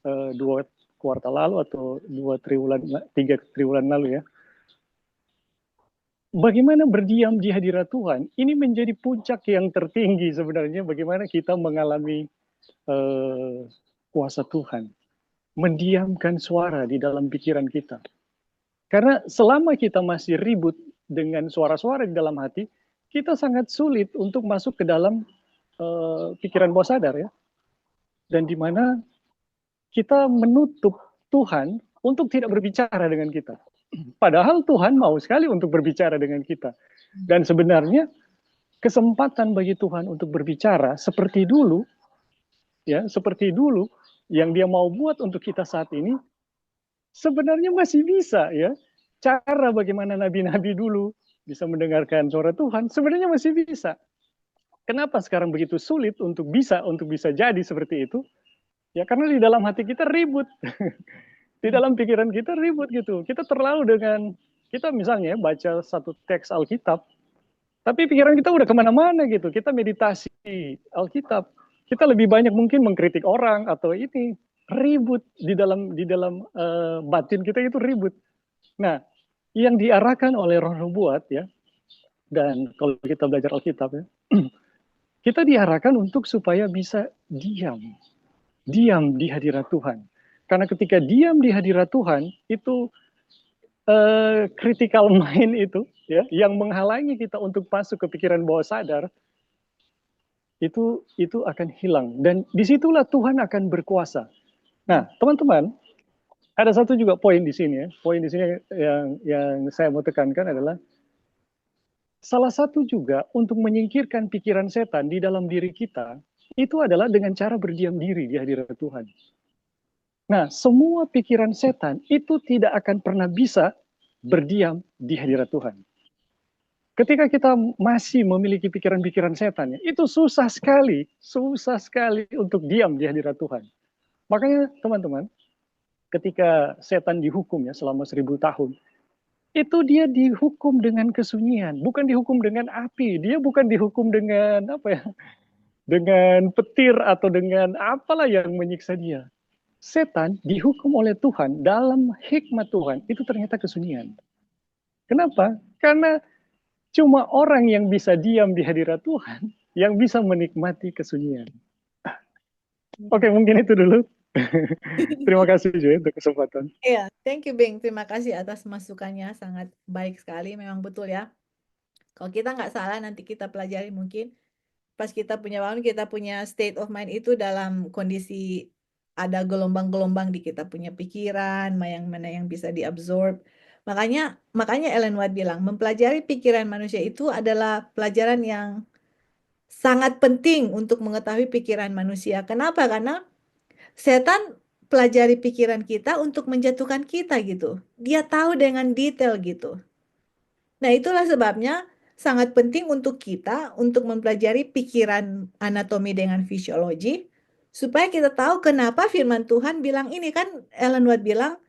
2 kuartal lalu atau 3 triwulan lalu, ya. Bagaimana berdiam di hadirat Tuhan, ini menjadi puncak yang tertinggi sebenarnya bagaimana kita mengalami kuasa Tuhan. Mendiamkan suara di dalam pikiran kita. Karena selama kita masih ribut dengan suara-suara di dalam hati, kita sangat sulit untuk masuk ke dalam pikiran bawah sadar, ya. Dan di mana kita menutup Tuhan untuk tidak berbicara dengan kita. Padahal Tuhan mau sekali untuk berbicara dengan kita. Dan sebenarnya kesempatan bagi Tuhan untuk berbicara seperti dulu, ya, seperti dulu yang dia mau buat untuk kita saat ini, sebenarnya masih bisa, ya. Cara bagaimana nabi-nabi dulu bisa mendengarkan suara Tuhan, sebenarnya masih bisa. Kenapa sekarang begitu sulit untuk bisa jadi seperti itu? Ya, karena di dalam hati kita ribut. Di dalam pikiran kita ribut gitu. Kita terlalu dengan, kita misalnya baca satu teks Alkitab, tapi pikiran kita udah kemana-mana gitu. Kita meditasi Alkitab, kita lebih banyak mungkin mengkritik orang atau ini ribut di dalam batin kita itu ribut. Nah, yang diarahkan oleh Roh Nubuat ya, dan kalau kita belajar Alkitab ya, kita diarahkan untuk supaya bisa diam di hadirat Tuhan. Karena ketika diam di hadirat Tuhan, itu critical mind itu, ya, yang menghalangi kita untuk masuk ke pikiran bawah sadar, itu akan hilang. Dan disitulah Tuhan akan berkuasa. Nah, teman-teman, ada satu juga poin di sini ya. Poin di sini yang saya mau tekankan adalah salah satu juga untuk menyingkirkan pikiran setan di dalam diri kita, itu adalah dengan cara berdiam diri di hadirat Tuhan. Nah, semua pikiran setan itu tidak akan pernah bisa berdiam di hadirat Tuhan. Ketika kita masih memiliki pikiran-pikiran setan, itu susah sekali untuk diam di hadirat Tuhan. Makanya teman-teman, ketika setan dihukum ya selama 1000 tahun, itu dia dihukum dengan kesunyian, bukan dihukum dengan api, dia bukan dihukum dengan dengan petir atau dengan apalah yang menyiksa dia. Setan dihukum oleh Tuhan dalam hikmat Tuhan, itu ternyata kesunyian. Kenapa? Karena cuma orang yang bisa diam di hadirat Tuhan yang bisa menikmati kesunyian. Oke, mungkin itu dulu. Terima kasih juga untuk kesempatan. Iya, thank you Bing. Terima kasih atas masukannya, sangat baik sekali. Memang betul ya. Kalau kita nggak salah, nanti kita pelajari mungkin pas kita punya bangun, kita punya state of mind itu dalam kondisi ada gelombang-gelombang di kita punya pikiran, mana yang bisa diabsorb. Makanya Ellen White bilang, mempelajari pikiran manusia itu adalah pelajaran yang sangat penting untuk mengetahui pikiran manusia. Kenapa? Karena setan pelajari pikiran kita untuk menjatuhkan kita gitu. Dia tahu dengan detail gitu. Nah, itulah sebabnya sangat penting untuk kita untuk mempelajari pikiran anatomi dengan fisiologi supaya kita tahu kenapa firman Tuhan bilang ini. Kan Ellen White bilang,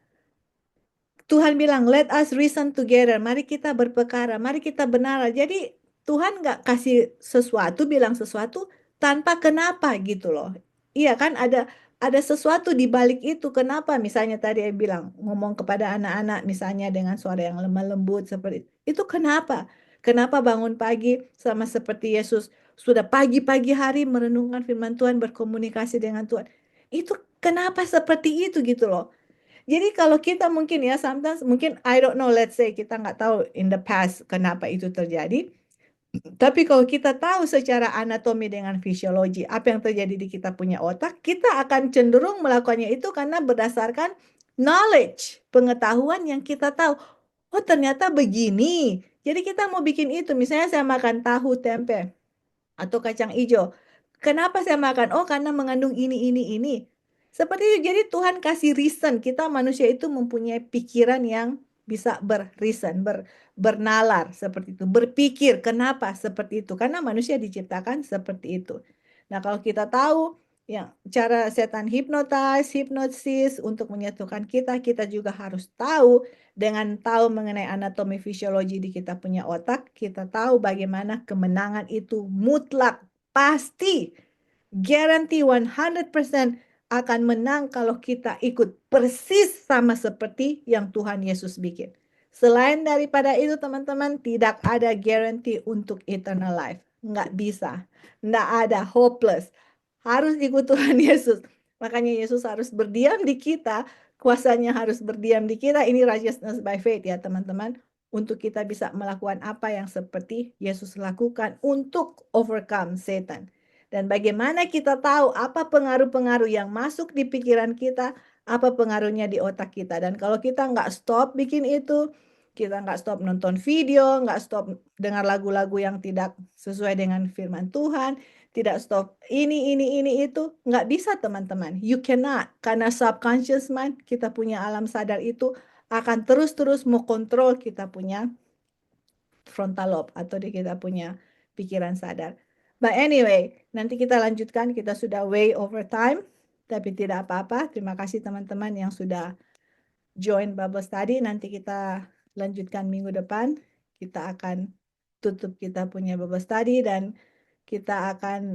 Tuhan bilang, let us reason together. Mari kita berperkara, mari kita benar. Jadi Tuhan nggak kasih sesuatu, bilang sesuatu tanpa kenapa gitu loh. Iya kan, ada sesuatu di balik itu. Kenapa? Misalnya tadi saya bilang, ngomong kepada anak-anak misalnya dengan suara yang lemah lembut seperti itu. Kenapa? Kenapa bangun pagi sama seperti Yesus sudah pagi-pagi hari merenungkan firman Tuhan, berkomunikasi dengan Tuhan. Itu kenapa seperti itu gitu loh. Jadi kalau kita mungkin ya, sometimes mungkin I don't know, let's say kita nggak tahu in the past kenapa itu terjadi. Tapi kalau kita tahu secara anatomi dengan fisiologi apa yang terjadi di kita punya otak, kita akan cenderung melakukannya itu karena berdasarkan knowledge, pengetahuan yang kita tahu. Oh ternyata begini. Jadi kita mau bikin itu, misalnya saya makan tahu tempe atau kacang hijau. Kenapa saya makan? Oh karena mengandung ini. Seperti itu, jadi Tuhan kasih reason. Kita manusia itu mempunyai pikiran yang bisa berreason, bernalar seperti itu. Berpikir kenapa seperti itu. Karena manusia diciptakan seperti itu. Nah kalau kita tahu yang cara setan hipnosis untuk menyatukan kita, kita juga harus tahu dengan tahu mengenai anatomi fisiologi di kita punya otak, kita tahu bagaimana kemenangan itu mutlak, pasti, guarantee 100% akan menang kalau kita ikut persis sama seperti yang Tuhan Yesus bikin. Selain daripada itu teman-teman, tidak ada guarantee untuk eternal life. Nggak bisa. Nggak ada, hopeless. Harus ikut Tuhan Yesus. Makanya Yesus harus berdiam di kita, kuasanya harus berdiam di kita. Ini righteousness by faith ya teman-teman. Untuk kita bisa melakukan apa yang seperti Yesus lakukan untuk overcome setan. Dan bagaimana kita tahu apa pengaruh-pengaruh yang masuk di pikiran kita, apa pengaruhnya di otak kita. Dan kalau kita nggak stop bikin itu, kita nggak stop nonton video, nggak stop dengar lagu-lagu yang tidak sesuai dengan firman Tuhan, tidak stop ini itu, nggak bisa teman-teman. You cannot, karena subconscious mind, kita punya alam sadar itu akan terus-terus mau kontrol kita punya frontal lobe atau di kita punya pikiran sadar. But anyway, nanti kita lanjutkan, kita sudah way over time, tapi tidak apa-apa. Terima kasih teman-teman yang sudah join Bible study. Nanti kita lanjutkan minggu depan. Kita akan tutup kita punya Bible study dan kita akan